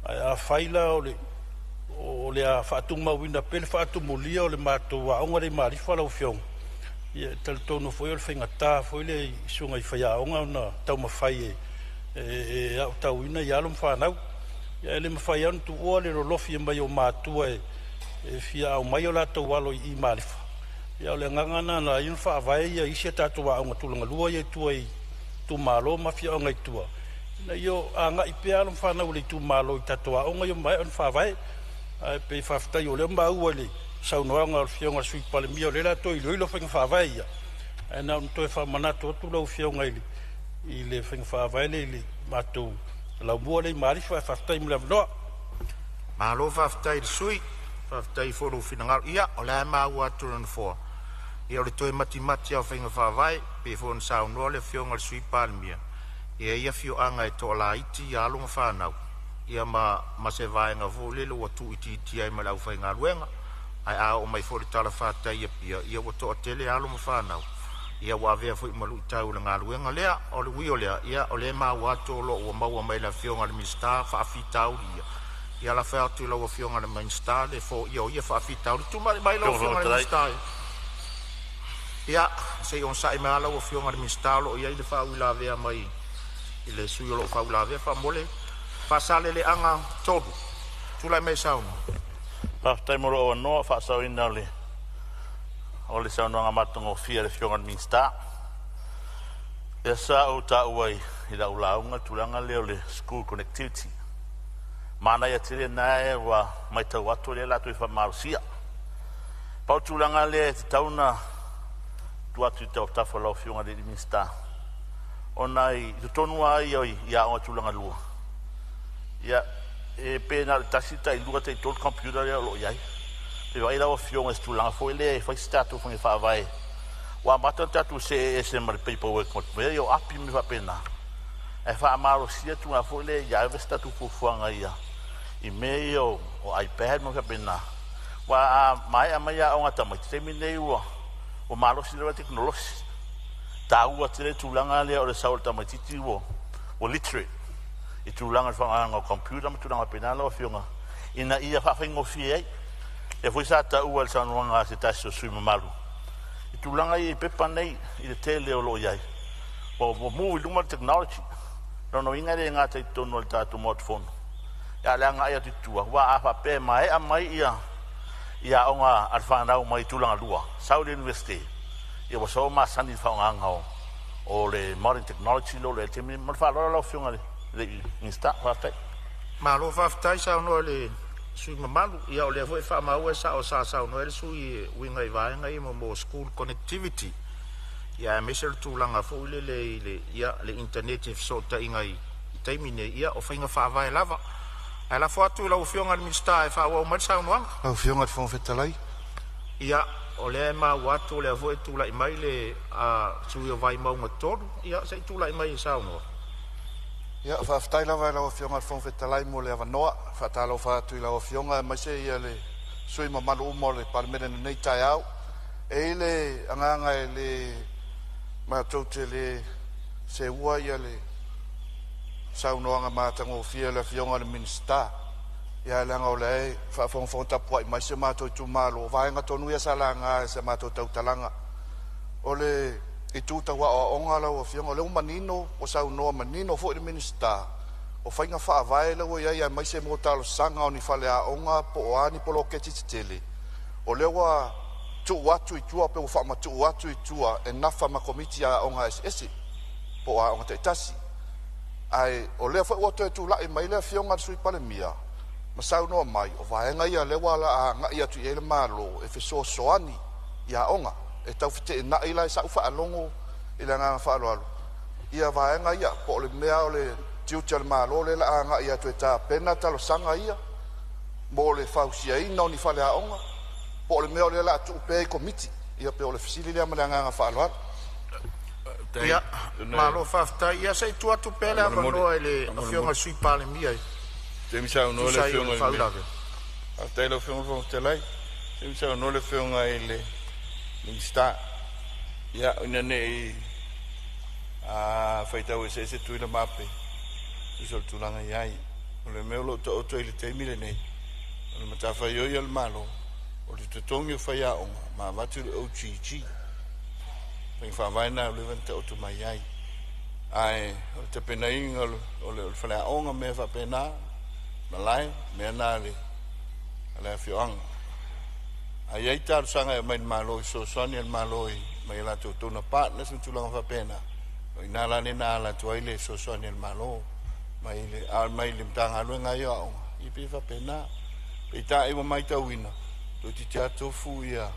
a faila o le a whaatuma wina pele whaatumulia o le mātou a onga le marifa lau fiong. Ia tal tono foi o le whaingata, foi le sunga I whaia onga na tau mawhai e au tau ina I alo mwhanau. Ia le mawhai anu tu oa le rolofi e mai o mātua e fia au mai o la tau walo I marifa. Ia o le ngangana na inu whaavai ia isi a tātou a onga tulanga lua ia tua I tu malo mafia onga I tua. Na io anga I pe alo mwhanau le tu malo I tātou a onga io mai on whaavai. Ai pe whaftai o le maua le saunoanga o fionga sui Palemene o le la to I loilo whainga whaavai ia. E nao ntoe whamanato atu lau fionga I le whainga whaavai le mātou lau mua le marifa e whaftai mula vanoa. Malo whaftai le sui, whaftai whoro whinangaro. Ia, o le maua atu rana fua. Ia o le toe mati au whainga whaavai, pe whona saunoa le fionga le sui Palemene. Ia ia fio anga e toa la iti I alunga whanau. Ia ma se vaenga vo lelo watu iti ai malau whainga luenga. Ai a o mai fori tala whatai ia pia. Ia wato a tele alo ma whanau. Ia wawea fo I malu tau le ngā luenga lea. O le wio lea. Ia o le maa wato lo ua maua mai la fionga le minsta whaafi tau ia. Ia la whea tu lau fionga le minsta le fo ia o ia whaafi tau. Tu mai lau fionga le minsta. Ia se on sa I maa lau fionga le minsta lo ia I le whau la vea mai. I le sui o lo whau la vea whamole. Pasale le anga todu. Tulai mai sauna. Tai moro o noa whaasau ina o le sauna anga matongo fia le fionga minsta. E sa o ta uai I la ulaunga tulanga leo le school connectivity. Mana ia tire nae wa mai tau atu le la tui whamarusia. Pau tulanga le te tauna tu atu I tau tafa lau fionga le minsta. O nai tutonua ai oi ia o tulanga lua. Ia e pena tasita I lua te tol computer le lo iai. Pe vai la o fionga stulanga foi le foi statu foi fa vai. Wa mata tatu se mar paperwork mo me yo api me va pena. E fa amaro sia tu na foi le ia ve statu fu fuanga ia. I me yo o iPad mo va pena. Wa mai amaya o ngata mai te mine o malo si le teknologi. Ta ua te tulanga le o le saulta mai titi o literate. I tulanga whanga computer ma tulanga penala o fionga. Ina ia whawhingo fie e fwy sa ta ua le sanuanga se tasi o sui mamaru. I tulanga I pepa nei I le tele o lo iai. Mo move luma technology. No inga re ngā te tono le tātu smartphone. Ia le anga ia titua. Wa a whape mai a mai ia onga al whanau mai tulanga lua. Saudi University. Ia wasau ma sani whaonganga o le modern technology lo le temi. Mo whalora lau fionga le. Le insta whaftai. Malo whaftai sa ono le sui mamalu. Ia o le hoi whamau e sa o sa ono le sui winga I vaenga I mo school connectivity. Ia mesel tūlanga fo le internet e fisota inga I taimine ia o whainga whaavai lava. Ai la whatu lau fionga le minsta e whaua o mai sa ono anga. Lau fionga le whawhetalai. Ia o le ma watu le hoi tūla I mai le sui o vai maunga toru. Ia se tūla I mai sa ono. Ia whaftai lawa lau fionga le whawhetalai mo le avanoa. Whatalo whatu lau fionga mai se ia le sui mamalu umo le Palemene nei tai au. E le anganga e le mātou te le se ua ia le saunoanga mātango fia le fionga le minsta. Ia le anga o le e whawhongwhongtapua I mai se mātou tu malo. Vaenga tonu ia salanga e se mātou tautalanga. O le I tūta wa o onga lau o fionga. Leo manino o saunoa manino fo I le minsta. O whainga whaavai lau ia mai se mōtalo sanga o ni whale a onga po o ani polo keti tele. O leo a tu watu I tua pe o whaama tu watu I tua e nafa ma komiti a onga SS po a onga te tasi. Ai o leo whai wato e tu lai mai lea fionga sui Palemene. Ma saunoa mai o vaenga ia lewa la a ngai atu I ele malo e feso soani ia onga. E tau fite e na ila e sa ufa alongo I le nganga whaaloalo. Ia vaenga ia po o le mea o le tiutia le malo le la a ngai atu e ta pena talo sanga ia. Mo le whausia ina o ni whale a onga. Po le mea le la tu pe komiti ia pe o le fisili le amanga nga whaaloalo. Ia malo whaftai ia sei tua tu pele a manoa I le fionga sui Palemene. Te misa o no le fionga Aftai lo fionga whawhetalai. Te misa o no le fionga I le minsta. Ia ina nei whaitau e se tui le mape. Isol tulanga iai. O le meo lo to o le teimile nei. O le matawhai oi al malo. O le tutongi o whai aonga. Ma watu le o chi. Peng whawaina o le wanta o tu mai ai. Ai, o te pena inga o le whai aonga mea whapena. Malai, mea nāle. Ale a whioanga. Ai ai tāru sanga e mai malo i so soani al malo i mai la tu tuna partners un tulanga whapena. O i nāla ne nāla tu aile so soani al malo. Mai le mtanga luenga i aonga. I pe whapena. Pe tā ewa mai tauina. Do ti te atofu ia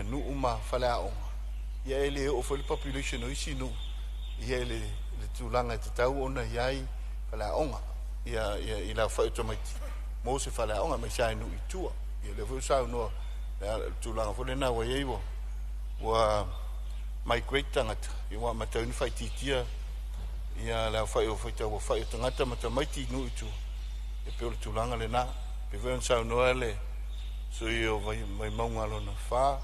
nu uma whale aonga. Ia ele o whale population o isi nu. Ia ele tulanga te tau ona iai whale aonga. Ia la whaitomaiti. Mo se whale aonga mai sai nu i tua. Ia le whau sau noa. Tulanga whale na wa ieiwa. Wa mai great tangata. Ia wa matauni whaititia. Ia la whai o whaitau wa whai o tangata matamaiti nu i tua. Ia peo le tulanga le na. Pe whau sau noa le. So io mai maunga lona wha.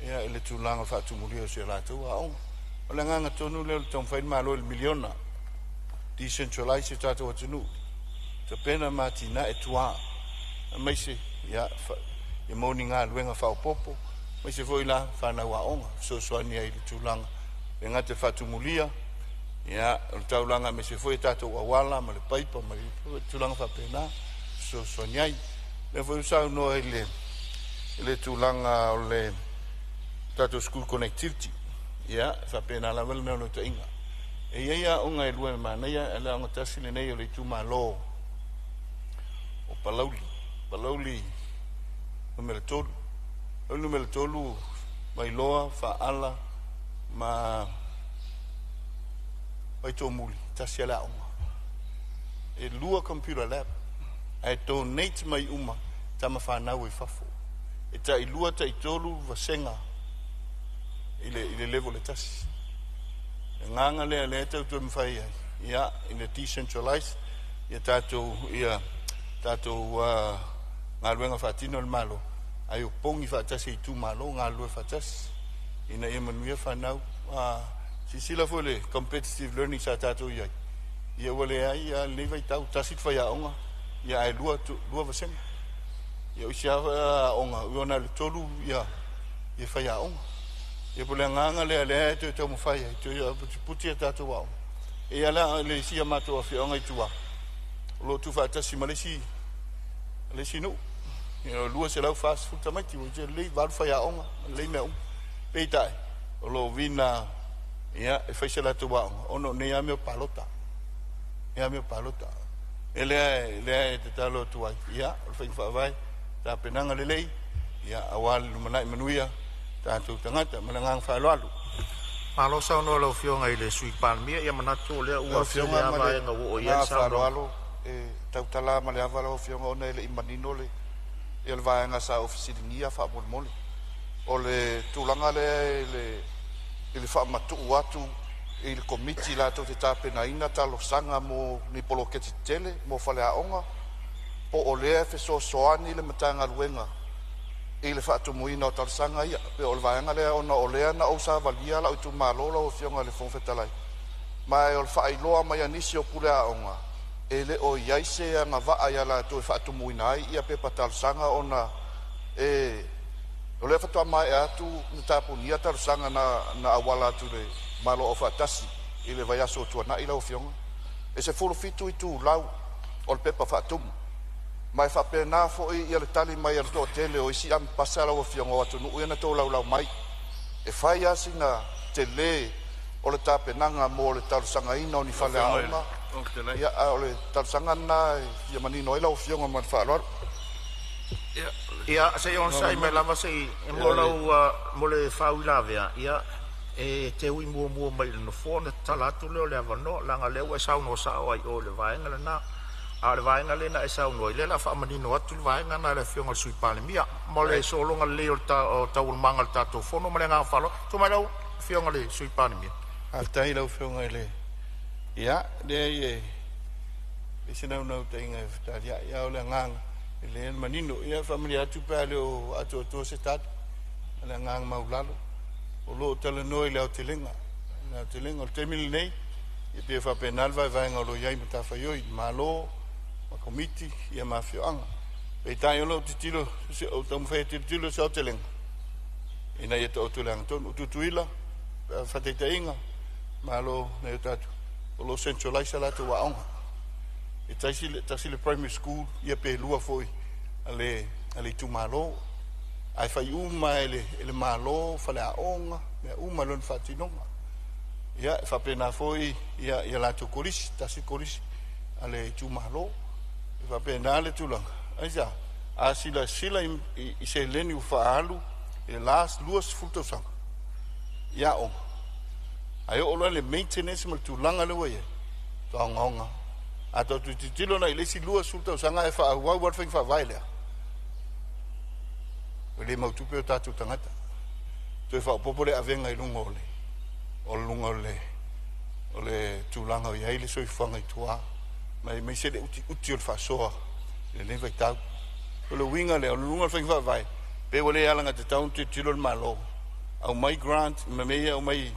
Ia ele tulanga whaatumuria se la tau aonga. O le nganga tonu leo le tong whain malo le miliona. Decentralize tātou atunu. Te pena mātina e tua. Mai se, ia mauni ngā luenga whao popo. Mai se voi la whanau aonga. So soani ai le tulanga. Le ngate whaatumuria. Ia, le taulanga mai se voi tātou awala, ma le paipa, ma le tulanga whapena. So soani ai. Le voi usau noa le tulanga o le tātou school connectivity. Ia, whapena la wala neo no ta inga. E ia unga e lua mana ia e la unga tasi le nei o le tuma lo o Palauli numero tolu o numero tolu mai loa whaala ma mai tō muli tasi ala unga e lua computer lab e donate mai uma tama whanau e whafo e ta i lua ta i tolu vasenga i le level le tasi nganga le tau tu mwhai ai. Ia, in the decentralized, ia tātou ngā luenga whaatino le malo. Ai o pongi whaatasi i tū malo, ngā lua whaatasi. Ina ia manuia whanau. Sisila fo le competitive learning sa tātou iai. Ia wale ai, ia lewai tau, tasit whai aonga. Ia ai lua vasenga. Ia usi hawa aonga, uona le tolu, ia whai aonga. Ia pole nganga le te tau mawhai ai, te puti a tātou au. E ala le sia mātou a whionga i tua. Lo tu whaatasi ma le si nu. Ia lua se lau fast food tamaiti, o te lei waru whai aonga, lei mea peitai. O lo vina, ia, e whaise la tu waonga. Ono ne ia meo palota. Ia meo palota. E lea te talo tu ai. Ia, o whaing whaavai, tā penanga le lei. Ia, awali lumanai manuia. Tātou tangata, malangang whaaloalu. Malo sa no lo fionga i le sui Palemene ia manatu le ua fionga mai nga wo ia sa whaaloalu. Tau tala ma le awala o fionga ona ele imanino le. Ia le vaenga sa ofisiringia whaamolmole. O le tūlanga le whaamatu atu i le komiti la tau te tāpena ina talo sanga mo ni polo keti tele, mo whale aonga. Po o lea feso soani le matanga luenga. I le whaatumuina o tarsanga ia, pe o le vaenga lea ona o lea na o sa valia la o tu malola o fionga le fonfetalai. Mai o le whaailoa mai anisi o pule aonga, e le o iaise a ngā vaa ia la tu e whaatumuina ai, ia pe patarsanga ona, o lea whatua mai atu na tāpunia tarsanga na awala atu le malo o whaatasi, i le vai aso o tuana i la o fionga. E se furu fitu i tu lau, o le pepa whaatumu. Mai whapena fo i ale tali mai ar tō tele o isi am pasara o fionga watu nu uena tō lau mai. E whai asi na te le o le tāpenanga mo le tarusanga ina o ni whale aonga. Ia o le tarusanga na ia manino ila o fionga man whaaloar. Ia se on sai me lava se e mo lau mo le whau i lavea. Ia e te ui mua mai le no fōna talatu leo le avano langa leo e sau no sao ai o le vaenga le na. A le vaenga le na e sau noi le la whaamanino atu le vaenga na le fionga le sui Palemene. Mo le solonga le o tau manga le tātou whono ma le ngā whalo. Tu mai lau fionga le sui Palemene. Altai lau fionga le. Ia, le sinau nau te inga e whtari. Ia o le nganga. Le manino. Ia whamari atu pēr le o atu se tatu. Le nganga maulalo. O lo tala noi le au te lenga. Le au te lenga o te mili nei. Ia pia whapenalva e vaenga o lo iai mata whaioi. Malo. ma komiti ia mafioanga. Pei tai o lo titilo se o tamu fai titilo se o teleng. Ina ia to tulang ton ututuila fateitainga ma lo ne tatu. O lo centralize la to waonga. E tasile primary school ia pe lua foi ale tu malo. Ai fai uma ele malo fale aonga me uma lon fatinonga. Ia fa pena foi ia la to koris tasi koris ale tu malo. Fa pena le tulanga. Aja asila sila I se leni u faalu e las luas futo sang. Ia o. Ai o le maintenance mal tulanga le wae. Tonga. Ato tu tilo na ile si luas futo sanga e fa wa wa fa vaile. Le mau tupe o tatu tangata. Tu fa popole avenga I lunga ole. O lunga ole tulanga o ile so I fanga I tua. Mai se le uti o fa soa. Le vai tau. O le winga le o lunga fa vai. Pe ole alanga te tau te tilo malo. Au mai grant me au mai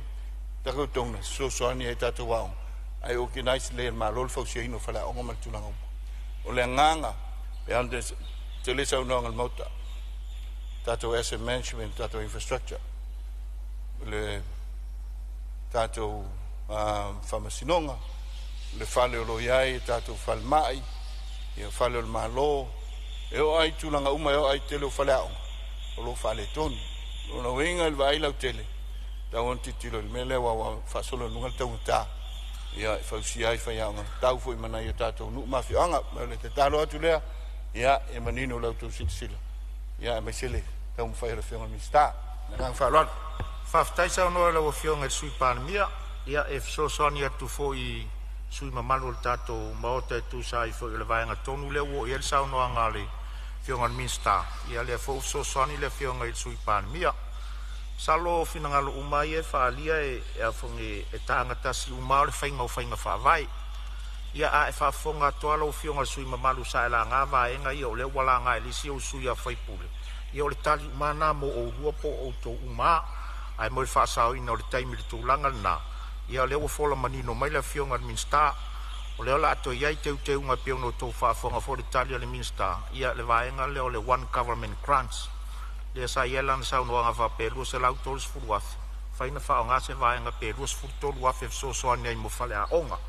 tako tona so ani e tatu wao. Ai o ki nice le malo fa si ino fa la o mal tulanga. O le nganga pe ande te le sa no ngal mota. Tato asset management, tato infrastructure. Le tato famasinonga, le fale o lo iai, tato falmai, e fale o malo, e o ai tulanga uma, e o ai tele o fale au, o lo fale tonu. O na wenga il vai lau tele, tau on titilo, il mele wa fasolo nungal tau ta, ia fausi ai fai anga, tau fo imana ia tato nu mafio anga, le te talo atu lea, ia e manino lau tau sila, ia e mesele, tau fai le fionga mista, ngang fa lon. Faftai sa no la fionga sui Palemene, ia e so soni atu foi sui mamalu tato maota tu sai foi le vainga tonu le wo ia sa no ngale fionga mista, ia le fo so soni le fionga sui Palemene. Salo finangalo umai e fa lia e afonge e tanga tasi umau le fainga fa vai. Ia a e fa fonga toala o fionga sui mamalu sa la nga vaenga ia o le wala nga elisi o sui a fai pule. Ia o le tali mana mo o rua po o to uma ai mo fa sa ina o le taimi le tūlanga na ia le o fola manino mai le fionga minsta o le ola ato iai te unga peo no tō whaafonga fo le tali le minsta ia le vaenga le o le one government grants le sa ia lan sa unoanga wha peru se lau tōles furuafi whaina wha o ngā se vaenga peru se furutolu wafi so soani ai mo whale a onga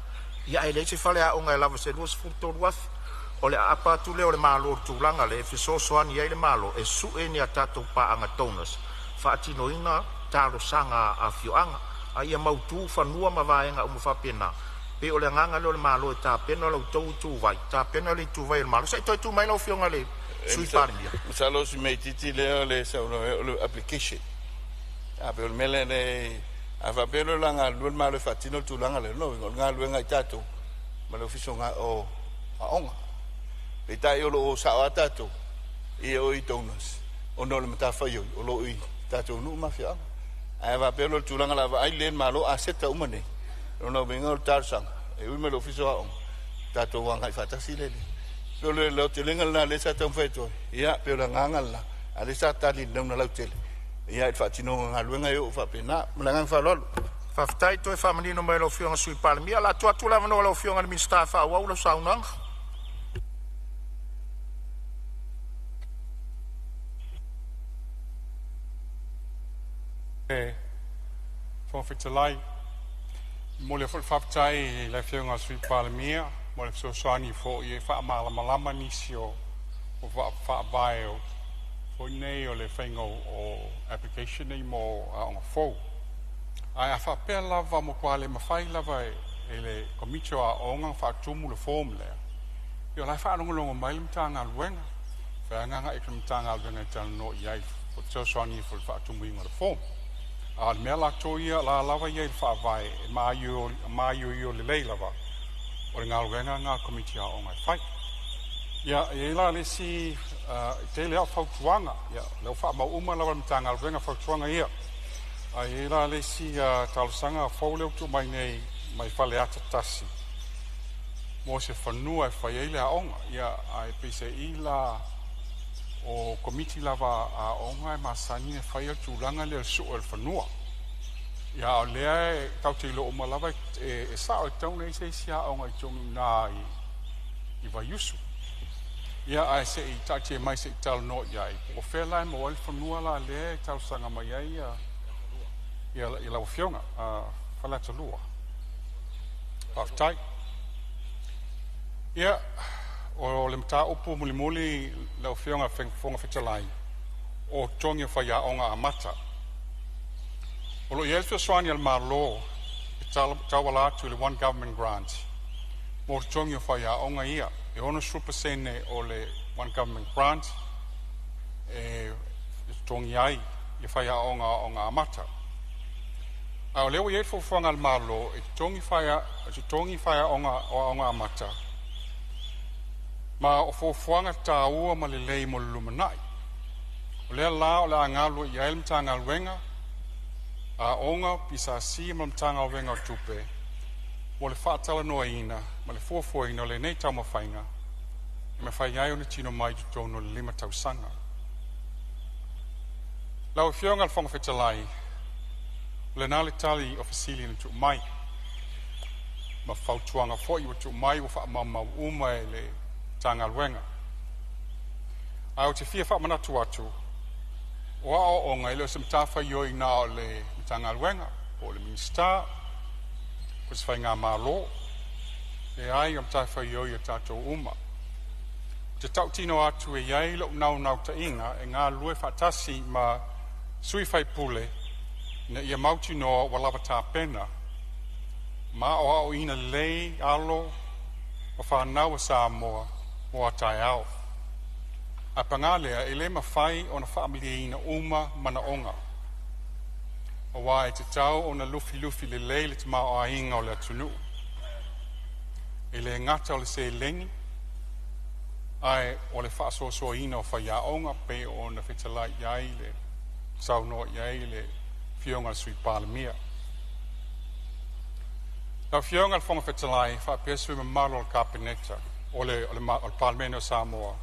ia e le se whale a onga e lava se luas furutolu wafi o le apa tu le o le malo tūlanga le e so soani ai le malo e su e ni a tatou pa anga tonas whaatino ina talo sanga a fioanga a ia mautu whanua ma vaenga o mwhapena pe o le nganga le malo e tā pena lau tau tu vai tā pena le tu vai le malo sai toi tu mai lau fionga le sui Palemene Salo si mei titi le sa le application a pe o mele le a va pelo langa lu malo fatino tu langa le no nga lu nga tato ma lo fiso nga o a onga pe tai o lo sa o tato e o I tonas o no le mata fai o lo I tato nu ma fia ai va pelo tulanga la ai len malo a seta umane no venga o tarsang e u me lo fiso a tato wanga fata sile pelo le lo telenga na le sa tam feto ia pelo nganga la ale sa tali na la tele ia fa tino nga luenga yo fa pena mlangang fa lol Faftai toi whamanino mai lo fionga sui Palemene la tua tula mano lo fionga ni minsta fa wa lo saunang Whawhitalai, mo le whawhitai le whiunga sui Palemene, mo le soani fo I whaamalama nisi o whaavai o fo nei o le whainga o application nei mo a onga fo. Ai a whapea lava mo kwa le mawhai lava e le komitio a onga whaatumu le form lea. Io lai whaarongolongo mai le mtanga luenga, whaanganga e mtanga luenga tala no iai fo soani fo le whaatumu inga le form. Al mela toia la lava ia fa vai ma io le lei lava o nga luenga nga komiti o ngai fai ia e la le si te le fa tuanga ia le fa ma uma lava mtanga luenga fa tuanga ia ai la le si talsanga fo le tu mai nei mai fale ata tasi mo se fanua fa ile a onga ia ai pese ila o komiti lava a onga ma sanine fai tu langa le su el fanua ya le tau te lo ma lava e sa o tau nei se sia onga tu nai i va yusu. Ia ai se I tache mai se tal no iai. O whelai mo al whanua la le tau sanga mai ai ia lau whionga. Whalata lua. Whaftai. Ia o le mta upu muli lau whionga whenga whetalai. O tongi whaia onga a mata. O lo iel whioswani al malo tawala atu le one government grant. Mo tongi whaia onga ia. E ono supasene o le one government grant tongi ai I whaia onga amata. A o leo iei fuanga al malo e tongi whaia onga amata. Ma o fuanga ta ua ma le lei mo lumanai. O lea la o le angalu I ael mtanga alwenga a onga pisa si ma mtanga alwenga o tupe. Mo le whaatala noa ina, ma le fuafuaina o le nei tau mawhainga, e me whai ai o na tino mai tu tono le 5 tausanga. Lau whionga al whanga whetalai, o le nale tali o fasili na tu mai, ma whautuanga fwoi wa tu mai wa wha uma e le tanga alwenga. Ai o te fia wha manatu atu, o a o ngai leo se mtawha ioi na o le tanga alwenga, o le minister, ko se whai ngā mālo, e ai am tai whai ioi a tātou uma. Te tau tino atu e iai lau nau ta inga, e ngā lue whaatasi ma sui whai pule, na ia mauti noa walawa tā pena, ma o au ina lei alo, o whanau a Samoa, o a tai au. A pangalea, e le mawhai o na whaamilia ina uma mana onga. O wā e te tau o na lufi le leile te mao a inga o le atunu. E le ngata o le se lengi, ai o le whaasoa ina o whaia onga pe o na whetalai iai le saunoa iai le whionga sui Palemene. Lau whionga le whonga whetalai whaapesui ma maro o Kapeneta o le Palemene o Samoa.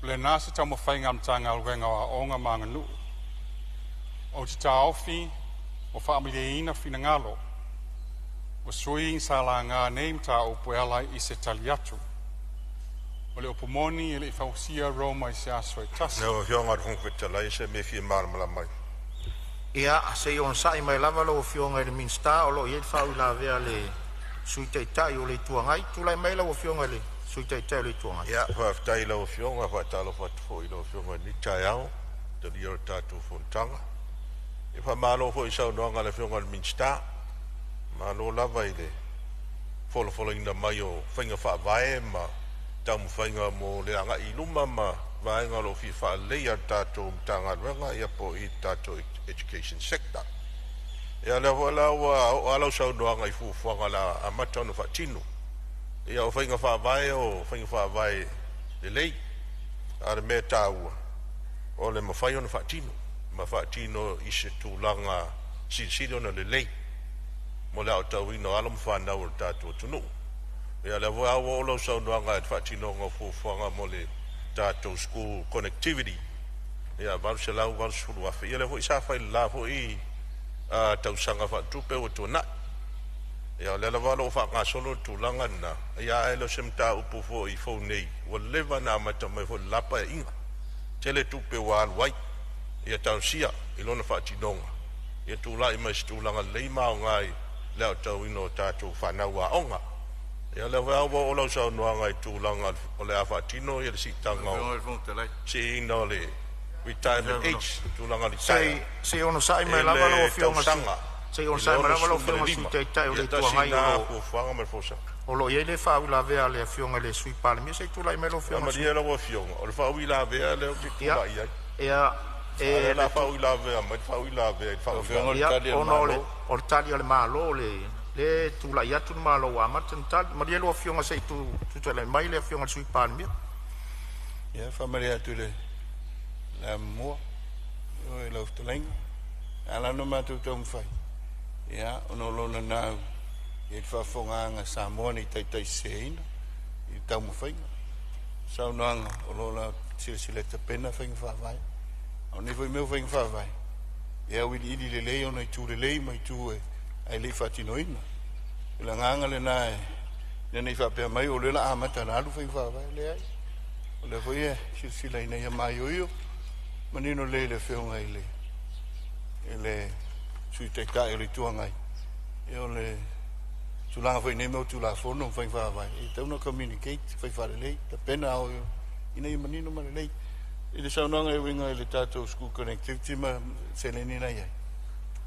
O le nasa tau ma whainga mtanga alwenga o onga manganu. O te taofi, o whaamilia ina whina ngalo, o sui sa la ngā neim ta o puelai I se tali atu. O le opomoni e le whausia Roma I se aso e tasi. Neo hionga rung whetalai se me fie marmala mai. Ia, se on sai mai lava lo fionga I le minsta, o lo iei whau la vea le sui teitai o le tuangai, tulai mai la o fionga le sui teitai o le tuangai. Ia, whaftai la o fionga, whaatalo whatufo I lo fionga ni tai au, te lioro tātou Fonotaga. E wha malo fo I sau noanga le whionga le minsta, malo lava I le wholo ina mai o whainga wha vae ma tamu whainga mo le anga I luma ma vaenga lo fi wha leia tātou mtanga ruenga ia po I tātou education sector. Ia le wala o alau sau noanga I fuwhanga la amata no wha tino. Ia o whainga wha vae o whainga wha vae le lei, are me tāua o le mawhai ono wha tino. Ma whaatino I se tūlanga siri ona le lei. Mo le au tau ino alam whanau o tātou tunu. Ia le wa o lau sau noanga e whaatino ngā fuwhanga mo le tātou school connectivity. Ia varu se lau varu se fulu afe. Ia le ho I sa whai la ho I tau sanga whaatupe o tūna. Ia le la walo o wha solo tūlanga na. Ia e lo semta upu fo I fo nei. Wa lewa na amata mai fo lapa e inga. Tele tupe wa alwai. Ia tau sia, I lona whaatinonga. Ia tūlai mai stūlanga leima o ngai leo tau ino tātou whanau a onga. Ia leo awa o lau sau noanga I tūlanga o le a whaatino, ia le si tanga o. Si ino le retirement age, tūlanga li tai. Se ono sai mai lava lo fionga sanga. Se ono sai mai lava lo fionga sui teitai o le tuangai o. O lo iei le whau la vea le fionga le sui Palemene, se tūlai mai lo fionga sui. Ia lo fionga, o le whau I la vea leo ki tūlai ai. Ia, e la fau la vea, mai fau la vea, fau vea. Ono le o tali o le malo le tu la ia tu malo wa matan tal, ma le lo fionga sei tu le mai le fionga sui Palemene. Ia familia tu le la mo o lo ftlenga. Ala no matu tom fai. Ia ono lo na e fa fonga nga Samoa ni tai sein. I tamu fai. Sau nanga o lo la sile te pena fai fa vai. O ne foi meu vem fa vai. E o ili le lei ona tu le lei mai tu ai le fatino ina. La nganga le na nei fa pe mai o le la amata na lu fa vai le ai o le foi sila ina ia mai o manino le fe ngai le ele sui te ka ele tuangai e o le tulanga foi nei mo tula fono fa vai e te no communicate fa le te pena o ina ia manino ma le e le saunanga e winga le tato school connectivity ma se le ni nei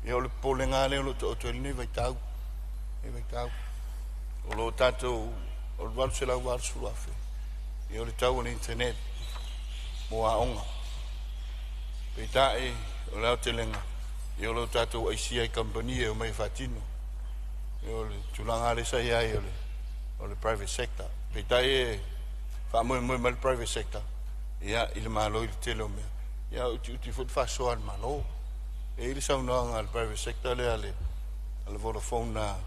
e o le polenga le o to le vai tau o lo tato o le wal se la wal su afe e o le tau on internet mo a onga pe tai o le te lenga e o lo tato ICI company e o mai fatino e o le tulanga le sai ai o le private sector pe tai fa mo le private sector ia il malo il telo me ia uti fut fa so al malo e il sa no al private sector le ale al Vodafone na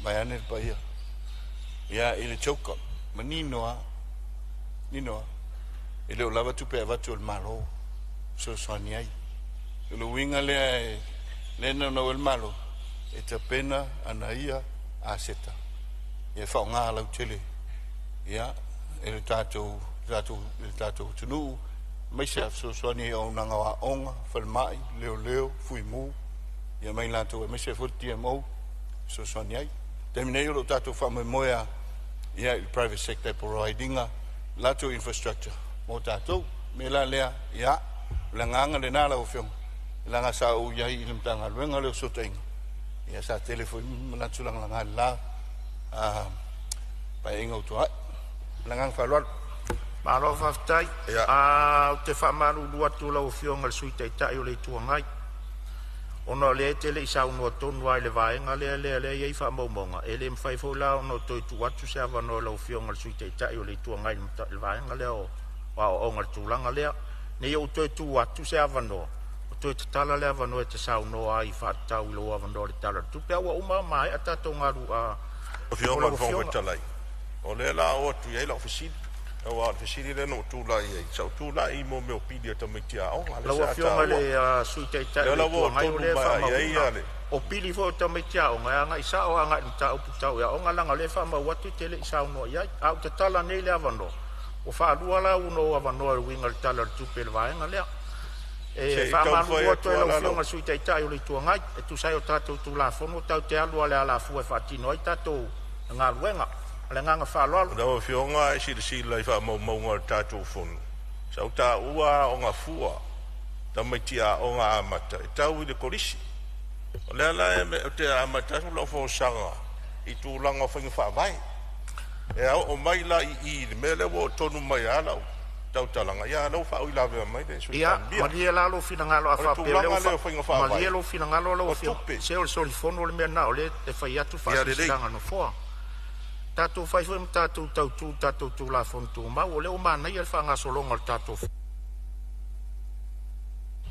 bayane pa ia il choka manino ele o lava tu pe avatu al malo so soniai lo winga le no el malo e te pena anaia aseta ia fa nga la utele ia ele tato tunu mai se so soni o nanga wa onga falmai leo fuimu ia mai lato mai se futi mo so soni ai terminei lo tato fa moia ia il private sector providing lato infrastructure mo tato me la lea ia langanga le nala o fiong langa sa u ia i limtanga luenga le so tenga ia sa telefoni na tulang langa la pa ingo to langang falor malo faftai te fa malu dua tu la fiong al sui tai tai o le tuangai ono le tele isa uno tonu ai le vaenga le ia fa momonga ele mfai fo la ono to tu watu se ava no la fiong al sui tai tai o le tuangai le vaenga le o o ngal tulanga le ne yo to tu watu se ava no to tala le ava no te sa uno ai fa tau lo ava no le tala tu pe wa uma mai ata to ngaru o fiong al fo talai o le la o tu ia la ofisi o al ofisi le no tu la ia so tu la i mo me opidi to me tia o la o fiong le sui tai tai le o ngai le fa ma o pili fo to me tia o ngai sa o ngai ta o tau ya o ngala le fa ma watu tele sa uno ia au te tala nei le ava no o fa lua la uno ava no winga tala tu pe vai ngale e fa ma lu to le fiong sui tai tai o le tu ngai e tu sai o tato tu la fono tau te alu ale ala fu e fatino i tato nga luenga le nga fa lo no fionga e si lai fa mo nga tato fono sa ta ua o nga fua ta metia o nga amata tau i le kolisi le la e te amata lo fo sanga i tu langa fa vai e o mai la i me le wo tonu mai ala tau talanga ia lo fa o la ve mai de ia ma dia la lo fina ngalo a fa pe le ma dia lo fina ngalo lo se o so fono le me na o le te fa ia tu fa sanga no fo tatu fa fo tatu tu la fon tu ma o le o mana ia fa nga so longa tatu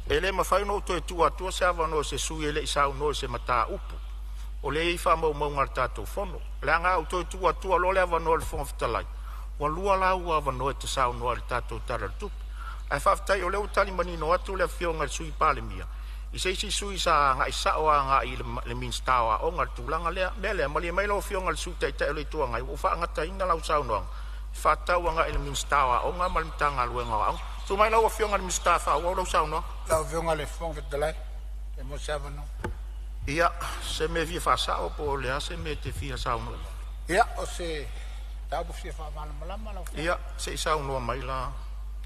ele ma fa no to tu atu se ava no se su ele sa no se mata upu o le fa mo ngar tatu fono le nga auto tu atu lo le ava no le fon ftalai wa lua la ua ava no te sa no le tatu tara tu ai fa ftai o le utali mani no atu le fionga sui Palemene i se si sui sa nga isa o nga i le minstawa o ngar tulanga le mele mali mai lo fionga sui tai tai le tuanga o fa nga tai na la sa no fa tau nga i le minstawa o nga mal tanga luenga au tu mai lo fionga le minstafa o lo sa no la fionga le fon ftalai e mo sa no ia se me vi fa sa o po le se me te fi sa no ia o se tau po fi fa malama la ia se sa no mai la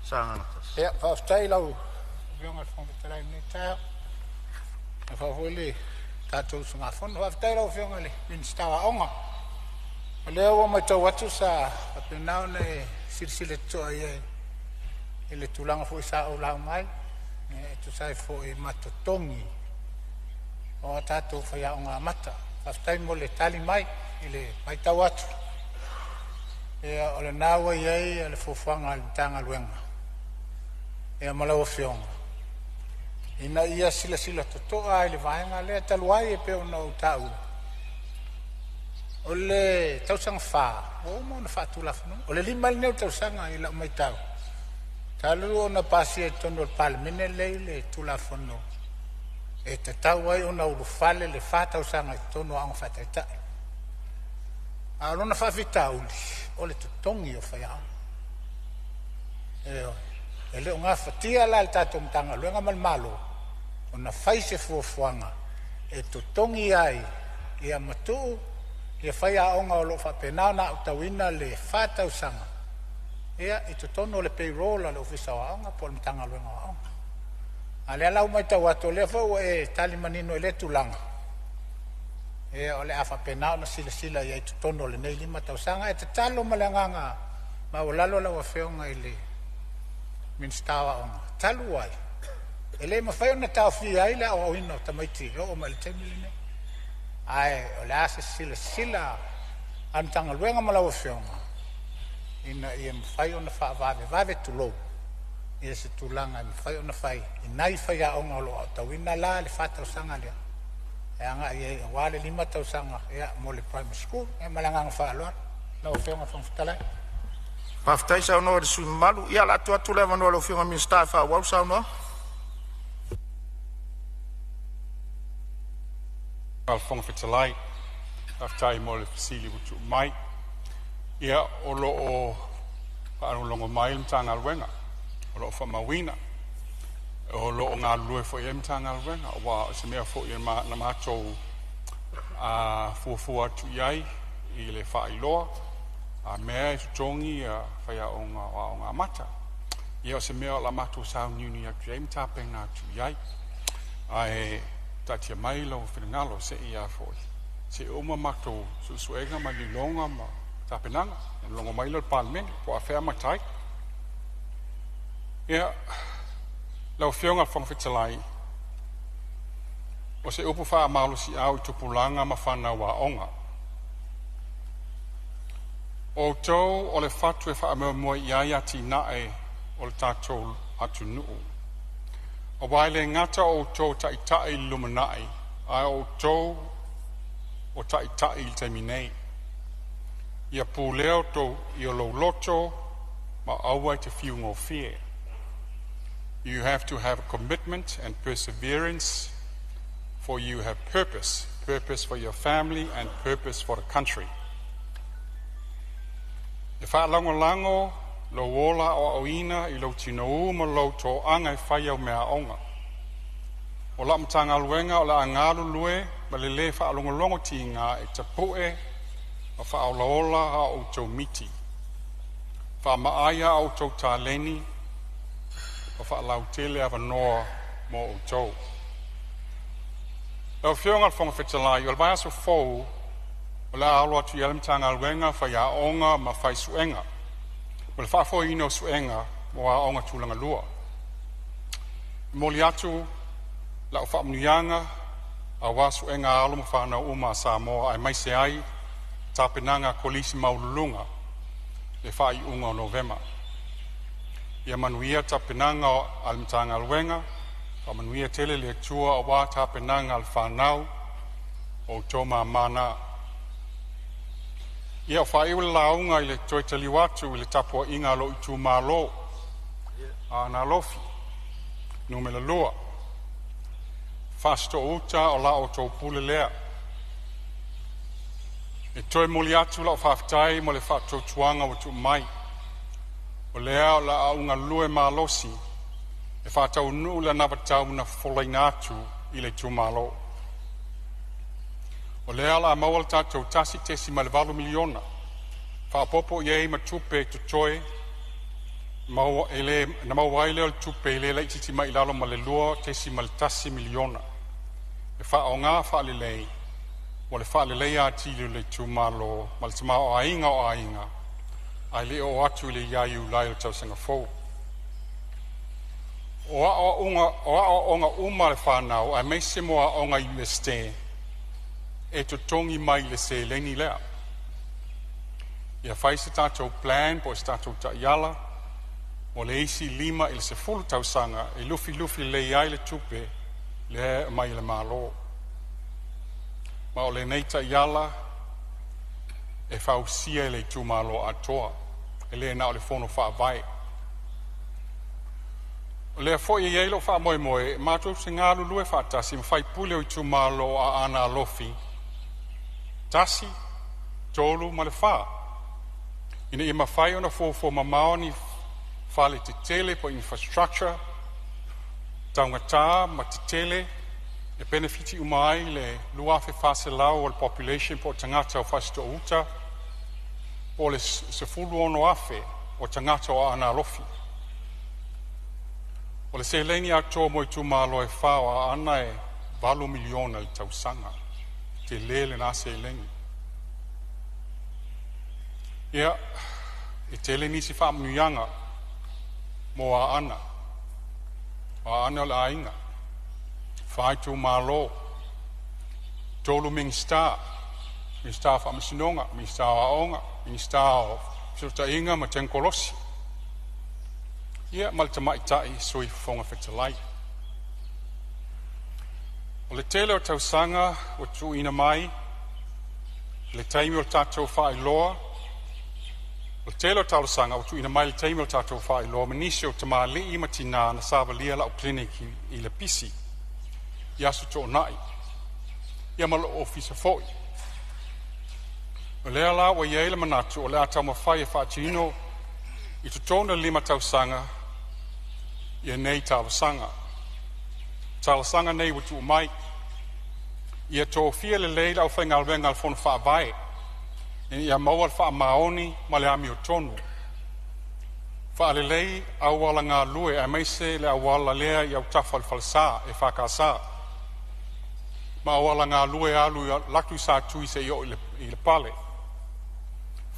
sa nga ia fa stai la fionga fon ftalai ne ta fa vole tato sunga fon fa stai la fionga le min stawa onga le o mai tau watu sa apena ne silsile to ai ele tulanga fo sa o la mai e tu sai fo e matotongi o tato fa ya onga mata fa stai mo le tali mai ele mai tau atu e o le nawa ia le fo fanga le tanga luenga e mala o fionga ina ia sila to ai le vaenga le taluai e pe ona utau o le tau sang fa o mo na fa tu la no o le lima le tau sanga ila mai tau talu ona pasi e tono Palemene le tu la fono e te tau ai ona uru fale le fa tau sanga tono ang fa tai A lona whawhitauli, o le tutongi o whaiao. E leo ngā whatia la le tātou mtanga, luenga malmalo, o na whaise fuafuanga, e tutongi ai, ia matu, ia whaiaonga o lo whapenao na utawina le whātau sanga. Ia, i tutono le payroll a le ofisa o aonga, po le mtanga luenga o aonga. A le alau mai tau ato le fau e tali manino e le tulanga. E o le afa penao na sila ia i tutono le nei 5 tausanga e te talo malanganga ma o lalo la wafeonga i le minstawa onga. Talu ai. E le mawhai ona tau fia ai le au ina o tamaiti o ma le temili nei. Ai o le asa sila antanga luenga ma la wafeonga. Ina ia mawhai ona wha vave tulou. Ia se tulanga mawhai ona whai. Inai whai a onga o lo au tawina la le whatausanga lea. E anga ia wale 5 tausanga ia mo le primary school e malanganga whaaloa na ofeonga whangwhitalai. Whawhitai sa unoa le sui malu ia la atu lewa noa le ofeonga minsta e whawau sa unoa. Al whangwhitalai whawhitai mo le whisili wutu mai ia o lo o whaanulongo mai le mtanga alwenga o lo o whamawina o lo ngā lue fo i mtanga alwenga o wa se mea fo i na mātou fuafua atu iai i le whaailoa a mea i tutongi whaia o ngā mata ia o se mea o la mātou sao niuni atu iai mtapenga atu iai ai tatia mai lau whinangalo se i a fo se uma mātou susuega ma ni longa ma tapenanga longa mai lau Palemene po a whea matai ia lau whionga whangwhitalai o se upu wha amalo si au i tupulanga ma whana wa onga. O tau o le whatu e wha amau mua iai ati nae o le tātou atu nuu. O waile ngata o tau tai lumanai a o tau o tai il teminei. Ia pūleo tau i o lau loto ma awai te whiungo fie. You have to have commitment and perseverance, for you have purpose for your family and purpose for the country. E whaalango lo wola o oina i lo tino uma lo tō anga i whai au mea onga. O la mtanga luenga o la angalu lue, ma le le whaalongolongo ti ngā e tapoe, o whaolaola a o tō miti. Whaamaaya o tō tāleni, o whaalau tele awa noa mo o tau. Lau whionga whangawhitalai, o le vai aso fōu, o le aalo atu i alimtanga alwenga, whai a onga ma whai suenga. O le whaafo ino suenga, mo a onga tūlanga lua. Moli atu, lau whaamnuianga, a wā suenga aalo mo whanau uma Samoa, ai maise ai, tāpenanga kolisi maululunga, le whai unga o Novema. Ia manuia tapenanga o alimtanga alwenga, o manuia tele le tua o wā tapenanga al whanau o tōma mana. Ia o whaiwe launga i le toi taliwatu i le tapua inga lo i tū mālo, a nā lofi, numela lua. Whasto uta o la o tō pule lea. E toi moli atu la o whawhitai mo le whato tuanga o tū mai. O lea o la aunga lue mālosi, e whātau nuu la nabatau na wholaina atu i le tūmālo. O lea la mawal tātou tasi tesi ma le 8 miliona, whaapopo iei ma tupe tutoe, na mawaile o le tupe i le la ititi ma ilalo ma le lua tesi ma le tasi miliona. E wha o ngā whaalelei, o le whaalelei ati le tūmālo, ma le tama o ainga, ai le o atu le iaiu lai o tausanga fōu. O a onga uma le whanau, ai meise mo a onga UST, e to tongi mai le se leni lea. Ia whai se tātou plan, po se tātou ta iala, o le isi 5 il se 10 tausanga, e lufi le iai le tupe, le mai le malo. Ma o le neita iala, e whausia le tūmalo atoa, e le na o le fono whaavai. O le fo i eilo wha moe, mātou se ngālu lue whaatasi, ma whai pule o tūmalo a ana lofi. Tasi, tolu ma le wha. Ina i mawhai ona fō mamao ni whale te tele po infrastructure, taungatā ma te tele, e benefiti umai le luafe whase lau o le population po tangata o whasto uta, po le se fulu ono afe o tangata o ana alofi. O le se lengi ato mo i tu malo e whao a ana e 8 miliona le tausanga, te lele na se lengi. Ia, e tele nisi wha mnuianga mo a ana o le ainga. Whai tu malo, tolu ming star wha masinonga, ming star o aonga, ming star o sota inga ma tenkolosi. Ia, malta maitai sui fonga whetalai. O le tele o tausanga o tu ina mai, le taimi o tatou wha iloa, o le tele o tausanga o tu ina mai le taimi o tatou wha iloa, manisi o tamali ima tina na savalia la o kliniki i le pisi, i asu to nai, ia malo ofisa foi. O lea la wa iei le manatu, o lea tau mawhai e whaatino, i tu tona 5 tausanga, ia nei tausanga. Talasanga nei watu mai. Ia tō fia le leila au whainga alwenga al whona whaavae. Ia maua al wha maoni ma le ami o tonu. Wha le lei awala ngā lue a meise le awala lea i au tafa al falsa e whakasa. Ma awala ngā lue alu laktu sa tui se i o i le pale.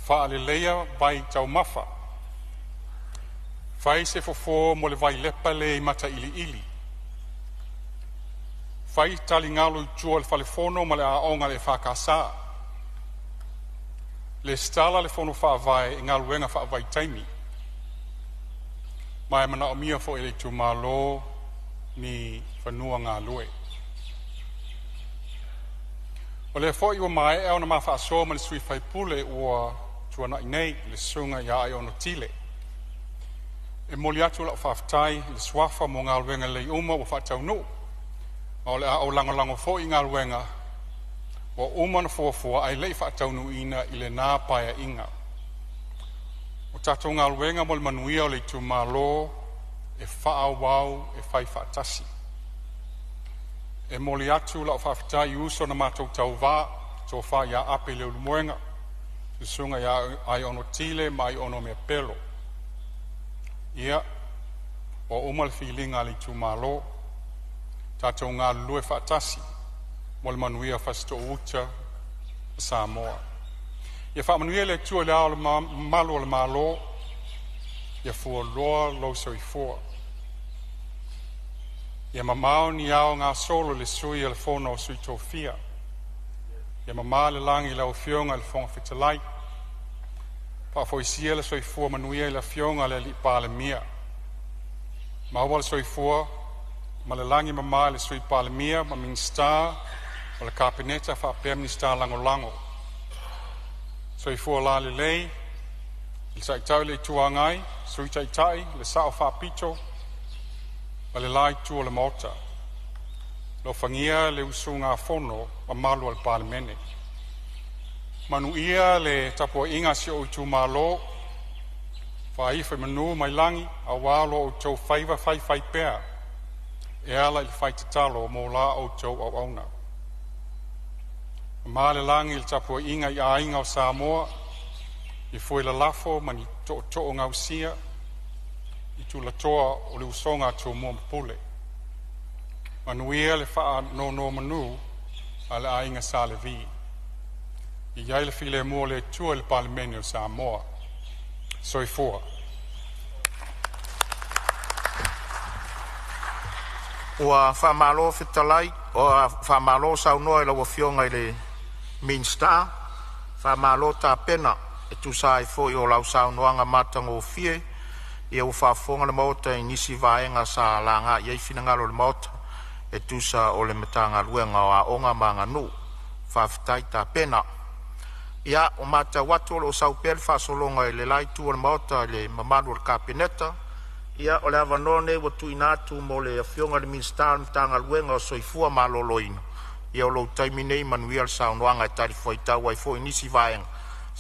Wha le leia vai tau mafa. Whai se fofo mo le vai lepa le i mata ili ili. Whai tali ngalo i tua le whalefono ma le aonga le whakasa. Le stala le fono whaavai i ngā luenga whaavai taimi. Mai mana o mia fo ele tu malo ni whanua ngā lue. O le fo iwa mai e ona mawha aso ma le sui whaipule ua tuana i nei le sunga ia ai ono tile. E moli atu la whaftai le swafa mo ngā luenga le uma wa whatau nu. O le au lango fo i ngā luenga, wa umana fuafua ai lei whaataunu ina i le nā paia inga. O tatou ngā luenga mo le manuia o le tu malo, e whaawau, e whai whaatasi. E moli atu la o whawhitai uso na mātou tau wā, tō wha ia ape leo lumuenga, tu sunga ia ai ono tile, mai ono mea pelo. Ia, o umal whilinga le tu malo, tatou ngā lue whaatasi, mo le manuia whasto uta Samoa. Ia whaamanuia le tua le ao le malo le malo, ia fua loa lo soi fua. Ia mamao ni ao ngā solo le sui le fono o sui tōwhia. Ia mamā le langi le au fionga le fonga whitalai. Whaafoisia le soi fua manuia le fionga le li Palemene. Maua le soi fua, ma le langi mamā le sui Palemene, ma ming star, ma le kapeneta whaapea mini star lango lango. Soi fua la le lei, le saitau le tuangai, sui taitai, le sao whaapito, ma le lai tua le mota. Lo whangia le usu ngā fono, ma malu al Palemene. Manu ia le tapua inga si o tu malo, whaifa manu mai langi, a walo o tau whaiva whai pea, e ala i whai te talo mō la o tau au auna. Ma le langi il tapua inga i a inga o Samoa, i fwoi la lafo mani to o ngau sia, i tu la toa o le usonga tō mua mpule. Manuia le wha no manu, a le a inga sa le vi. I iai le file mua le tua le Palemene o Samoa. Soi fua. Ua whamalo whitalai, o whamalo saunoa e lawa fionga i le Minsta, whamalo tā pena, e tu sai fo i o lau saunoanga matango o fie, i au whafonga le maota i nisi vaenga sa langa, i ei finangalo le maota, e tu sa o le metanga luenga o a onga manga nu, whawhitai tā pena. Ia o mata watu o sau pel whasolonga i le lai tu o le maota i le mamanu o le kapeneta, ia o le avanone watu inatu mo le fionga le Minsta metanga luenga o soifua maloloina. Ia o lo taimi nei manuia le saunoanga e tari fwai tau ai fo inisi vaenga.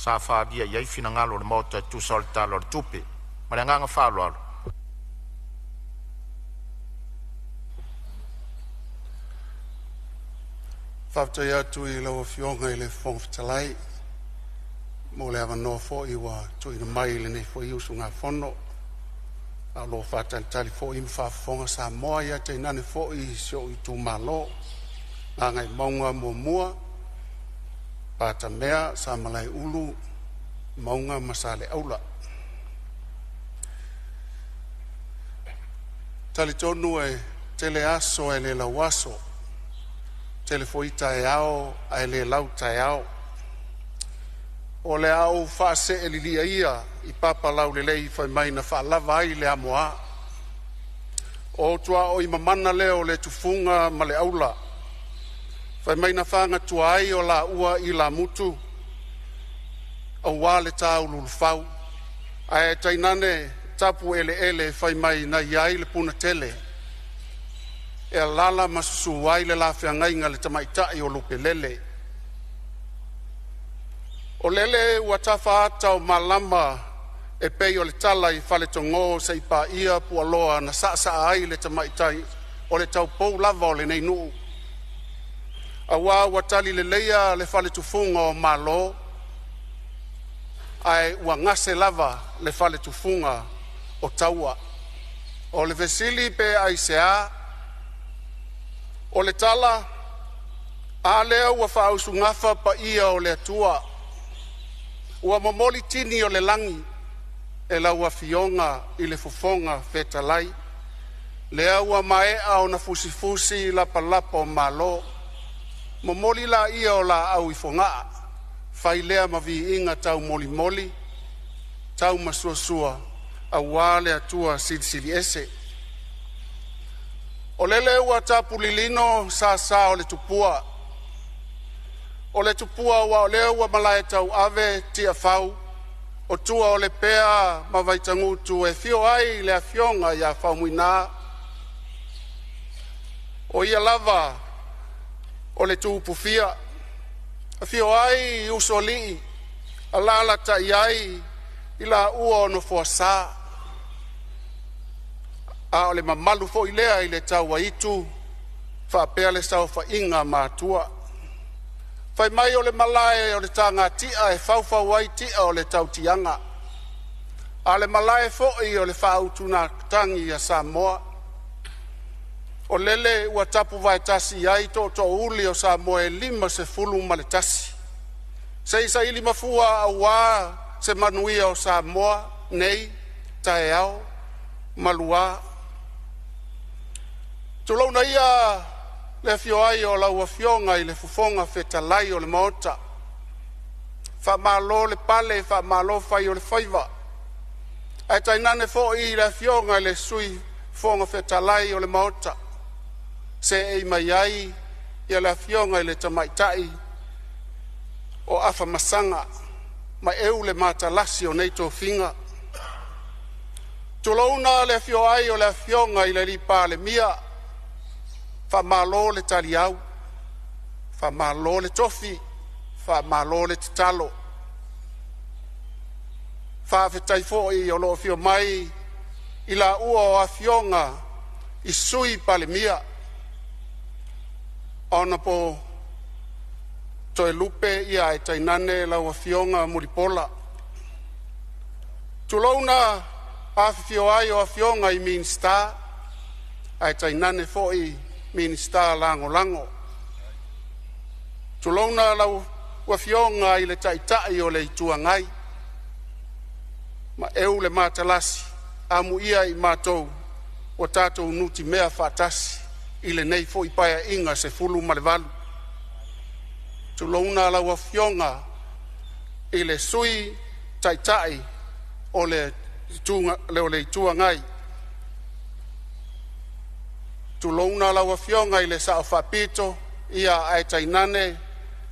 sa whaadia iai finangalo le mauta e tusa o le talo le tupe. Ma le nganga whaalo alo. Whaftai atu I lawa fionga I le whongwhitalai. Mo le awa noa fo I wa tui na mai le nei fo I usu ngā whono. A lo whatali tali fo I mwhawhonga Samoa ia te nane fo I sio I tu malo. Ngā ngai maunga mua mua. Pata mea sa malai ulu. Maunga masale aula. Tali tonu e tele aso e le lawaso. Telefoita e ao, ai le lauta e ao. O le au whaase e lilia ia, I papa lau le lei whai mai na whaalava ai le amoa. O tua o I mamana leo le tufunga ma le aula. Whai mai na whanga tua ai o la ua I la mutu. Au wā le tāu lulufau. Ai tainane tapu ele whai mai na iai le puna tele. E lala masusu wai le lawhia ngainga le tamaitai o lupe lele. O lele ua tafa ata o malama e pei o le tala I whale tongo se I pa ia pualoa na sa ai le tamaitai o le tau pou lava o le nei nuu. A wā watali le leia le whale tufunga o malo ai ua ngase lava le whale tufunga o taua. O le vesili pe ai sea o le tala, a lea ua whaausu ngafa pa ia o le atua. Ua momoli tini o le langi, e la ua fionga I le fofonga fetalai. Lea ua maea o na fusifusi la palapa o malo. Momoli la ia o la au ifonga. Fai lea mavi inga tau moli moli, tau masuasua, a wale atua sili ese. O lele ua tapu lilino sa o le tupua. O le tupua ua o leo ua malae tau ave tia fau. O tua o le pea mawaitangutu e fio ai le afionga ia fau muina. O ia lava o le tupu fia. A fio ai usoli. Alala ta iai ila ua no fuasa. A o le mamalu fo I lea I le tau waitu, whaapea le sau whainga mātua. Whai mai o le malae o le tanga tia e whauwhau wai tia o le tau tianga. A le malae fo I o le whautuna tangi a Samoa. O lele ua tapu vai tasi ai to uli o Samoa e 50 ma le tasi. Se isa ili mafua a wā se manuia o Samoa, nei, taeao, malua. Tulau na ia le fio ai o lau afionga I le fufonga fetalai o le maota. Wha malo le pale, wha malo fai o le whaiva. Ai tainane fo I le fionga I le sui fonga fetalai o le maota. Se ei mai ai I le fionga I le tamaitai o afa masanga. Ma eu le mata lasi o neito finga. Tulau na le fio ai o le fionga I le li Palemene. Fa malo le taliau, fa malo le tofi, fa malo le titalo. Fa fetai fo I o lo fio mai I la ua o afionga I sui Palemene. Ona po toe lupe ia e tainane la ua fionga muripola. Tulona afio ai o afionga I minsta, ai tainane fo I minsta lango. Tulona lau wafionga I le taitai o le ituangai. Ma eu le matalasi, amu ia I matou, o tatou nuti mea fatasi, I le nei fo I paia inga se fulu ma le valu. Tulona lau wafionga I le sui taitai o le ituangai. Tulona la wafionga I le sao whapito, ia ai tainane,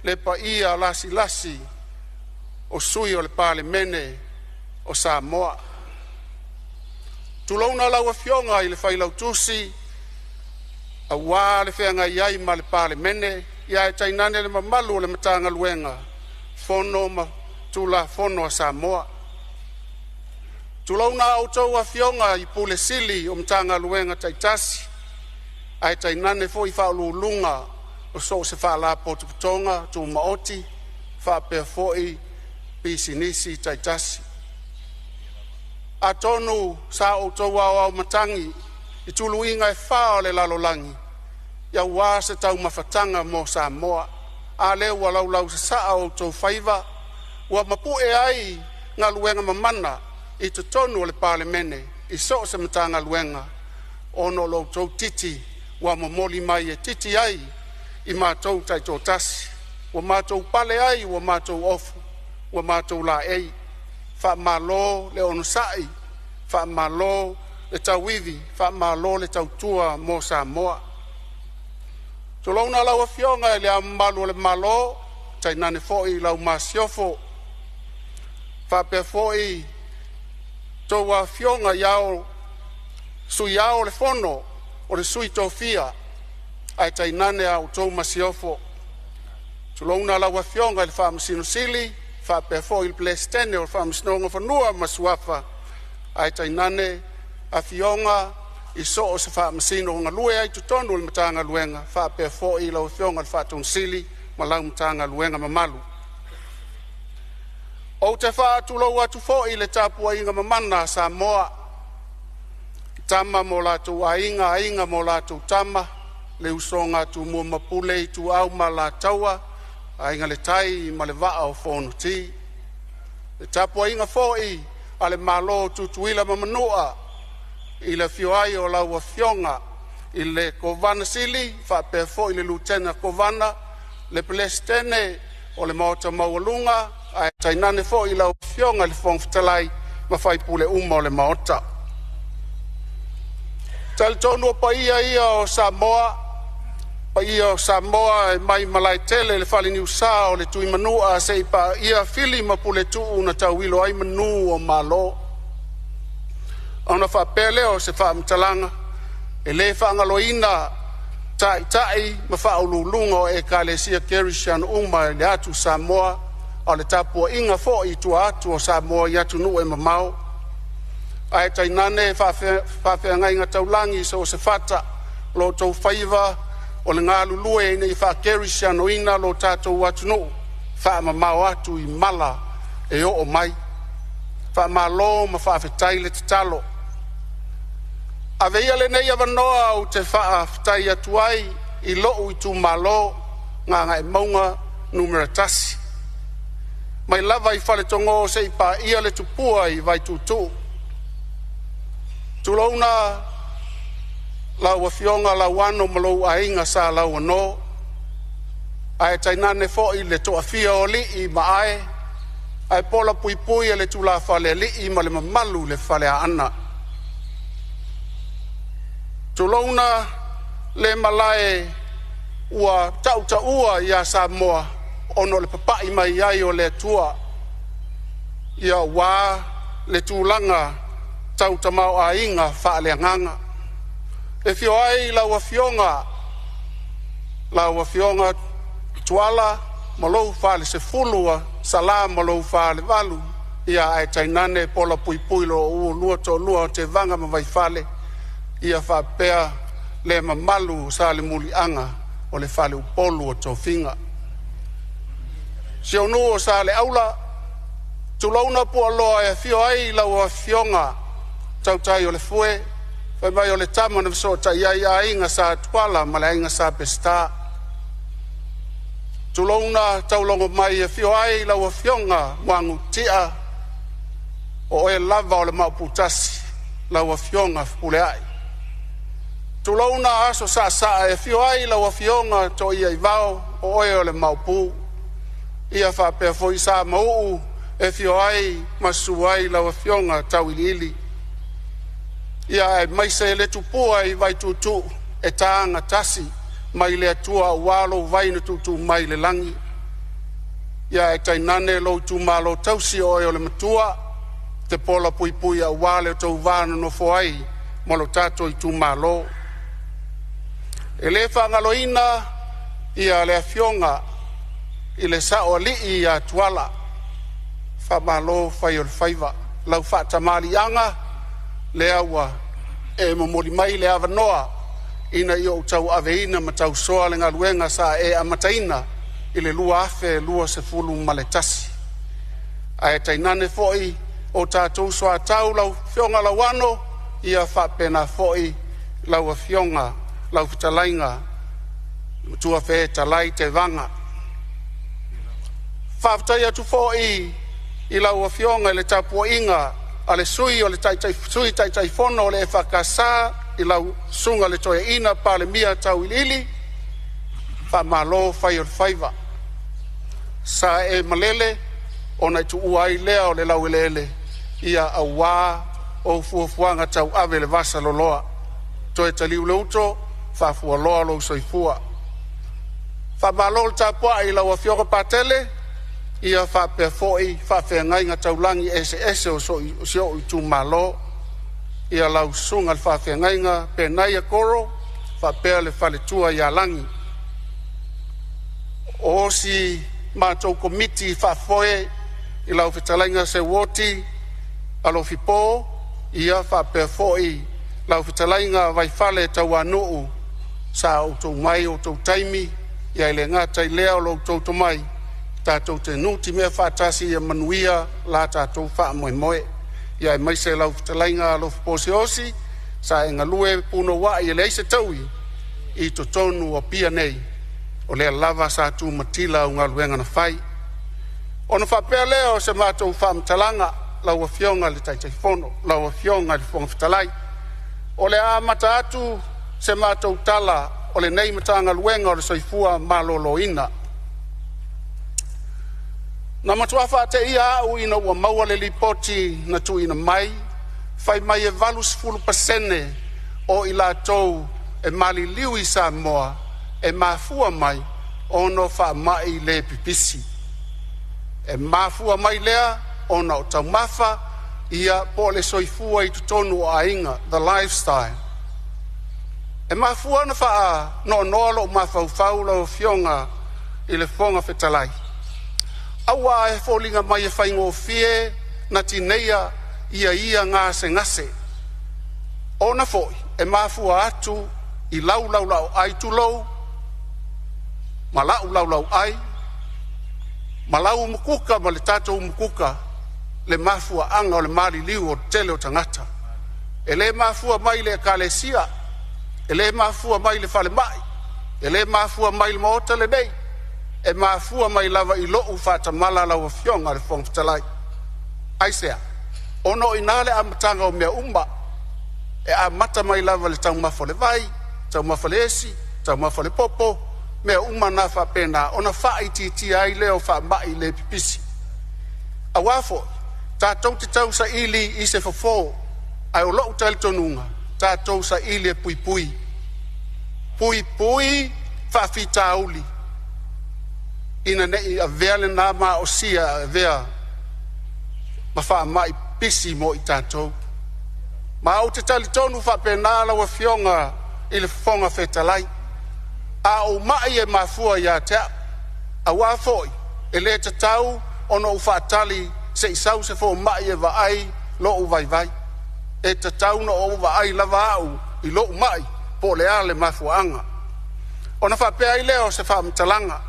le pa ia lasi o sui o le Palemene o Samoa. Tulona la wafionga I le whailautusi, a wā le whenga iai ma le Palemene, ia ai tainane le mamalu o le matanga luenga, tula fono a Samoa. Tulauna au tau a fionga I pule sili o mtanga luenga taitasi. Ai tainane fo I whaululunga o so se whala potuputonga tu maoti, whapea fo I pisinisi taitasi. A tonu sa o tau au matangi I tulu inga e whao le lalolangi. Ia wā se tau mawhatanga mo Samoa. A leo wa lau se saa o tau whaiva. Wa mapu e ai ngā luenga mamana I te tonu o le Palemene. I so se matanga luenga. Ono lo tau titi. Wa mamoli mai e titi ai. I mātou tai tō tasi. Wa mātou pale ai. Wa mātou ofu. Wa mātou la ei. Wha malo le ono sai. Wha malo le tau iwi. Wha malo le tau tua mo Samoa. So launa lau a fionga e le amalu le malo, tai nane foi lau masiofo. Whapea foi tau a fionga iao, sui iao le fono, o le sui tau fia, ai tai nane au tau masiofo. So launa lau a fionga e le whamasino sili, whapea foi le plestene o le whamasino whanua masuafa, ai tai nane a fionga, I so o se wha masino ngā lue ai tutonu le matanga luenga, wha pēr fō I lau whionga le whātong sili, ma lau matanga luenga mamalu. O te wha atu lau atu fō I le tāpua inga mamana Samoa, tama mo lātou ainga mo lātou tama, le usonga tu mua mapule I tu au ma la taua, ainga le tai ma le waa o Fonotaga. Le tāpua inga fō I, a le malo tutuila mamanua, I le fioai o lau a fionga, I le kovana sili, whapea fo I le lutena kovana, le pelestene o le maota maualunga, ai tainane fo I lau fionga le whongfitalai, ma whai pule uma o le maota. Tal tonu o paia ia o Samoa, paia o Samoa e mai malai tele le whali ni usa o le tui manua se I pa ia fili ma pule tuu na tauilo ai manu o malo. Ona whapea leo se whaamtalanga, e le whaangaloina tai ma whaululunga e ka le sia kerishan uma le atu Samoa, o le tapua inga fo I tua atu o Samoa I atu nu e mamau. Ai tainane whawhea ngai ngā taulangi so se whata, lo tau whaiva, o le ngā lulue nei wha kerishan o ina lo tātou atu nu, wha mamau atu I mala e o mai. Wha malo ma whawhetai le te talo. A veia le nei avanoa o te whaafitai atuai I loo I tu malo ngā ngai maunga numera tasi. Mai lava I whale tongo se I pa ia le tupua I vai tutu. Tulauna lau a fionga lau ano malou a inga sa lau ano. Ai tainane fo I le toa fia o li I maae. Ai pola pui pui le tula whale li I ma le mamalu le whale a ana. Tulauna le malae ua tauta ua ia Samoa ono le papai mai ai o le tua ia wā le tūlanga tauta mau a inga whaale anganga. E fio ai laua fionga tuala malou whaale se fulua sala malou whaale walu ia ai tainane pola pui pui lo ua lua to lua te vanga ma vai whaale ia whapea le mamalu sa le muli anga o le whale upolu o tō whinga. Se onu o sa le aula, tulauna pua loa e fio ai lau a fionga tautai o le fue, whai mai o le tama na viso ta iai a inga sa tuala ma le inga sa pesta. Tulauna taulongo mai e fio ai lau a fionga wangu tia o e lava o le mauputasi lau a fionga pule ai. Tulauna aso sa e fio ai lau a fionga to ia I vao o e o le maupu. Ia whapea foi sa mau e fio ai masu ai lau a fionga tau ili. Ia e maise le tupua I vai tutu e taanga tasi mai le atua walo vai na tutu mai le langi. Ia e tainane lo tu malo tausi o e o le matua te pola pui pui a wale o tau vana no foai ma lo tato I tu malo. E le whangaloina ia le fionga I le sao li I a tuala. Whamalo whai o le whaiva. Lau whaatamari anga, le awa e mamori mai le awa noa, ina i o tau aveina ma tau soa le ngā luenga sa e amataina, i le lua afe lua se fulu maletasi. A e tainane foi o tātou soa tau lau fionga lau ano, ia whapena foi lau a fionga, lau fitalainga, tua fe talai te vanga. Whaftai atu foi i lau a fionga le tapua inga, a le sui o le sui tai fono o le whakasa, i lau sunga le toia ina Palemene tau ilili, whamalo whai o whaiva. Sa e malele, o nei tu uai lea o le lau elele, ia a wā o fuafuanga tau ave le vasa loloa. Toe taliu le uto, whafua loa lo soifua. Whamalo le tapua i lau a fioga patele, ia whapea foi, whapea ngai ngā taulangi ese o sio i tu malo, ia lau sunga le whapea ngai ngā penai a koro, whapea le whale tua ia langi. O si mātou komiti whafoe, i lau whitalainga se woti, alo fipo, ia whapea foi, lau whitalainga vai whale tau anuu, sa o tau mai o tau taimi, ia ele ngātai lea o lau tau mai, tātou te nuti mea whātasi ia manuia la tātou wha moe moe. Ia e maise lau whitalainga alo fiposi osi, sa e ngalue puno wa i leise taui, i to tonu o pia nei, o lea lava sa tu matila o ngaluenga na whai. Ono whapea leo se mātou whamtalanga, lau a fionga le taitai fono, lau a fionga le fonga whitalai. O le a mata atu se mātou tala, o le nei matanga luenga o le soifua malolo ina. Na matuafa te ia au ina ua maua le lipoti na tu ina mai, fai mai e valus fulu pasene o i la tou e mali liwi Samoa, e mafua mai ono wha mai le pipisi. E mafua mai lea ona o tau mafa ia po le soifua i tutonu o ainga, the lifestyle. E mafua na wha no nolo mafaufau lau fionga i le fonga fetalai. Awa e fōlinga mai e whaingo fie na tineia ia ngase. Ona foi, e mafua atu i lau ai tu lau, ma lau ai, ma lau umukuka ma le tato umukuka, le mafua anga o le mali liu o tele o tangata. E le mafua mai le kalesia, e le mafua mai le fale mai, e le mafua mai le maota le nei, e mafua mai lava i loo fata mala lau fionga le fong fitalai. Aisea, ono inale amatanga o mea umba, e amata mai lava le tau mafo le vai, tau mafo le esi, tau mafo le popo, mea uma na fa pena, ona fa iti ai leo fa mai le pipisi. A wafo, tātou te tau sa ili i se fofo, ai o loo tali tonunga, tātou sa ili e pui. Pui, fa fita uli. Ina nei a vea le nama o sia a vea, ma fa mai pisi mo i tātou. Ma au te tali tonu fa pena la wa fionga i le fonga fetalai. A o mai e mafua ia te a wafoi, e le te tau ono ufa tali se isau se fo mai e vaai lo u vai. E te tau no o vaai lava au i lo mai po le ale mafuanga. Ona fa pea i leo se fa mtalanga.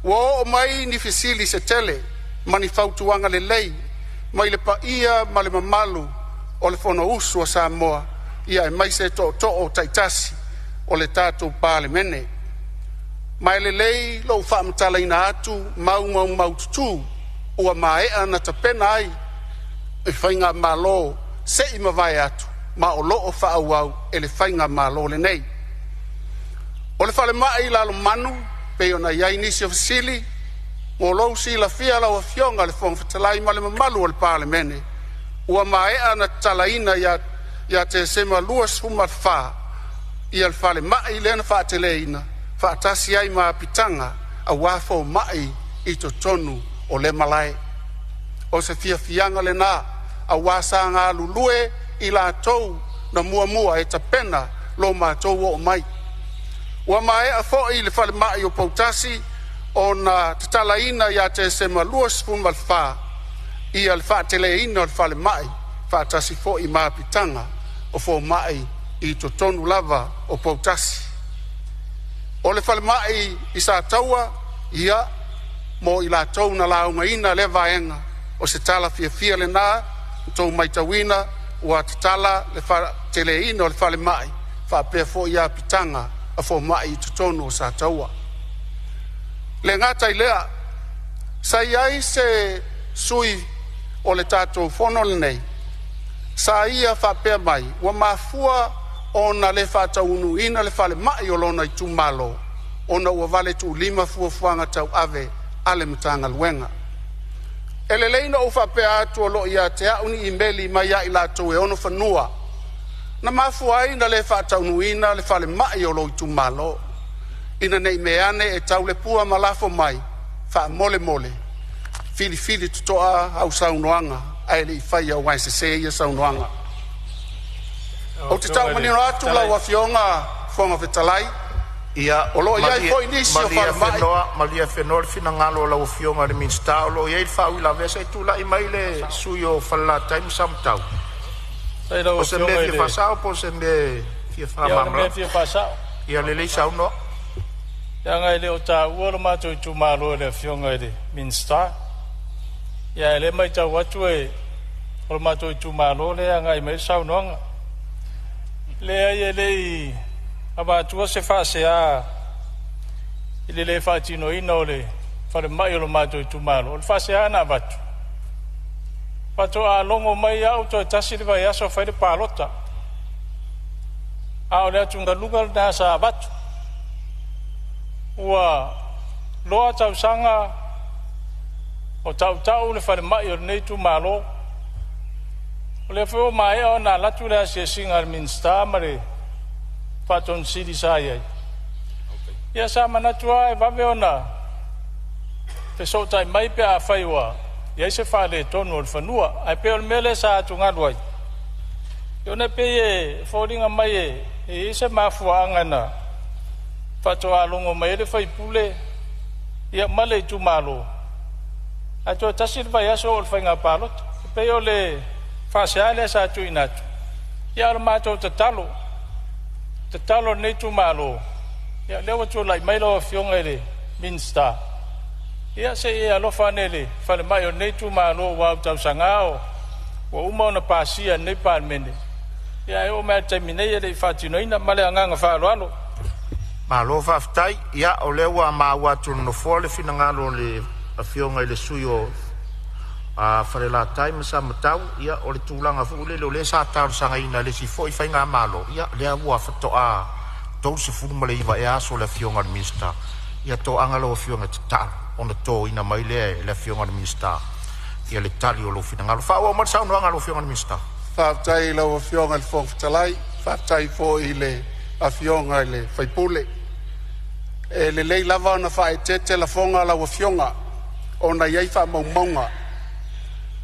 Wo o mai ni fisili se tele, mani fautuanga le lei, mai le pa ia ma le mamalu o le fono usu a Samoa, ia e mai se to o taitasi o le tātou Palemene. Mai le lei lo whaamtala ina atu, mau tutu, ua maea na tapena ai, e whainga malo se ima vai atu, ma o loo whaauau e le whainga malo le nei. O le whale mai lalo manu, pe ona iai nisi o fasili, mo lou si la fia lau a fionga le fonga fatalai ma le mamalu o le Palemene. Ua maea na talaina ia te sema luas humat wha, ia le whale mai lena wha te leina, wha atasi ai maa pitanga, a wafo mai i to tonu o le malai. O se fianga le nā, a wasa ngā lulue i la tou na mua e tapena lo mātou o mai. Ua mai a fo i le whale mai o pautasi o na tatalaina ia te sema luas fumal wha, ia le faateleina o le falemaʻi faatasi foʻi mapitaga o fomaʻi i totonu lava o poutasi o le falemaʻi i sa taua ia mo i latou na laugaina le vaega o se tala fiafia lenā tou maitauina ua tatala le faateleina o le falemaʻi faapea foʻi ia pitaga a fomaʻi i totonu o sa taua le gata i lea sai ai se sui o le tatou fono lenei sa ia faapea mai ua mafua ona le faataunuina le falemaʻi o lona i tumalo ona ua vale tuulima fuafuaga tauave a le matagaluega e leleina ou faapea atu o loo iā te aʻu ni imeli mai aʻi latou e ono fanua na mafua ai na le faataunuina le falemaʻi o lo i tumalo ina nei mea ane e taulepua ma lafo mai faamolemole filifili totoa au saunoaga ae leʻi faia o gaesese ia saunoaga o te taumanino atu lau afioga foga fetalai ia o loo iai foʻi nisi o falemaʻi malia fenoa le finagalo o lau afioga le minista o loo iai le faauila avea sai tulaʻi mai le sui o falataimu samatau o se mea fia fasao po se mea fia famamala ia lelei saunoa ia ngai le o tāua lo mātou i tūmālo le afionga i le minsta ia le mai tau atu e o lo mātou i tūmālo le a ngai mai saunoanga le ai e le i a mātua se whaasea i le whaatino ina o le whare mai o lo mātou i tūmālo o le whaasea na watu watu a longo mai au to tasi le vai aso whaere pālota a o le atunga lugar na sa watu ua loa tausanga o tau le whare mai o nei tu malo o le wheo mai o na latu le asia singa minsta mare whaton siri sa iai ia sa manatua e wawe ona te sotai mai pe a whaiwa iai se whale tonu o le whanua ai pe o le mele sa atu ngaduai i one pe e whoringa mai e se mafua angana Fatoa longo mai le fai pule ia male tu malo ato tasir vai aso ol fai ngapalot pe ole fasiale sa tu inatu ia ma to tatalo nei tu malo ia le watu lai mai lo fionga ele minsta ia se ia lo fanele fale mai o nei tu malo wa tau sangao wa uma na pasia nei Palemene ia o ma termine ele fatino ina male anga fa lo malo faftai ia o le ua mauatu no fole finagalo le afioga i le sui o falelatai ma samatau ia o le tulaga fuu lele o le sa talosagaina le si foʻi faiga malo ia lea ua fatoʻā tousefulu ma le iva e aso le afioga le minista ia toʻaga lou afioga tatalo ona toina mai lea le afioga le minista ia le tali o lou finagalo faaua ma le saunoaga lou afioga le minista faafetai lau afioga i le fogafetalai faafetai foʻi i le afioga i le faipule e lelei lava ona faaetete lafoga lau afioga ona iai faamaumauga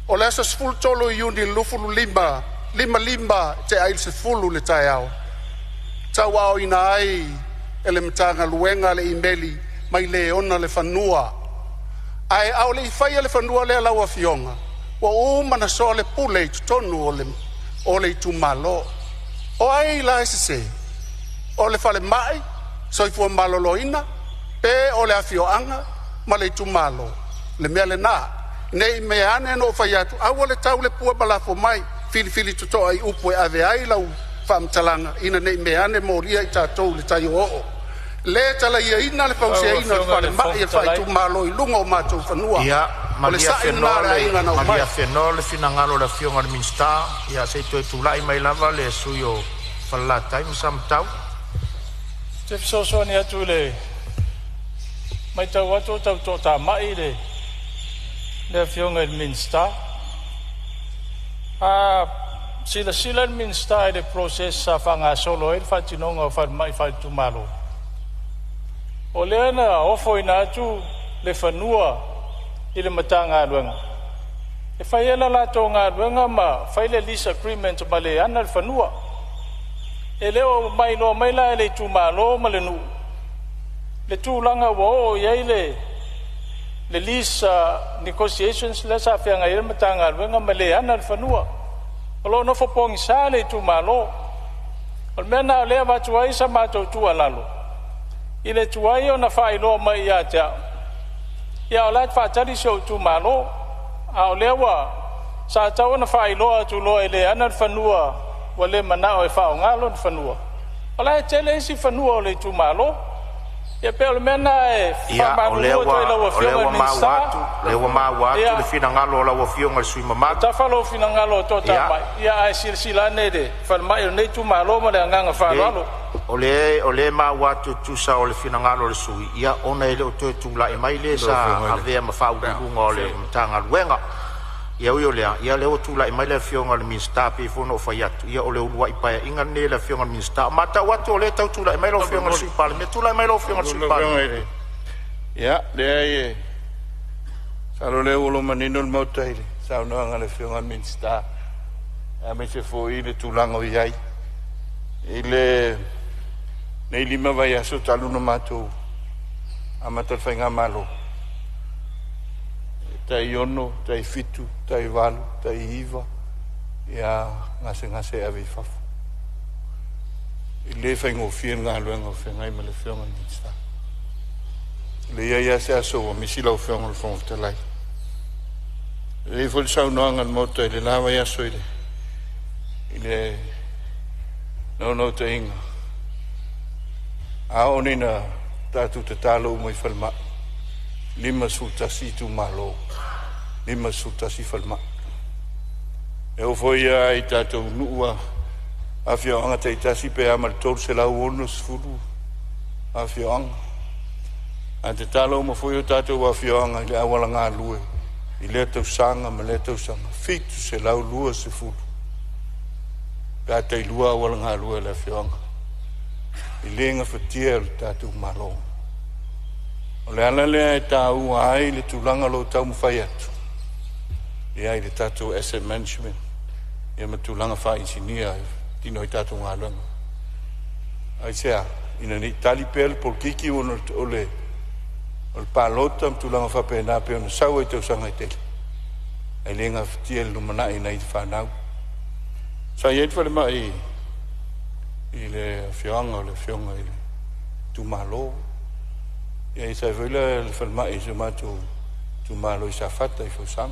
o le aso sefulu tolu i iuni lufulu lima te ai le sefulu le taeao tauaoina ai e le matagaluega le imeli mai le ona le fanua ae ao leʻi faia le fanua lea lau afioga ua uma na so le pule i totonu o le itumalo o ai la esese o le falemaʻi soifua maloloina pe o le afioaga ma le itumalo le mea lenā nei mea ane no fai atu aua le tau le pua balafo mai filifili totoa i upu e ave ai lau whaamatalaga ina nei mea ane moria i tātou le tai o o le tala ia ina le pausea ina le falemaʻi e faaitumalo i luga o matou fanua ia o le saʻinalaaiga nau mai malia fenoa le finagalo le afioga le minista ia se toe tulaʻi mai lava le sui o falalatai ma samatau te fesoasoani atu le mai tau atu tau toʻatamaʻi le afioga i le minsta sila le minsta i le proses sa faagasolo ai le faatinoga o falemaʻi faaletumalo o lea na ofoina atu le fanua i le matagaluega e fai ela latou galuega ma fai le lease agreement ma le ana le fanua e lea o mailoa mai la e le itumālo ma le nuu le tulaga ua oo iai le le lisa negotiations le sa fe ngai le matanga luenga male ana le fanua lo no fo pongi sale tu malo o mena le va tuai sa ma tu alalo ile tuai ona fa ilo mai ya ta ya ola fa tali so tu malo a lewa sa ta ona fa ilo tu lo ile ana le fanua wale mana o fa ngalo le fanua ola tele si fanua le tu malo ya pelo mena ya lewa ma watu le fina ngalo la wafio ngal sui mama ta falo fina ngalo to ta mai ya ai silsila ne de fal mai ne tu malo ma le nganga fa lo ole ma watu tu sa ole fina ngalo le sui ya ona ile o tu la mai le sa ave ma fa u ngole tanga luenga ya uyo le ya le o tu la mai le fio ngal minsta pe fo no fa ya ya ole u wa ipa inga ne le fio ngal minsta mata watu ole tau tu la mai lo fio ngal sui pal me tu la mai lo fio ngal sui pal ya le ai salo le ulo manino le motaile sa no ngale fio ngal minsta a me se fo ile tu lango yai ile nei lima vai aso talu no mato amatal fainga malo tai ono tai fitu tai valu tai iva ya ngase ave fafu ile faingo fien nga luenga fainga mele fiona minsta le ya se aso mi sila o fiona fon telai le fol sa no ngal moto ile lava ya so ile no te inga a onina tatu te talo mo falma lima sulta si tu malo lima sulta si falma e o foi ai tatu nuua afio anga te tasi pe amal tol se la uno sfulu afio anga ante talo mo foi o tatu afio anga le awala nga lue ile to sanga meleto sanga fitu se la lua se fulu ka te lua awala nga lue le afio anga ilenga fatia tatu malo ole ala le tau ai le tulanga lo tau mfai atu ia i le tatu asset management ia ma tulanga fa engineer tino i tatu ngalanga ai sea ina ni tali pel por kiki ole palota tulanga fa pena pe ona sau i tau sanga i tele ai lenga fatia lo mana i nei whanau sa iet fa le mai ile fianga le fianga ile tu malo e sa vela le falma e se mato tu malo sa fatta i fo sam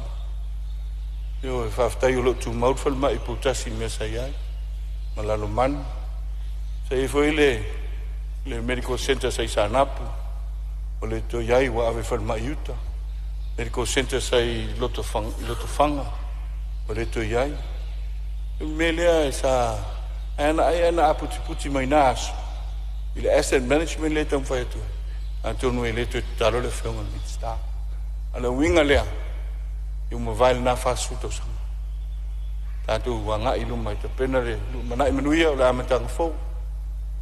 io fa sta io lo tu mal falma i potasi me sa ia malalo man se i fo ile le medical center sai sa napu o le to iai wa ave falma iuta medical center sai loto fanga o le to iai melea sa ana puti mai nas il asset management le tam fa tu antonu ele tu talo le fenga mitsta ala winga le yu mobile na fa suto sang tatu wanga ilu mai te pena le mana menuia la matang fo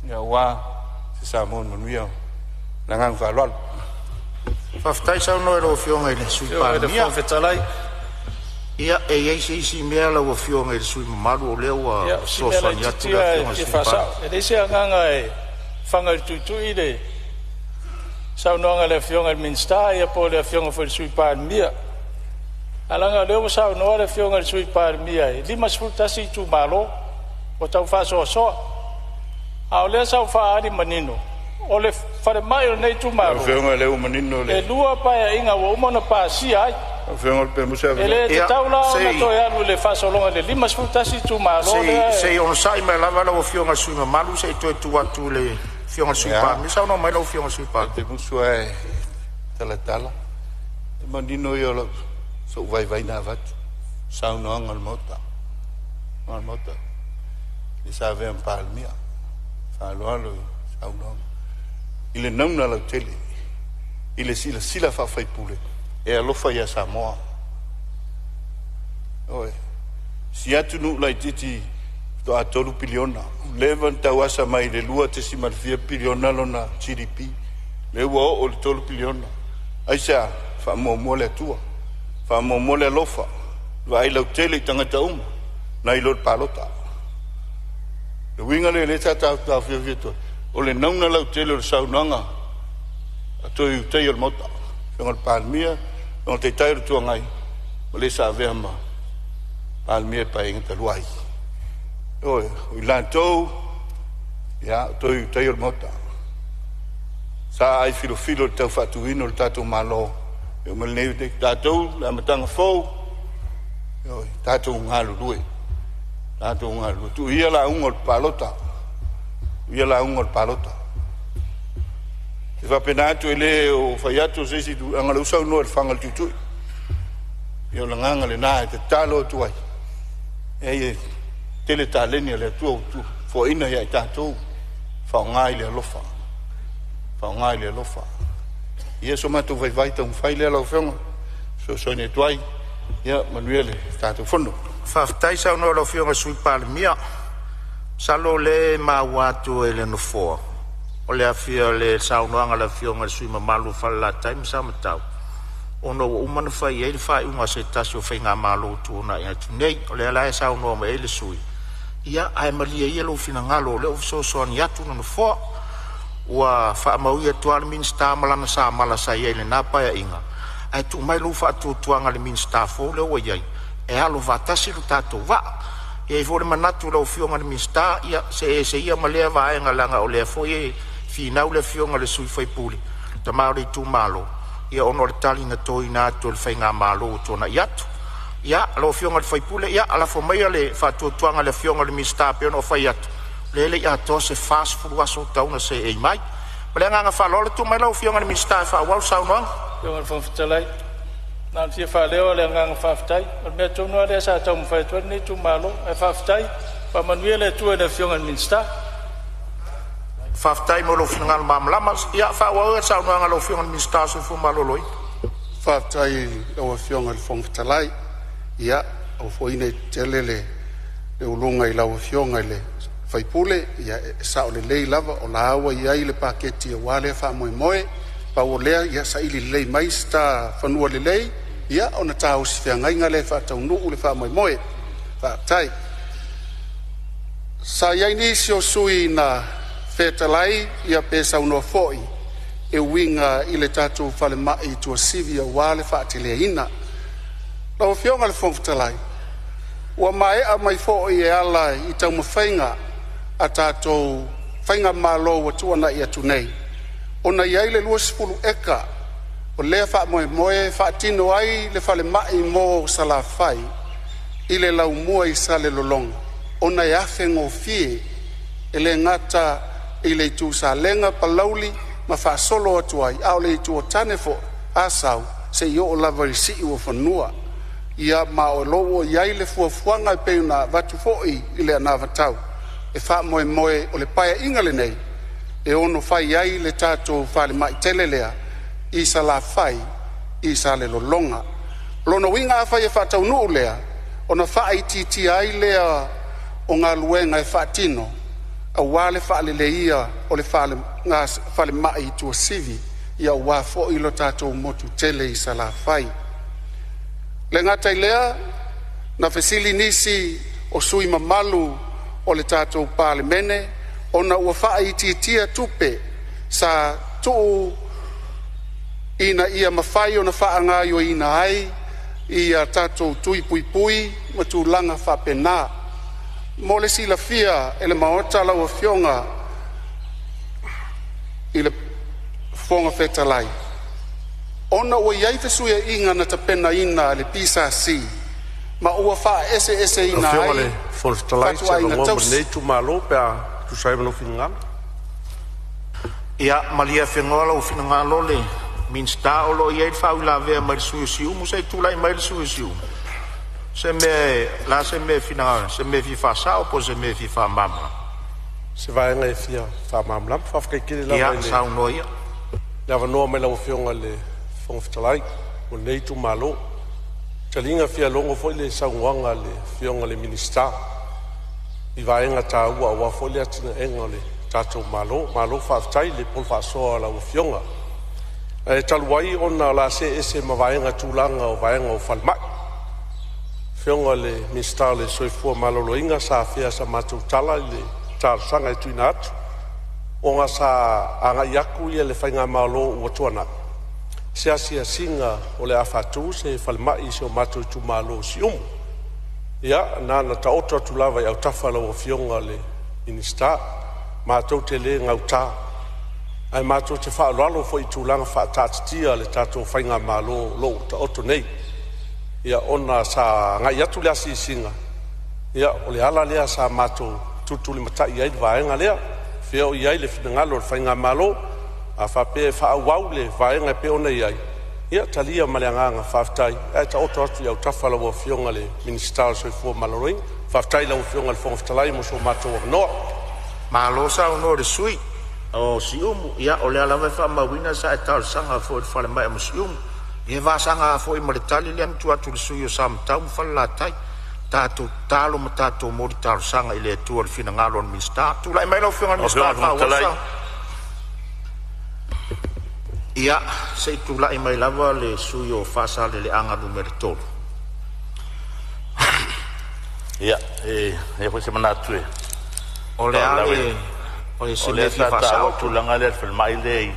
ya wa se Samoan menuia la ngang fa lol fa ftai sa no ero fionga ile sui pa mia fetalai ia e si mea la o fionga ile sui malu o lewa so so ya tu la fionga e se nganga e fanga tu ile sa no ngale fionga minsta ia po le fionga fo sui pa mia alanga lewa sa no le fionga sui pa mia e lima sfulta si tu malo o tau fa so a le sa fa ari manino o le fa mai nei tu malo fionga le manino le e lua pa inga wo mo na pa si ai fionga pe mo se ele te taula na to ya le fa so longa le lima sfulta si tu malo se on sai me la o fionga sui malu se tu atu le fionga sui pa mi sa no mai lo fionga sui pa te musue tala manino yo lo so vai na vat sa no ngal mota le sa ve un palmia fa lo sa no il est non na la tele il est sila fa fai pule e lo fa ya Samoa oi si atu nu lai titi to atolu piliona levan tawasa mai le lua te si malfia piliona lona GDP le wo o le tolu piliona aisa fa mo le tua fa mo le lofa vai lo tele tangata nai lo palota le winga le tata fia vito o le nauna lau tele o saunanga a toi te il mota Whionga Palemene, no te tairu tua ngai, o le sa vea ma, Palemene pa inga taluai. Oi, i lantou, ia, toi tairu mota. Sa ai filo le tau whatuino le tātou malo. E mal nei te tātou, la matanga fau. Oi, tātou ngalu rue. Tātou ngalu. Tu ia la unga le palota. Ia la unga le palota. E whapena atu e le o whaiato se si tu angala usau noa le whangal tutui. Ia la nganga le nā e te talo atu ai. E tele tā lenia le atua utu. Fo ina ia i tātou. Whao ngai le alofa. Whao ngai le alofa. Ia so matu vai tau whai le alau whionga. So ne tuai. Ia manuele tātou whono. Whaftai sau no lau whionga sui Palemene. Salo le mawatu e le nofoa. O le afia le sau noanga la whionga sui mamalu whala taim sa matau. Ono umana whai e le whai unga se tasi o whai ngā malo tuona i atu nei. O le alae sau noa ma e le sui. Ia ai malia ia lo fina ngalo le ofsosoani atu na nofoa. Ua whaamauia tuala minsta malana sa mala sa iei le nāpaia inga. Ai tu mai lu whaatu tuanga le minsta fo le oa iei. E alo vatasi lu tātou wa. E i fore manatu lau fionga le minsta ia se ia malea vaenga langa o lea fo ie finau le fionga le sui whai puli. Ta maori tu malo. Ia ono le tali na toi na atu le whai ngā malo tona i atu. Ia alo fionga le whai puli ia ala fo mai le whaatu tuanga le fionga le minsta pe ono whai atu. Lele ia to se fast food waso tauna se e mai. Pele nga whalole tu mai lau fionga ni minsta fa wau sau noang. Fionga fong fitalai. Nan fia whaleo le nga whaftai. Mea tonu le sa tau mwhai tuan ni tu malo. E whaftai. Pa manuia le tu e le fionga ni minsta. Whaftai mo lo fionga ni mamlamas. Ia wha wau e sau noanga lau fionga ni minsta se fu malo loi. Whaftai lau fionga ni fong fitalai. Ia au foine telele. Le ulunga i lau fionga i le. Faipule ia sa o le lei lava o la awa ia i le paketi a wale wha moe moe pa o lea ia sa ili lei maista whanua le lei ia o na tāu si whia ngainga le wha tau nuu le wha moe moe wha tai sa iai nisi o sui na whetalai ia pesa unua foi e winga i le tātou whale mai tua sivi a wale wha te lea ina lau whionga le whongwhitalai ua mai a mai foi e ala i tau mawhainga a tātou whainga malo wa tuana i atu nei. O na iai le lua sipulu eka, o lea wha moe moe, wha tino ai le whale mai mō sala whai, i le lau mua i sale lolonga. O na iafe ngō fie, e le ngata i le tu sa lenga palauli, ma wha solo atu ai, au le tu o tane fo asau, se i o lavari si i o whanua. Ia ma o lowo iai le fuafuanga i peuna vatu foi i le anavatau. E wha moe moe o le paia inga le nei, e ono whai ai le tātou whale mai telelea, i sa la whai, i sa le lolonga. Lona winga a whai e whatau nuu lea, ona whai titi ai lea o ngā luenga e whatino, a wale whale le ia o le whale mai tua sivi, ia wā fo ilo tātou motu tele i sa la whai. Le ngatai lea, na fesili nisi o sui mamalu o le tātou Palemene, ona ua wha i tia tupe sa tuu ina ia mawhai o na wha ngai o ina ai, ia tātou tui pui pui, ma tū langa wha pena. Mo le sila fia e le maota lau a fionga i le fonga whetalai. Ona ua iai fesuia inga na ta pena ina le pisa si, ma ua wha ese ina ai, Fonotaga se lo mo nei tu malo pe tu sai no fingal. Ia malia fingola o finngalo le minsta o lo ia fa la ve mal suisiu mo sai tu lai mal suisiu. Se me finanga, se me fi fa sa o po se me fi fa mama. Se vai ngai fia fa mamla fa fa ke la ia sa no ia. La va no me la fionga le Fonotaga o nei tu malo. Talinga fia longo foi le sauanga le fionga le minista. I vaenga tā ua foi le atina enga le tātou malo whaftai le pol whasoa la ua fionga. E taluai ona la se ese ma vaenga tūlanga o vaenga o whalmai. Fionga le minista le soifua malolo inga sa fia sa matou tala le tārsanga e tuina atu. O ngā sa anga iaku ia le whainga malo ua tuana. se singa o le afatu se falmai se o matu tu malo sium ia na ta oto tu lava ia tafala o fionga le minista matou te le ngauta ai matou te fa lalo fo i tulanga fa tatia le tato fainga malo lo ta oto nei ia ona sa ngai atu le singa ia o le ala lea sa matou tutuli matai ai vaenga lea feo iai le finangalo le fainga malo a fa pe fa wau le vaenga pe ona iai ia talia maleanga faftai ai ta oto atu ia tafala o fionga le minista so fo maloring faftai la o fionga le fonftalai mo so matou no malo sa no le sui o siumu ia o le ala vai fa mawina sa e tal sanga fo le fale mai mo siumu ia va sanga fo i maritali le mtu atu le sui o sam tau fala tai tatu talo matato mo di tal sanga ile tu al fina ngalo on mista tu lai mai lo fionga mista fa wasa ia sei tu lai mai lava le sui o fasa le anga numero tolo ia e foi semana tu o le ale o le se me fi fasa tu langa le fel mai le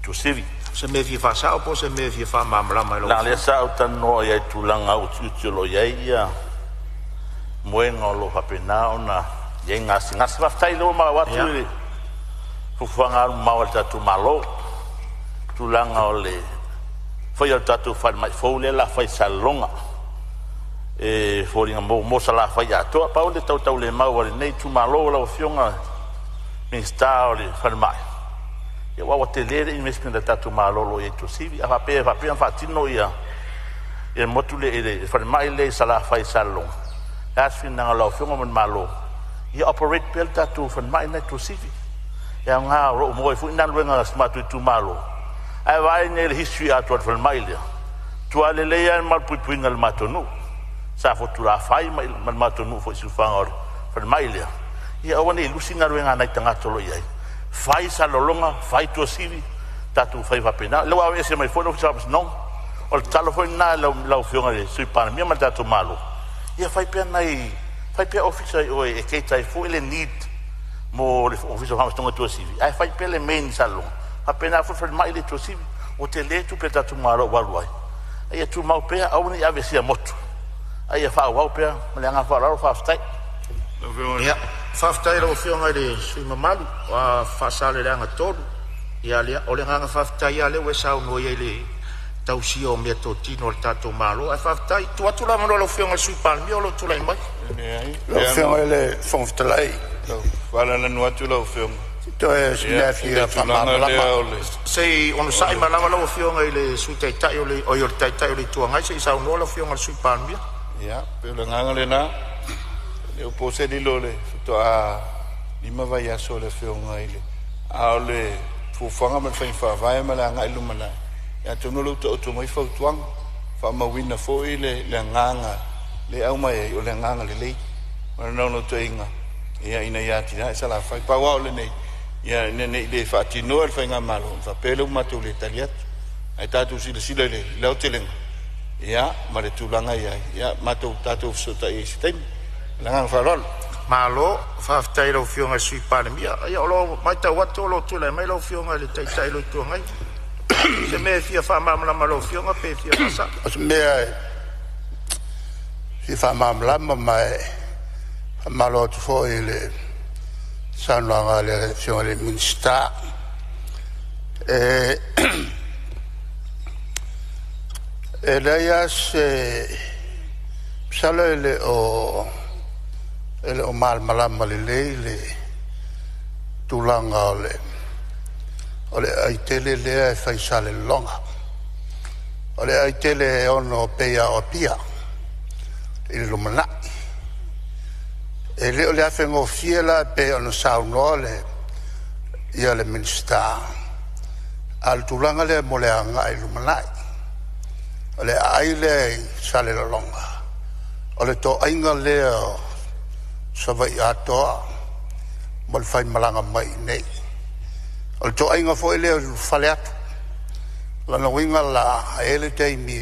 tu sivi se me fi fasa o po se me fi fa mamla mai lo la le sa o tan no ia tu langa o tu lo ia moenga lo papena ona yenga singa se va tai lo ma watu le fu fanga ma wata tu malo tu langa o le foi o tatu fa mai fo le la fa salonga e foringa mo sala fa ya to pa o le tau le ma o le nei tu malo la fionga minsta o le fa mai e wa te le investment da tatu malo lo e tu sivi a pa fa tino ia e motule e fa mai le sala fa salonga as fina la fionga mon malo ia operate pel tatu fa mai na tu sivi e nga ro mo fu ina luenga smart tu malo ai vai nel history at what from Mailia tu ale leia mal puingal matonu sa fotura fai mal matonu fo su fangor from Mailia ia wani lusinga ruenga na tanga tolo ia fai sa lolonga fai to sivi tatu fai va pena lo ave se mai fono sabes non o talo foi na la fionga de sui pan mi mal tatu malo ia fai pena i fai pe officer o e ke tai fo ele need mo le officer ha stonga to sivi ai fai pele main salon apena fu fer mai le to sivi o te le tu peta tu maro walwai ai tu mau pe au ni ave sia moto ai fa wa pe me nga fa ro fa stai ia fa stai lo fio ngai de sui mamalu wa fa sale le nga todo ia le o le nga fa stai ia le we sa no ia le tau si o me to tino tato malo ai fa stai tu atu la mo lo fio ngai sui pan mi o lo tu la mai lo fio ngai le fon stai wala na no atu lo fio to e snafia fa mala sei on sai malava lo fionga ile sui tai o le o yo tai le tu ngai sei sa no lo fionga sui pan bia ya pe lo nganga le na le o pose di lo le to a lima vai ya so le fionga ile a le fu fanga me fa vai ma la ngai lu mana ya to no lo to mai fa tuang fa ma wina fo ile le nganga le au mai o le nganga le ma no to inga ia ina ya tina sa la fa pa wa le nei ia ne le fa tino al fa nga malo fa pelo matu le taliat ai tatu si le le hoteleng ia ma le tulanga ia matu tatu so ta i stem langa fa rol malo fa tai lo fionga sui Palemene ia lo mai ta wato lo tu le mai lo fionga le tai lo tu ngai se me fia fa mamla malo fionga pe fia sa me si fa mamla mai malo tu fo ile sanwanga le fionga le minsta e lei se sale le o mal malama le tulanga ole ai tele le fai sale longa ole ai tele ono peia o pia il lumana e le afengo fiela pe ono saunole ia le minsta al tulanga le moleanga il lumana ole ai le sale longa ole to ainga le so vai ato bol fai malanga mai nei ole to ainga foi le faleat la no winga la ele te mi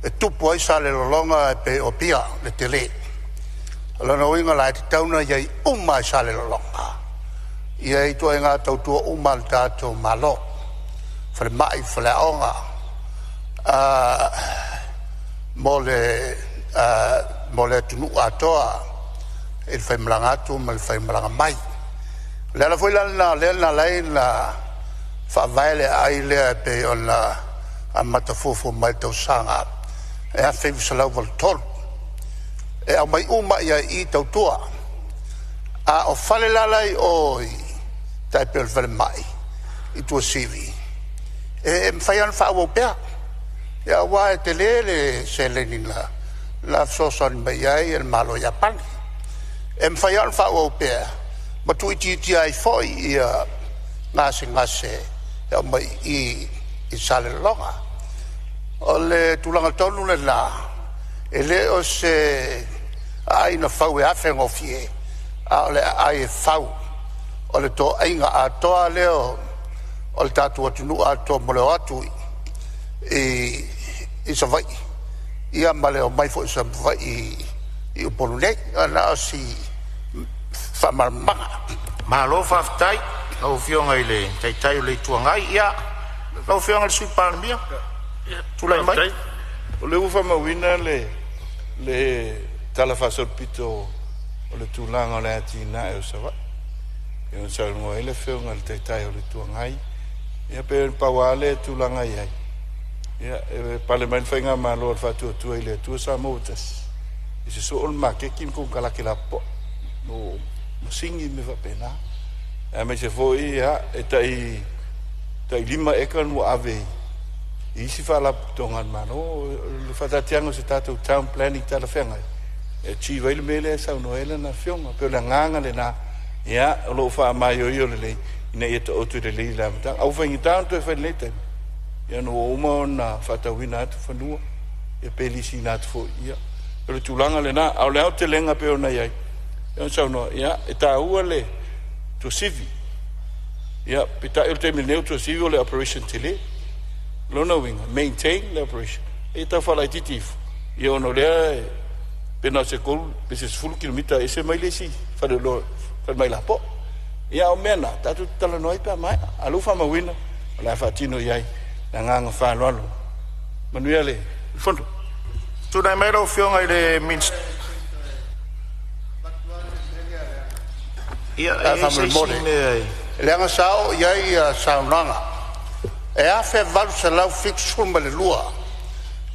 e tu poi sale longa pe o pia le tele la no winga la te tauna ye uma sale longa ia i to ainga to tu uma tato malo mai onga mole tunu atoa il fai mlangatu mal fai mlanga mai le la foi la la fa vale ai le pe ona a matafofo mai tau sanga e a fei salau vol tol e a mai uma ia I tau tua a o fale lalai oi tai pel vale mai I tua sivi e fai an fa o pea ia wa te lele se le ni la soson mai ai el malo Japan e fai an fa o pea ma tu ti ai foi ia ngase ia mai I sale longa o le tulanga tonu le la e le o se ai na fau e afe ngofie a le ai fau o le to ainga atoa leo o le tatu atunu ato mole atu I sa vai ia male o mai fo sa vai I upolu nei ana si fa marmanga malo faftai o fionga ile tai le tuangai ia lo fionga le sui Palemene tulai mai o le ufa mawina le talafa sorpito o le tulanga o le atina e o sa vai e o sa ngoe le fionga le tai o le tuangai ia pe pawale tulanga ia ia e Palemene fainga malo fatu tu ile tu Samoa I se so ma ke kim ko kala ke la po no singi me va pena e me se foi ia e tai lima ekan mo ave I si fa la tongan mano le fata tiango se tatu town planning tala fenga e chi vai le mele sa no ele na fionga pe la nganga le na ia lo fa mai yo le ina e to tu le la mata au fa ngi tanto e fa le te ia no uma na fata wina tu fanua e pelisi na tu ia le tulanga le na au le au te lenga pe ona ia ia sa no ia e ta ua le to civi ia pita il te mineu to civi le operation tele lona winga maintain the operation e ta fala titif ia ono le pena se kol peses full kilometer e se mai le si fa de lo fa mai la po ia o mena ta tu tala noi pa mai alu fa ma wina la fatino ia na nganga fa lolo manuia le fondo tu dai mai lo fionga ile minst ia fa mo mole le anga sao ia saunanga e a fe valu se lau fixu ma le lua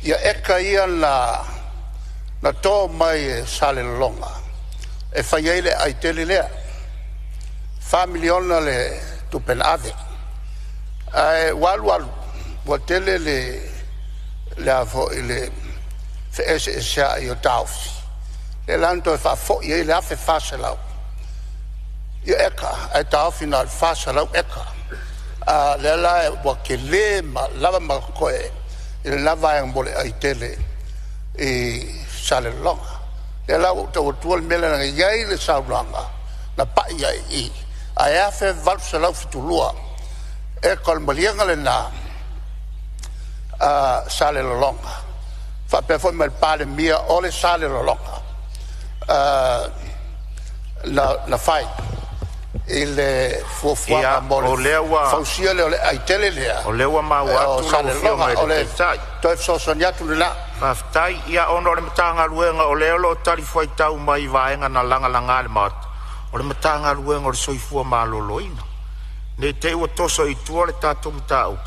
ia eka ia na to mai sale longa e fai ele ai tele lea familiona le tupen ave ai walu wa tele le avo ile fe ese sia io taufi le lanto fa fo ia le afe fa se lau ia eka ai taufi na fa se lau eka le la wa ke le ma lava ma koe le lava ang bole ai tele e sale longa le la to tuol mele na yai le sa longa na pa yai ai afe val se la fitulua e kol malianga le na sale longa fa pe fo mal Palemene o le sale longa la fai il fuofuanga mole fausia le ai tele lea o lewa maua tu sale longa o le tai to so soniatu le la faftai ia ono le matanga luenga o leo tali foi tau mai vaenga na langa le mat o le matanga luenga o le soifua maloloina ne te o toso I tua le tatu mtau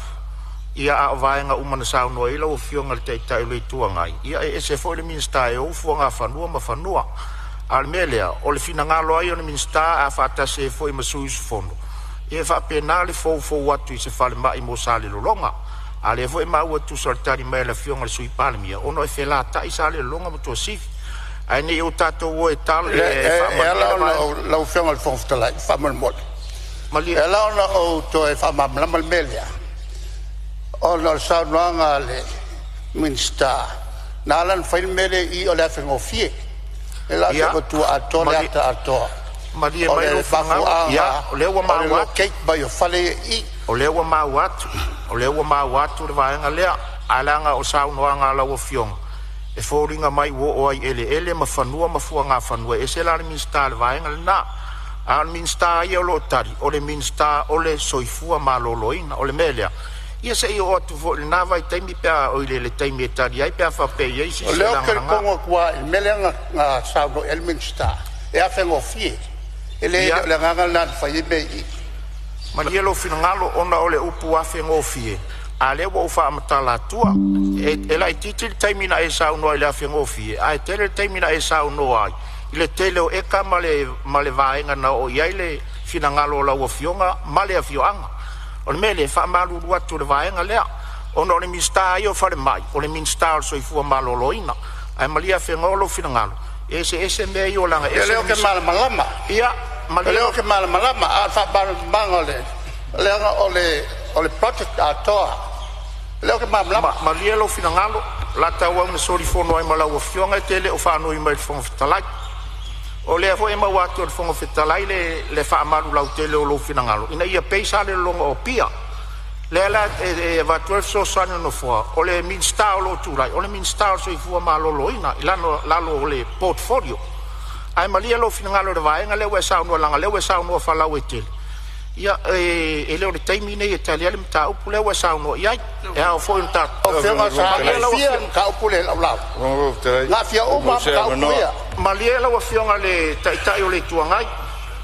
ia a vaenga umana sao no ila o fionga le tai le tua ngai ia e se foi le minsta e o fuanga fanua ma fanua Almelea o le fina ngalo ai o le minsta a fata se foi masui fondo e fa penale fo watu I se fale mai mo sale longa ale foi ma o tu sortari mai la fionga le sui Palemene ono e fela ta I sale longa mo to sif ai ne o tato o e tal e fa la fionga le fonta la fa mal mali ela ona o to e fa ma mal melia o no sa noanga le minsta nalan fai mele I o le fengofie ela se tu atola atoa Maria mai lo fanga ia o lewa maua cake by o fale I o lewa maua tu le vaenga lea alanga o sau noanga la o fiong e foringa mai wo ai ele ma fanua ma fuanga fanua e se la minsta le vaenga na al minsta ia lo tari o le minsta o le soifua maloloina o le melia ia se i o tu fo na vai taimi pea o le taimi e tari ai pea fa pe ia si O leo ke pongo kua i melenga ngā sauno Elminster. E a whengo fie. E le nganga nā whai me i. Ma lia lo finangalo ona o le upu a whengo fie. A le wa ufa amatala tua. E la i titil taimina e sauno ai le a whengo fie. A e tele taimina e sauno ai. I le tele o eka ma le vaenga na o iai le finangalo la ua fionga ma le a fioanga. O le mele fa malu watu le vaenga lea. Ona o le minsta ai o fare mai. O le minsta o soifua maloloina. Ai malia whengolo finangalo. Ese mea i o langa. E leo ke malamalama. Ia. Leo ke malamalama. A fa manga o le project a toa. Leo ke malamalama. Malia lo finangalo. La taua una sori fono ai malau o fionga tele o whanau i mai fonga fitalai. O lea fo e mau atu o fonga fitalai le wha amaru lau tele o lo finangalo. Ina ia peisa le longa o pia. Le la e va 12 so sano no fo. O le minsta o lo turai. O le minsta o so i fua malolo ina. Ilano lalo o le portfolio. Ai malia lo finangalo de vaenga lewe sa no langa lewe sa no fa lau e tele. Ia e leo le taimi nei e talia le mta upu lewe sa no ia e a fo nta. O fenga sa fia ka upu le lau. La fia o ma ka upu ia. Malia lo fionga le taitai o le tuangai.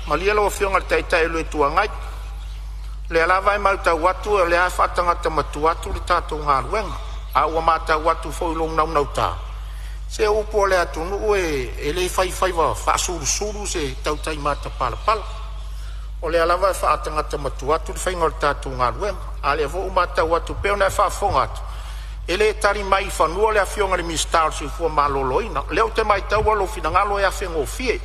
Malia lo fionga le taitai o le tuangai. Le lava e malta watu le a fatanga te matu watu le tato ngā ruenga. A ua mata watu fo ilong nau nau tā. Se upo le atunu e le fai wa fa suru se tautai mata pala pala. O le lava e fatanga te matu watu le fai ngol tato ngā ruenga. A le vo mata watu peo na e fa fonga atu. E le tari mai whanua le a fionga le mistar se fua maloloina. Leo te mai tau alo finangalo e a whengo fie.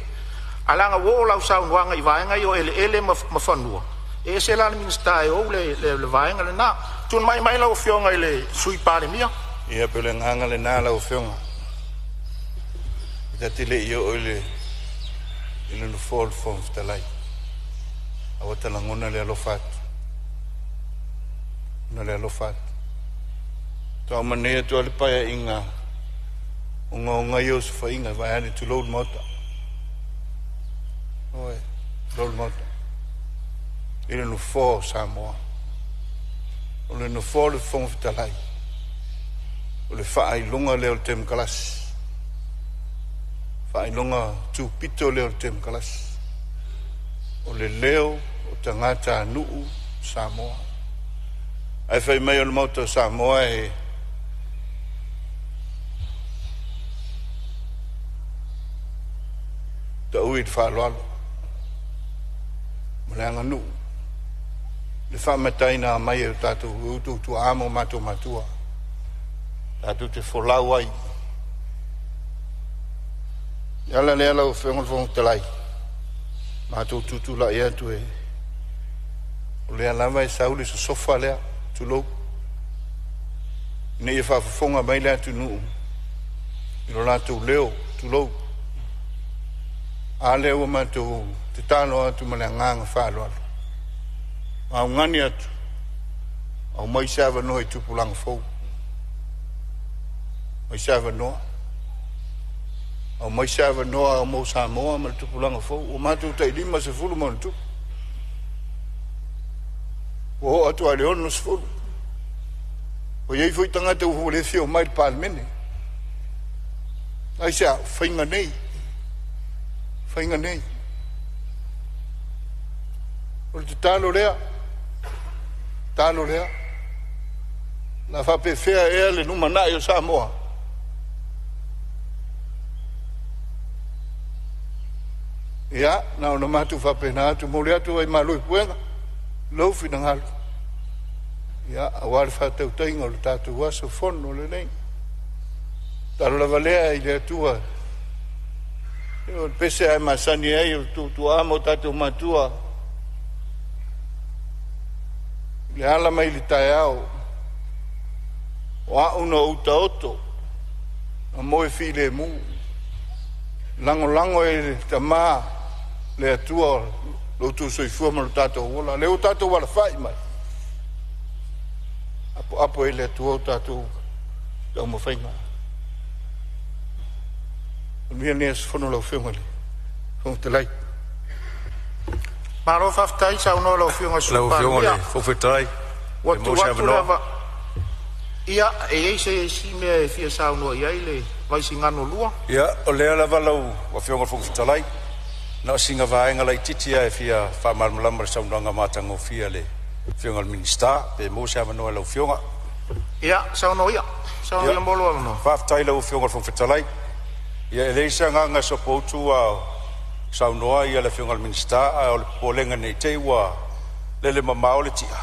Alanga wo lau saunuanga i vaenga i o ele ma whanua. E se la minsta e o le vaenga le na. Tun mai lau fionga i le sui Palemene. Ia pe le nganga le na lau fionga. Ita tile i o le no fall from fitalai. A wata langona le alofat. Na le alofat. Tau manea tu alipaya inga. Unga yos fa inga vayani tu load mota. Oe, load mota. Ile no fo Samoa. O le no fo le fong fitalai. O le fai lunga le o tem kalas. Fai lunga tu pito le o tem kalas. O le leo o tangata nuu Samoa. Ai fai mai o le moto Samoa e ta ui te whaaloalo. Malanga nuu. Le whamataina mai o tātou utu tu amo matua. Tātou te wholau ai. Iala le ala o whengon talai. Mātou tutu la ea tu e. O le alama e sauli so sofa lea tu lou. Nei e whawhafonga mai lea tu nuu. Ilo lātou leo tu lou. A leo mātou te tāno atu malea nganga whaaloalo. Au ngani atu. Au mai sawa noa i tupulanga fau. Mai sawa noa. Au mai sawa noa au mau Samoa ma tupulanga fau. O mātou tai lima se fulu ma tupu. O ho atu ale ono se fulu. O iei fui tangata uhu le fio mai Palemene. Ai sea, whainga nei. Whainga nei. O te tālo rea. Tālo rea. Na whape whea ea le numa nai o Samoa. Ia, na ona matu whape na atu mole atu ai malui puenga. Lau whina ngalu. Ia, awari whatau tainga o le tātou waso fono le nei. Taro lava lea i le atua. O pese ai masani ai o tu amo tātou matua. Le ala mai li tae au. O a una uta oto. A moe fi le mu. Lango e ta maa. Le atua lo tu soifua ma lo tātou wola. Le o tātou wala whai mai. Apo e le atua o tātou. Tau ma whainga. Mia neas whono lau whiongale. Whong te lai. Maro whaftai sa uno lau whionga Lau whiongale, whawhetai. Watu lava. Ia, e se si me fia sao no ia ile vai singano lua. Ia, o lea lava lau wa fionga whangfitalai. Na singa vaenga lai titia e fia whamarmalama le saunanga mātango fia le fionga le minista, pe mo se amanoa lau fionga. Ia, sao no ia. Sao no ia molo amano. Whaftai lau fionga le whangfitalai. Ia, e leisa nganga sa poutu a saunoa ia le fionga le minista, a o le polenga nei te ua le mamao le tia.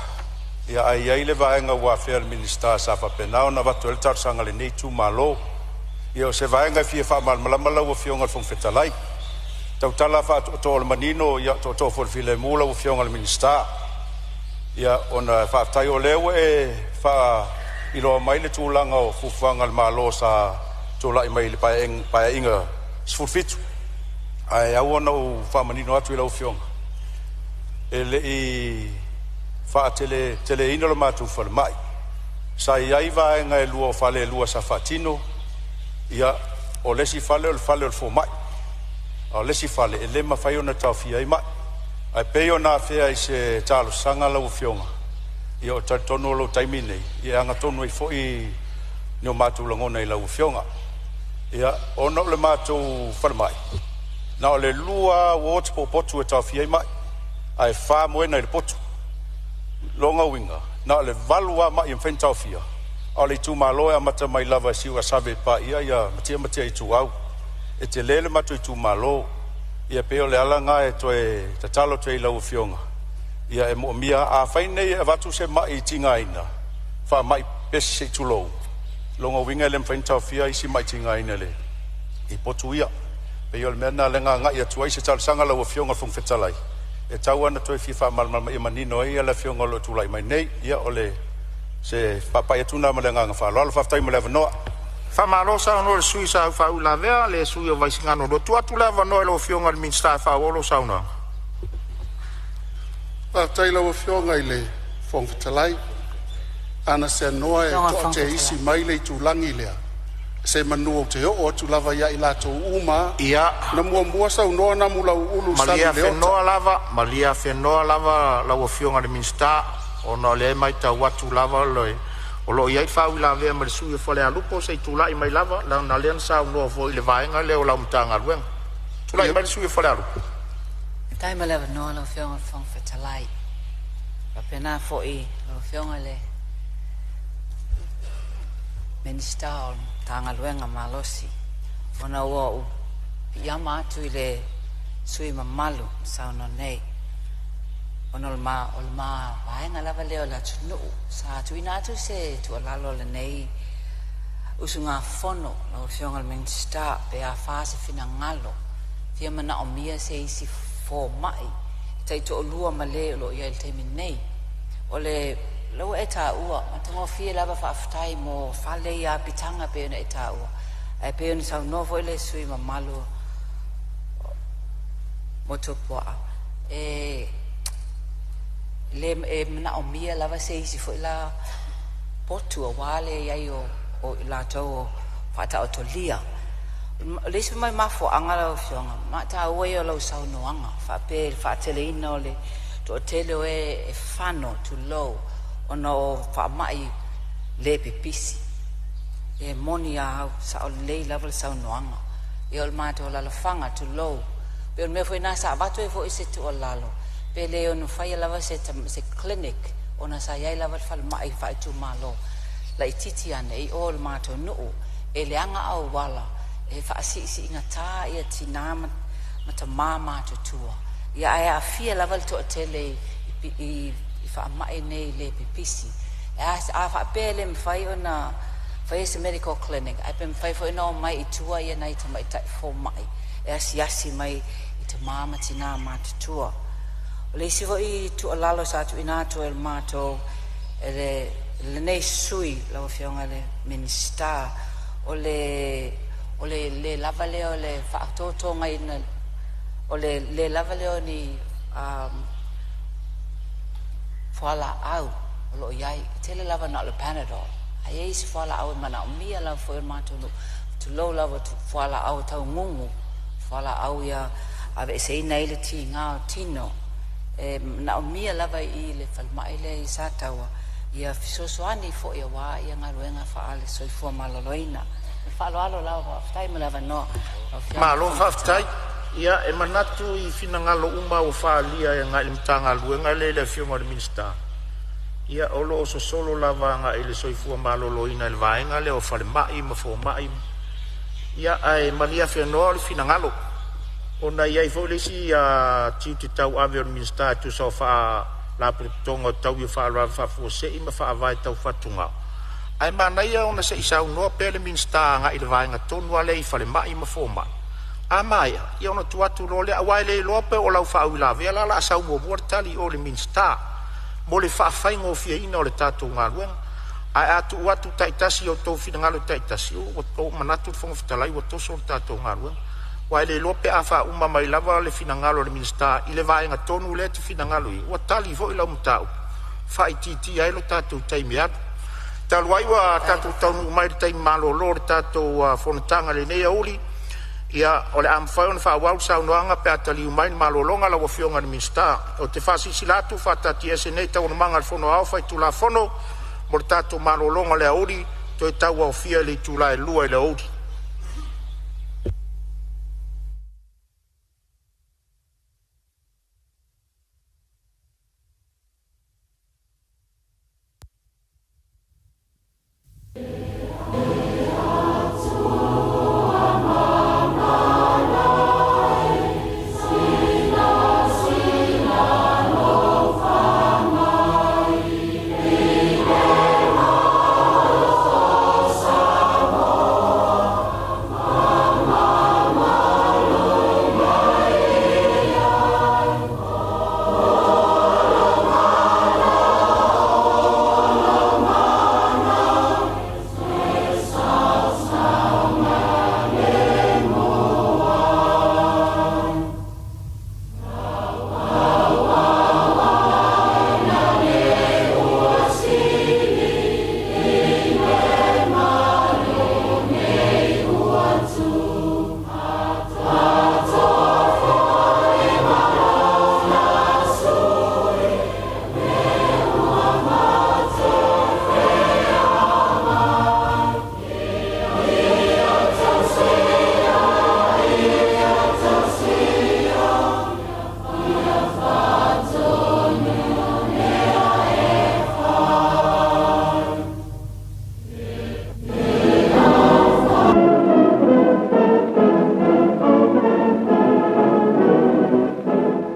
Ia, ai ai le vaenga ua fia le minista sa whapenao na watu el tarsanga le nei tu malo. Ia, o se vaenga fia whamarmalama lau a fionga le whangfitalai. Tau tala fa to le manino ia to for file mula o fionga le minista ia ona fa tai o lewe e fa ilo mai le tulanga o fufanga le malo sa to lai mai le pa inga sfurfitu ai au ona o fa manino atu ilo fionga ele i fa tele ino le matu fa mai sa ia va nga e lua fa le lua sa fatino ia o lesi fale o fo mai o lesi fale e le mawhai ona tau fia i mai ai peo na fea i se talo sanga lau fionga i o tartono lo taimine i anga tonu i fo i ni o mātou langona i lau fionga ia ona o le mātou wharamai na o le lua o otipo potu e tau fia i mai ai wha moena i le potu longa winga na o le valua mai i mwhen tau fia o le tu maloe a mata mai lava si ua sabe pa ia matia i tu au e te lele matu i tu malo ia peo le ala nga e toe tatalo te ilau fionga ia e mo mia a whainei e watu se mai tinga ina wha mai pese tu lou longa winga le mwhaintau fia isi mai tinga ina le i potu ia peo le mena le nga ia tuai se talo sanga lau fionga fung fetalai e tau ana toe fifa malmalma i manino ia le fionga lo tulai mai nei ia ole se papai atuna ma le nga wha lo whaftai ma le vanoa Famalo sa no le sui sa fa ula vea le sui o vaisingano do tu lava no lo fionga le minsta fa o lo sauna. Pa taila o fionga ile fong fitalai ana se noa e to te isi mai le tu langi lea se manu o te o tu lava ia ila to uma ia na mua sa no na mula ulu sa le malia fe no lava la o fionga le minsta o no le mai ta watu lava le o lo ia fa ula vea ma sui fo le alupo se tu la i mai lava la na len sa no fo ile vaenga le o la mtanga luen tu la i mai sui fo le alupo tai ma leva no lo fionga fong fetalai pa pena fo i lo fionga le minister tanga luenga malosi ona o ia ma tu ile sui mamalu sa no nei Olma vaenga lava leo la tunu sa tuina tu se tu lalo le nei usunga fono lo fionga le minsta pe a fase fina ngalo fia mana o mia se isi fo mai tai to lua male lo ia te minei ole lo eta ua matongo fia lava fa aftai mo fale ia pitanga pe na eta ua e pe sa novo le sui mamalo motopoa le na o mia lava se isi fo la potu o wale ia o la to fata o tolia le se mai mafo anga o fionga ma ta o yo lo sa no anga fa tele ino le to tele e fano to low ono fa mai le pipisi e monia sa o le level sa no anga e o ma to la fanga to low pe me foi na sa bato e fo ise to lalo pele ono fai lava se clinic ona sa yai lava fal mai fai tu malo la titi ane e all mato no e le anga au wala e fa si ngata e tinama mata mama to tua ya ai a fia lava to tele i fa mai nei le pipisi as a fa pele fai ona fai se medical clinic ai pem fai fo no mai tua ia nai ta mai tai fo mai e asi mai te mama tinama to tua le si voi tu alalo sa tu inato el mato le nei sui la fionga le minsta o le lavale o le fa toto ngai na o le lavale o ni fala au lo yai tele lava na le panadol ai si fala au mana mia la fo el mato tu lo lava tu fala au tau ngungu fala au ya ave sei nei le ti nga tino na mia lava i le falmai le sa tawa Ia fisosoani fo ia wā ia ngaruenga whaale soifua maloloina. Whaaloalo lau whaftai mo lava noa. Malo whaftai. Ia e manatu I finangalo uma o whaalia e ngai mtanga luenga le le fionga le minsta. Ia olo o solo lava nga ele soifua maloloina le vaenga le o whale mai ma fo mai. Ia ai malia whianoa le finangalo. Ona ia I fōlesi a tiu te tau ave o minsta tu sa wha la tonga tau I wha fo se I ma wha vai tau whatunga. Ai manai ona se isau noa pele minsta nga I le vaenga tonu ale I whale mai ma fo mai. A mai, ia ona tuatu role a wai le lope o lau wha la vea la asau mo tali o le minsta. Mo le wha whaingo fia ina o le tātou ngā luenga. Ai atu watu taitasi o tau finangalo taitasi o manatu whonga fitalai o toso o tātou ngā luenga. Wai le lope a wha uma mai lava le finangalo le minsta I le vaenga tonu le te finangalo I. Ua tali vo I lau mtau. Wha I titi ai lo tātou taimi atu. Taluai wa tātou taunu mai le taimi malo lo le tātou Fonotaga le nei auli. Ia o le amwhai ona whaawau saunoanga pe atali umai ni malolonga la wafionga ni minsta. O te whasisi latu whatati ese nei tau na manga le whono au whai tula whono mo le tātou malolonga le auri to e tau au fia le tula e lua le auri.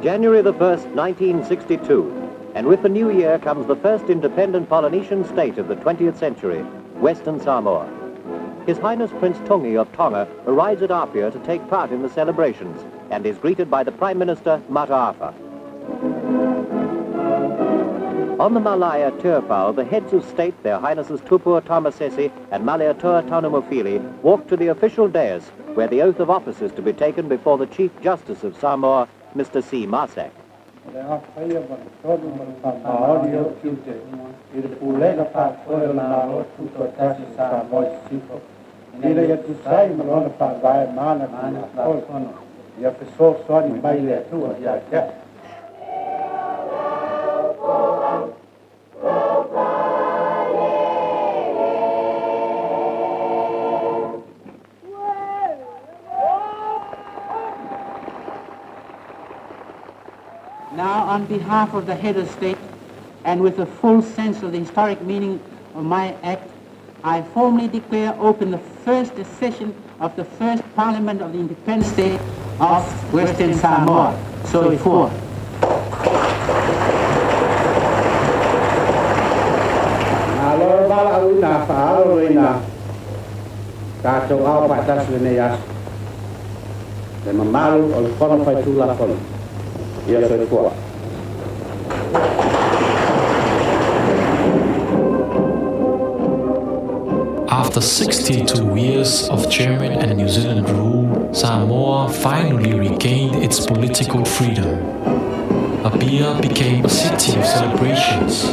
January the 1st, 1962, and with the new year comes the first independent Polynesian state of the 20th century, Western Samoa. His Highness Prince Tungi of Tonga arrives at Apia to take part in the celebrations and is greeted by the Prime Minister, Mataafa. On the Malaya Turpau, the heads of state, their Highnesses Tupua Tamasesi and Maliatoa Taunamofili, walk to the official dais where the oath of office is to be taken before the Chief Justice of Samoa, Mr. C. Marsack. Now, on behalf of the head of state, and with a full sense of the historic meaning of my act, I formally declare open the first session of the first Parliament of the independent state of Western Samoa. So before. Alo bala una fa alo ina ka to au pa tas ne ya de mamalu o kono fa tu la kono ia so kwa. After 62 years of German and New Zealand rule, Samoa finally regained its political freedom. Apia became a city of celebrations.